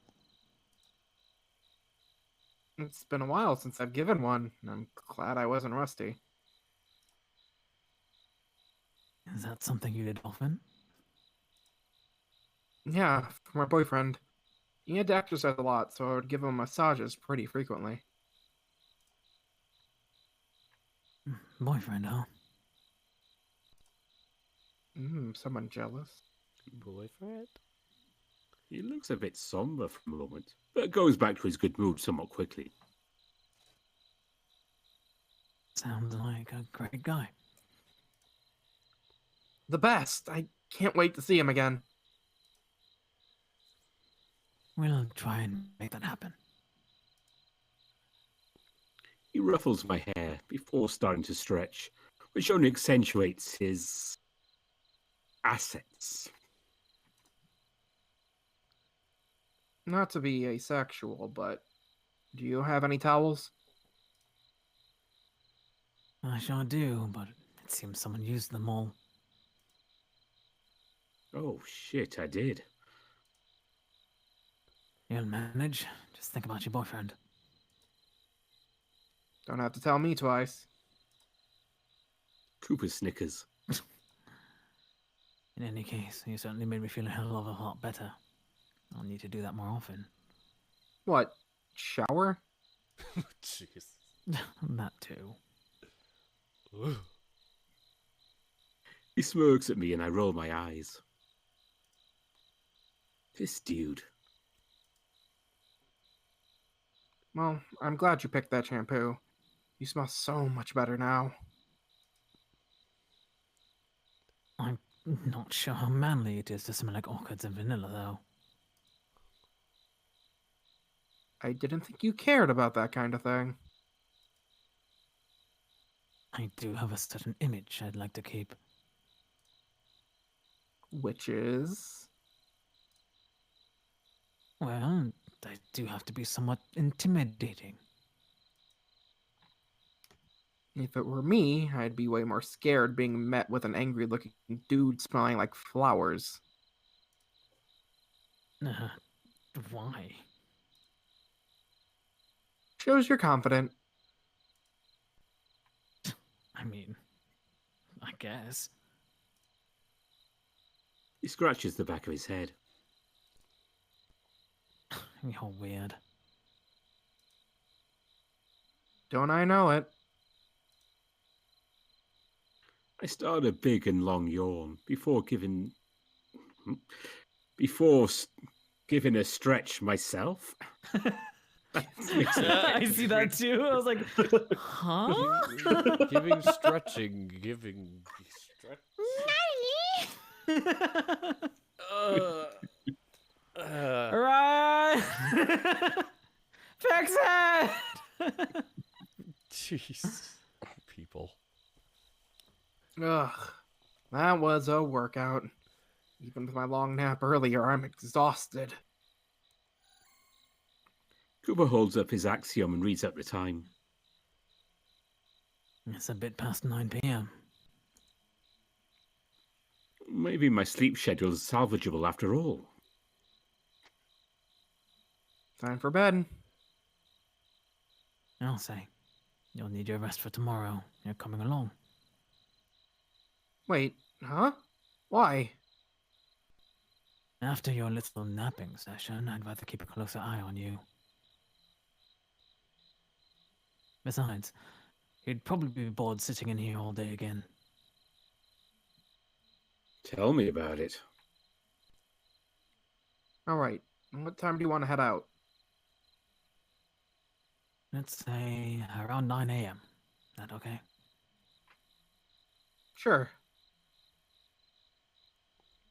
S3: It's been a while since I've given one. And I'm glad I wasn't rusty.
S4: Is that something you did often?
S3: Yeah, for my boyfriend. He had to exercise a lot, so I would give him massages pretty frequently.
S4: Boyfriend, huh?
S3: Someone jealous.
S1: Boyfriend?
S5: He looks a bit somber for a moment, but goes back to his good mood somewhat quickly.
S4: Sounds like a great guy.
S3: The best! I can't wait to see him again.
S4: We'll try and make that happen.
S5: He ruffles my hair before starting to stretch, which only accentuates his assets.
S3: Not to be asexual, but do you have any towels?
S4: I sure do, but it seems someone used them all.
S5: Oh shit, I did.
S4: You'll manage. Just think about your boyfriend.
S3: Don't have to tell me twice.
S5: Cooper snickers.
S4: In any case, you certainly made me feel a hell of a lot better. I'll need to do that more often.
S3: What? Shower?
S1: Jeez.
S4: That too.
S5: He smirks at me and I roll my eyes. This dude.
S3: Well, I'm glad you picked that shampoo. You smell so much better now.
S4: I'm not sure how manly it is to smell like orchids and vanilla, though.
S3: I didn't think you cared about that kind of thing.
S4: I do have a certain image I'd like to keep.
S3: Which is...
S4: Well, I do have to be somewhat intimidating.
S3: If it were me, I'd be way more scared being met with an angry-looking dude smelling like flowers.
S4: Why?
S3: Shows you're confident.
S4: I mean, I guess.
S5: He scratches the back of his head.
S4: You're weird.
S3: Don't I know it?
S5: I start a big and long yawn before giving a stretch myself.
S4: I see that too. I was like, huh?
S1: Giving stretching, giving stretch.
S4: Right. Fix it.
S1: Jeez, people.
S3: Ugh, that was a workout. Even with my long nap earlier, I'm exhausted.
S5: Cooper holds up his axiom and reads up the time.
S4: It's a bit past 9 p.m.
S5: Maybe my sleep schedule is salvageable after all.
S3: Time for bed.
S4: I'll say. You'll need your rest for tomorrow. You're coming along.
S3: Wait, huh? Why?
S4: After your little napping session, I'd rather keep a closer eye on you. Besides, you'd probably be bored sitting in here all day again.
S5: Tell me about it.
S3: Alright, what time do you want to head out?
S4: Let's say around 9 a.m. That okay?
S3: Sure.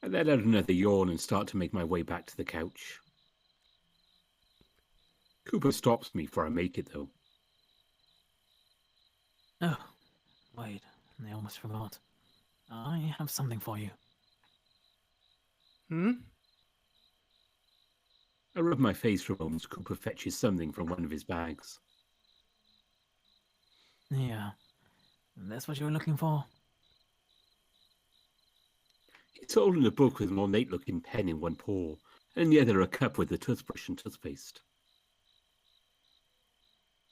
S5: I let out another yawn and start to make my way back to the couch. Cooper stops me before I make it, though.
S4: Oh, wait, I almost forgot. I have something for you.
S3: Hmm?
S5: I rub my face for a moment as Cooper fetches something from one of his bags.
S4: Yeah, that's what you were looking for?
S5: He's holding a book with an ornate-looking pen in one paw, and in the other a cup with a toothbrush and toothpaste.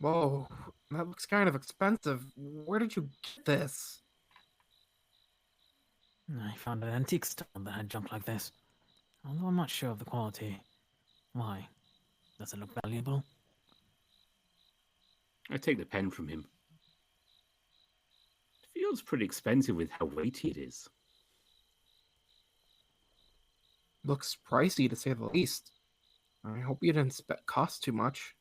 S3: Whoa, that looks kind of expensive. Where did you get this?
S4: I found an antique store that had junk like this. Although I'm not sure of the quality. Why? Does it look valuable?
S5: I take the pen from him. It feels pretty expensive with how weighty it is.
S3: Looks pricey to say the least. I hope you didn't cost too much.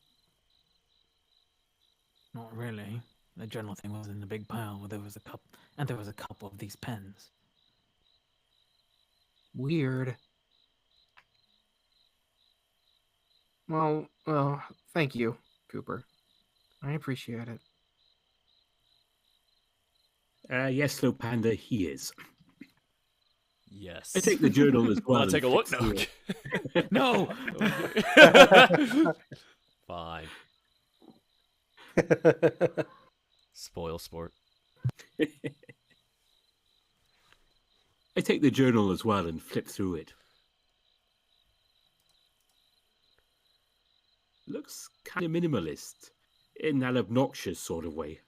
S4: Not really. The general thing was in a big pile where there was a couple of these pens.
S3: Weird. Well, thank you, Cooper. I appreciate it.
S5: Yes, Slow Panda, he is.
S1: Yes.
S5: I take the journal as well.
S1: Wanna take a
S5: and
S1: look?
S5: flick
S1: No.
S5: through it.
S4: No.
S1: Fine. Spoil sport.
S5: I take the journal as well and flip through it. Looks kind of minimalist, in that obnoxious sort of way.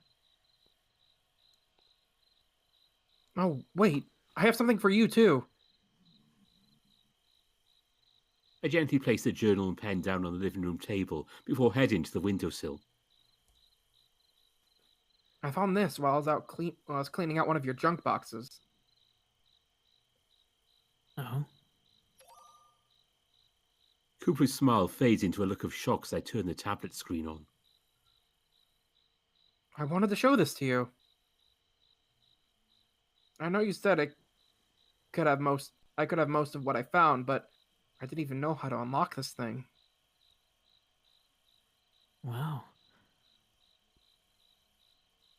S3: Oh, wait. I have something for you, too.
S5: I gently place the journal and pen down on the living room table before heading to the windowsill.
S3: I found this while I was cleaning out one of your junk boxes.
S4: Oh.
S5: Cooper's smile fades into a look of shock as I turn the tablet screen on.
S3: I wanted to show this to you. I know you said I could have most of what I found, but I didn't even know how to unlock this thing.
S4: Wow.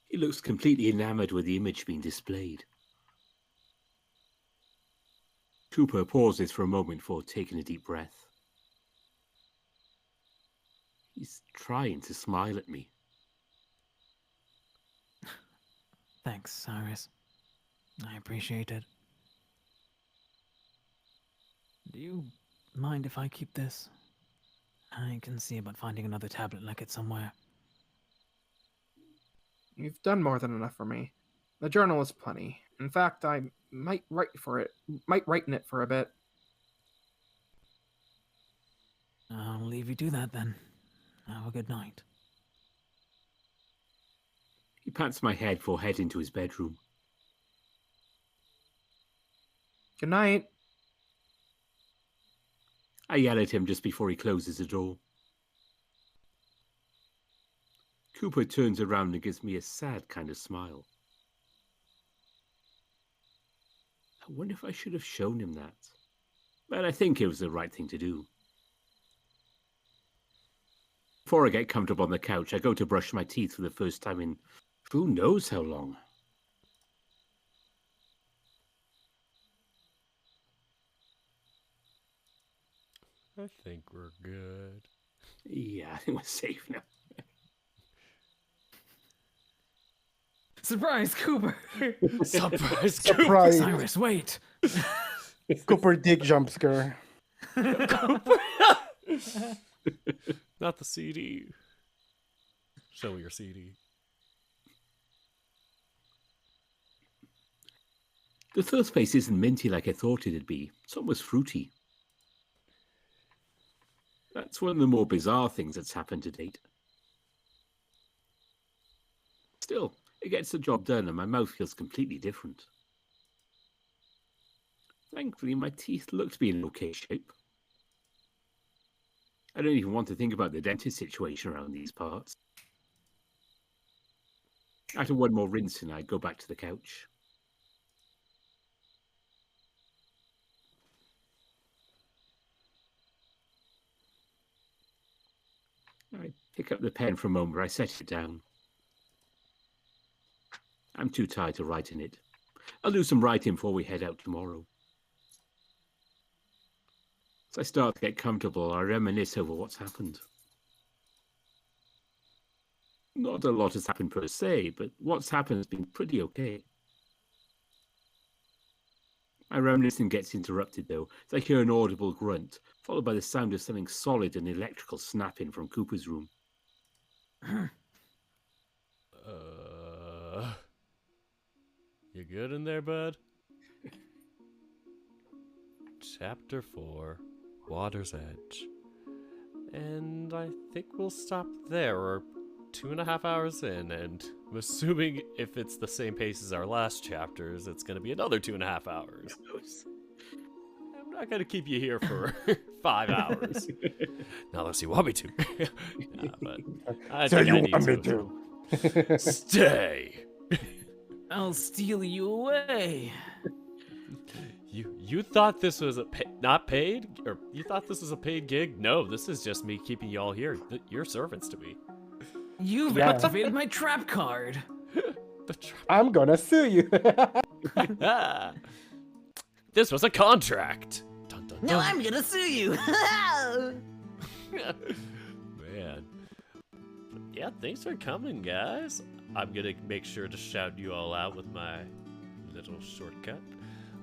S5: He looks completely enamored with the image being displayed. Cooper pauses for a moment before taking a deep breath. He's trying to smile at me.
S4: Thanks, Cyrus. I appreciate it. Do you mind if I keep this? I can see about finding another tablet like it somewhere.
S3: You've done more than enough for me. The journal is plenty. In fact, I might write in it for a bit.
S4: I'll leave you to that then. Have a good night.
S5: He pats my head before heading to his bedroom.
S3: Good night.
S5: I yell at him just before he closes the door. Cooper turns around and gives me a sad kind of smile. I wonder if I should have shown him that. But I think it was the right thing to do. Before I get comfortable on the couch, I go to brush my teeth for the first time in who knows how long.
S1: I think we're good.
S5: Yeah, I think we're safe now.
S4: Surprise, Cooper!
S1: Surprise!
S2: Surprise!
S4: Cyrus, wait!
S2: Cooper dick jump scare.
S1: Not the CD. Show me your CD.
S5: The first place isn't minty like I thought it'd be. It's almost fruity. That's one of the more bizarre things that's happened to date. Still, it gets the job done and my mouth feels completely different. Thankfully, my teeth look to be in okay shape. I don't even want to think about the dentist situation around these parts. After one more rinsing, I go back to the couch. I pick up the pen for a moment where I set it down. I'm too tired to write in it. I'll do some writing before we head out tomorrow. As I start to get comfortable, I reminisce over what's happened. Not a lot has happened per se, but what's happened has been pretty okay. My reminiscing gets interrupted, though, as I hear an audible grunt, followed by the sound of something solid and electrical snapping from Cooper's room.
S1: You good in there, bud? Chapter 4, Water's Edge. And I think we'll stop there. We're 2.5 hours in, and I'm assuming if it's the same pace as our last chapters, it's going to be another 2.5 hours. I'm not going to keep you here for 5 hours. Not unless you want me to. Nah, but I
S2: So
S1: think
S2: you
S1: I need
S2: want me
S1: to.
S2: to?
S1: Stay!
S4: I'll steal you away.
S1: You thought this was not paid? Or you thought this was a paid gig? No, this is just me keeping y'all here. You're servants to me.
S4: You've
S2: Yeah.
S4: activated my trap card.
S2: I'm gonna sue you.
S1: This was a contract. Dun, dun,
S6: No,
S1: dun.
S6: I'm gonna sue you.
S1: Man. But yeah, thanks for coming, guys. I'm gonna make sure to shout you all out with my little shortcut.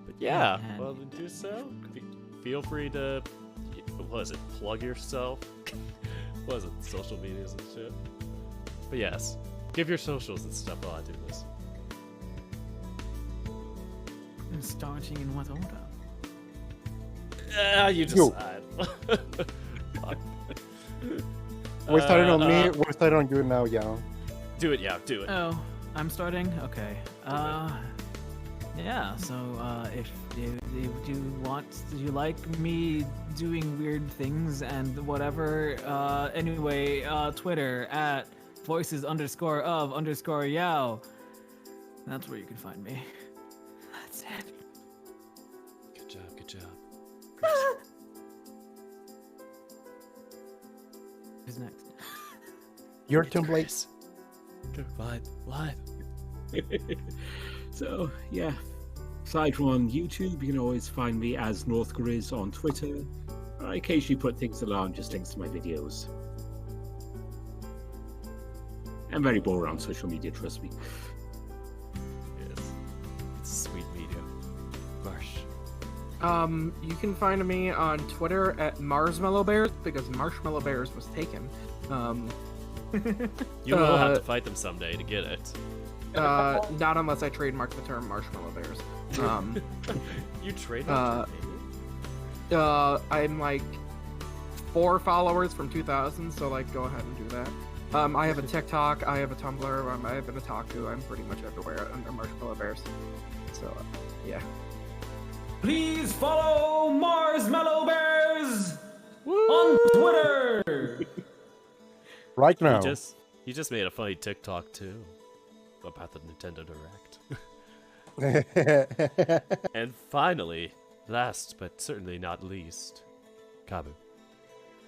S1: But yeah,
S4: Yeah.
S1: well, then do so. Feel free to, what was it, plug yourself? What was it, social medias and shit? But yes, give your socials and stuff while I do this.
S4: And starting in what order?
S1: You
S2: You.
S1: decide. Fuck.
S2: We're starting on me. We're starting on you now, yeah.
S1: Do it, yeah, do it.
S4: Oh, I'm starting? Okay. Yeah, so if you like me doing weird things and whatever, anyway, Twitter at voices_of_Yao. That's where you can find me. That's it.
S1: Good job, good job.
S4: Who's next?
S2: Your turn, Blake.
S1: Go, live.
S5: So, yeah. Aside from on YouTube, you can always find me as Northgrizz on Twitter. I occasionally put things along, just links to my videos. I'm very bored on social media, trust me.
S1: Yes. It's a sweet medium. Marsh.
S3: You can find me on Twitter at Marshmallow because Marshmallow Bears was taken.
S1: You will have to fight them someday to get it.
S3: Not unless I trademark the term Marshmallow Bears.
S1: You trade
S3: I'm like 4 followers from 2000, so like go ahead and do that. I have a TikTok, I have a Tumblr, I have an Otaku. I'm pretty much everywhere under Marshmallow Bears. So yeah.
S4: Please follow Marshmallow Bears on Twitter.
S2: Right now.
S1: He just made a funny TikTok too about the Nintendo Direct. And finally, last but certainly not least, Kabu.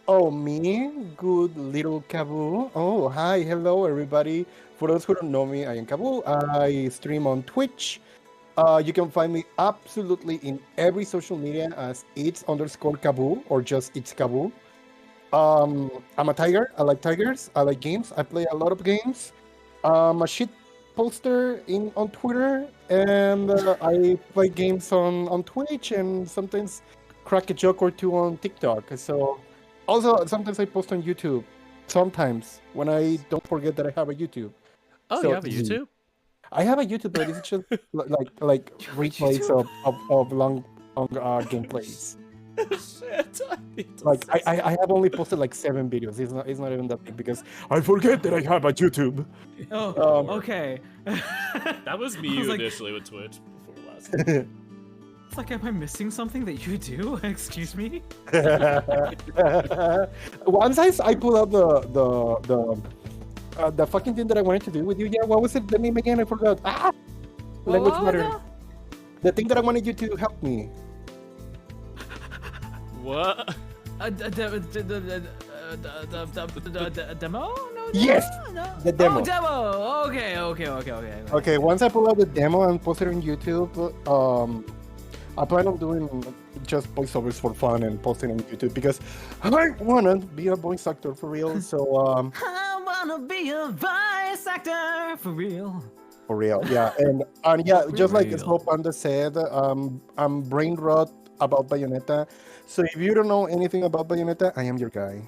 S2: Oh, me? Good little Kabu. Oh, hi, hello, everybody. For those who don't know me, I am Kabu. I stream on Twitch. You can find me absolutely in every social media as it's_Kabu or just it's Kabu. I'm a tiger. I like tigers. I like games. I play a lot of games. I'm a shit poster on Twitter, and I play games on Twitch, and sometimes crack a joke or two on TikTok. So, also sometimes I post on YouTube. Sometimes when I don't forget that I have a YouTube.
S1: Oh,
S2: So,
S1: you have a YouTube?
S2: I have a YouTube, but it's just like replays of long gameplays.
S1: Shit, I need to
S2: Like
S1: say
S2: I have only posted like 7 videos. It's not even that big because I forget that I have a YouTube.
S4: Oh, okay.
S1: that was me
S4: I was like-
S1: initially with Twitch before last.
S4: It's like, am I missing something that you do? Excuse me?
S2: Once I pull out the fucking thing that I wanted to do with you. Yeah, what was it? The name again? I forgot. Language
S4: What?
S2: matter. The thing that I wanted you to help me.
S1: What?
S4: Demo? No,
S2: Yes,
S4: no.
S2: the demo.
S4: Oh, demo. Okay.
S2: Okay, once I pull out the demo and post it on YouTube, I plan on doing just voiceovers for fun and posting on YouTube because I wanna be a voice actor for real. So
S4: I wanna be a voice actor for real.
S2: for real, yeah, and yeah, just like
S4: real.
S2: Slow Panda said, I'm brain rot about Bayonetta. So if you don't know anything about Bayonetta, I am your guy.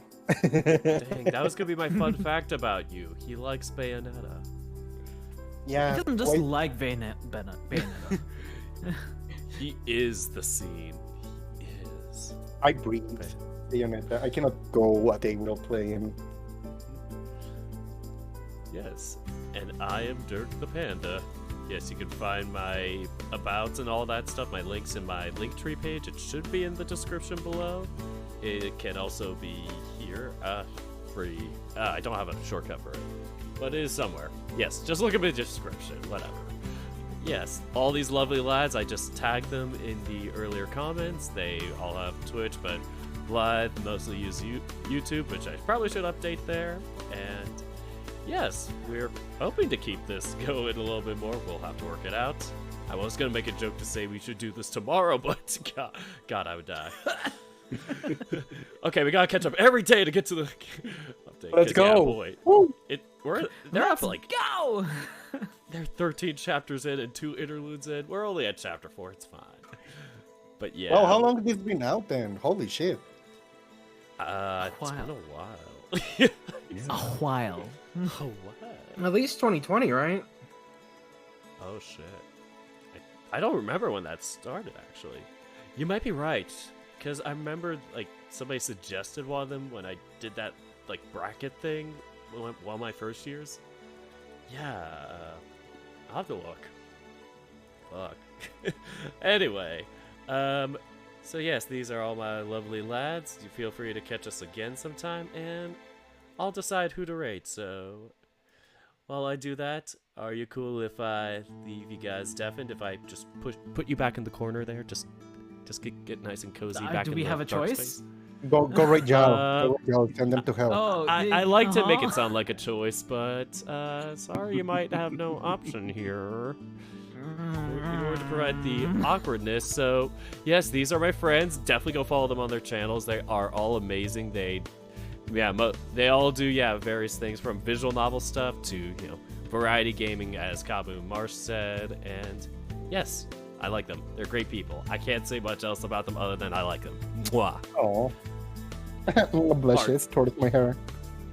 S1: Dang, that was gonna be my fun fact about you. He likes Bayonetta.
S2: Yeah,
S4: He doesn't just
S2: wait,
S4: like Bayonetta.
S1: He is the scene. He is.
S2: I breathe Bayonetta. I cannot go a day without playing.
S1: Yes. And I am Dirk the Panda. Yes, you can find my abouts and all that stuff, my links in my Linktree page. It should be in the description below. It can also be here. Free. I don't have a shortcut for it, but it is somewhere. Yes, just look at the description, whatever. Yes, all these lovely lads, I just tagged them in the earlier comments. They all have Twitch, but Blythe mostly use YouTube, which I probably should update there. And yes, we're hoping to keep this going a little bit more. We'll have to work it out. I was gonna make a joke to say we should do this tomorrow, but God, I would die. Okay, we gotta catch up every day to get to the update.
S2: Let's
S1: 'cause, yeah,
S2: go.
S1: boy,
S2: Woo.
S1: they're up like
S4: Go!
S1: they're 13 chapters in and 2 interludes in. We're only at chapter 4. It's fine. But yeah.
S2: Well, how long has this been out then? Holy shit.
S1: It's been a while.
S4: A while.
S1: Oh, what?
S3: At least 2020, right?
S1: Oh shit. I don't remember when that started, actually. You might be right, because I remember like somebody suggested one of them when I did that like bracket thing one of my first years. Yeah, I'll have to look. Fuck. Anyway, so yes, these are all my lovely lads. You feel free to catch us again sometime, and I'll decide who to rate. So while I do that, are you cool if I leave you guys deafened? If I just put you back in the corner there, just get nice and cozy back
S4: Do
S1: in
S4: we
S1: the
S4: have a
S1: dark
S4: choice?
S1: space?
S2: Go right, Jao. Go right, Jao. Send them to hell.
S4: Oh,
S1: I like to make it
S4: uh-huh.
S1: sound like a choice, but sorry, you might have no option here. In order to provide the awkwardness, so yes, these are my friends. Definitely go follow them on their channels. They are all amazing. They all do various things from visual novel stuff to variety gaming, as Kabu Marsh said, and yes, I like them. They're great people. I can't say much else about them other than I like them. Mwah.
S2: Oh. Blushes towards my hair.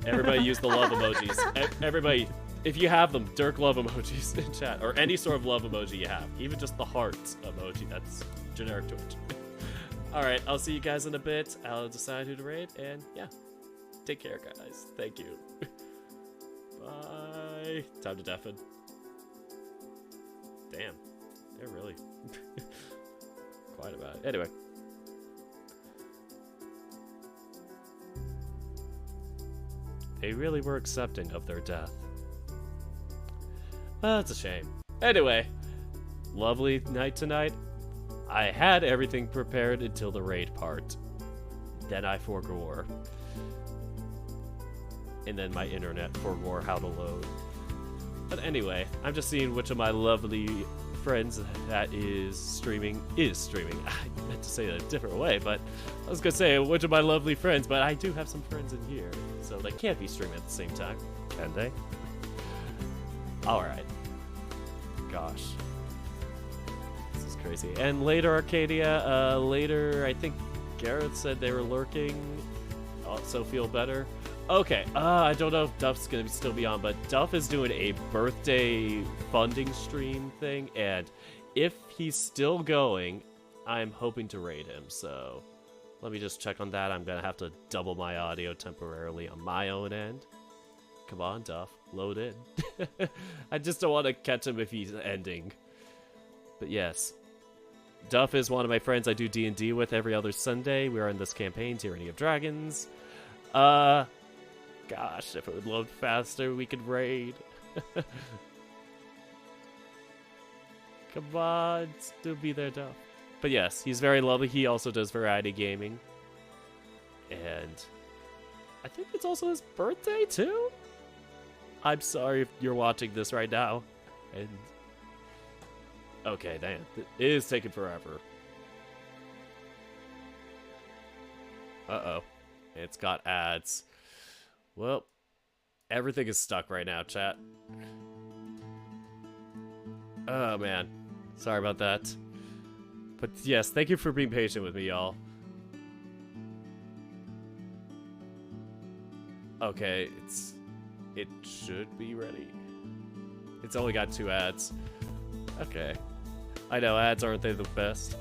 S1: Everybody use the love emojis. Everybody, if you have them, Dirk love emojis in chat, or any sort of love emoji you have. Even just the heart emoji, that's generic Twitch. Alright, I'll see you guys in a bit. I'll decide who to raid, and yeah. Take care, guys. Thank you. Bye. Time to deafen. Damn. They're really quiet about it. Anyway. They really were accepting of their death. Well, that's a shame. Anyway, lovely night tonight. I had everything prepared until the raid part. Then I forgore. And then my internet forgore how to load. But anyway, I'm just seeing which of my lovely friends that is streaming. I meant to say it a different way, but I was gonna say which of my lovely friends, but I do have some friends in here, so they can't be streaming at the same time, can they? Alright. Gosh. This is crazy. And later, Arcadia, later, I think Garrett said they were lurking, so feel better. Okay, I don't know if Duff's gonna still be on, but Duff is doing a birthday funding stream thing, and if he's still going, I'm hoping to raid him, so let me just check on that. I'm gonna have to double my audio temporarily on my own end. Come on, Duff, load in. I just don't want to catch him if he's ending. But yes, Duff is one of my friends I do D&D with every other Sunday. We are in this campaign, Tyranny of Dragons. Gosh, if it would load faster, we could raid. Come on, still be there, Duff. But yes, he's very lovely. He also does variety gaming. And I think it's also his birthday, too? I'm sorry if you're watching this right now. And okay, damn. It is taking forever. Uh-oh. It's got ads. Well, everything is stuck right now, chat. Oh, man. Sorry about that. But yes, thank you for being patient with me, y'all. Okay, it should be ready. It's only got 2 ads. Okay. I know, ads aren't they the best?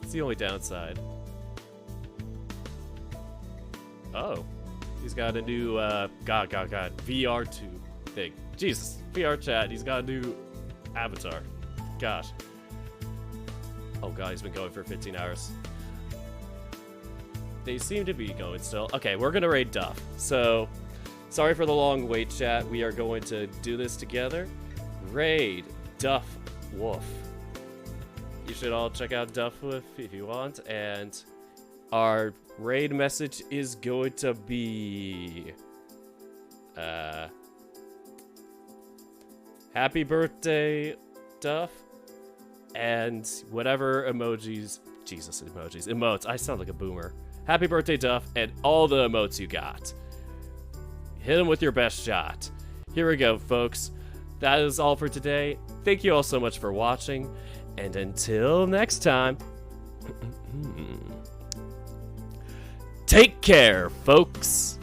S1: It's the only downside. Oh. He's got a new, God, VR2 thing. Jesus, VR chat, he's got a new avatar. Gosh. Oh god, he's been going for 15 hours. They seem to be going still. Okay, we're gonna raid Duff. So, sorry for the long wait, chat. We are going to do this together. Raid Duff Wolf. You should all check out Duff Wolf if you want, and our raid message is going to be happy birthday, Duff, and whatever emotes. I sound like a boomer. Happy birthday, Duff, and all the emotes you got. Hit them with your best shot. Here we go, folks. That is all for today. Thank you all so much for watching, and until next time, take care, folks.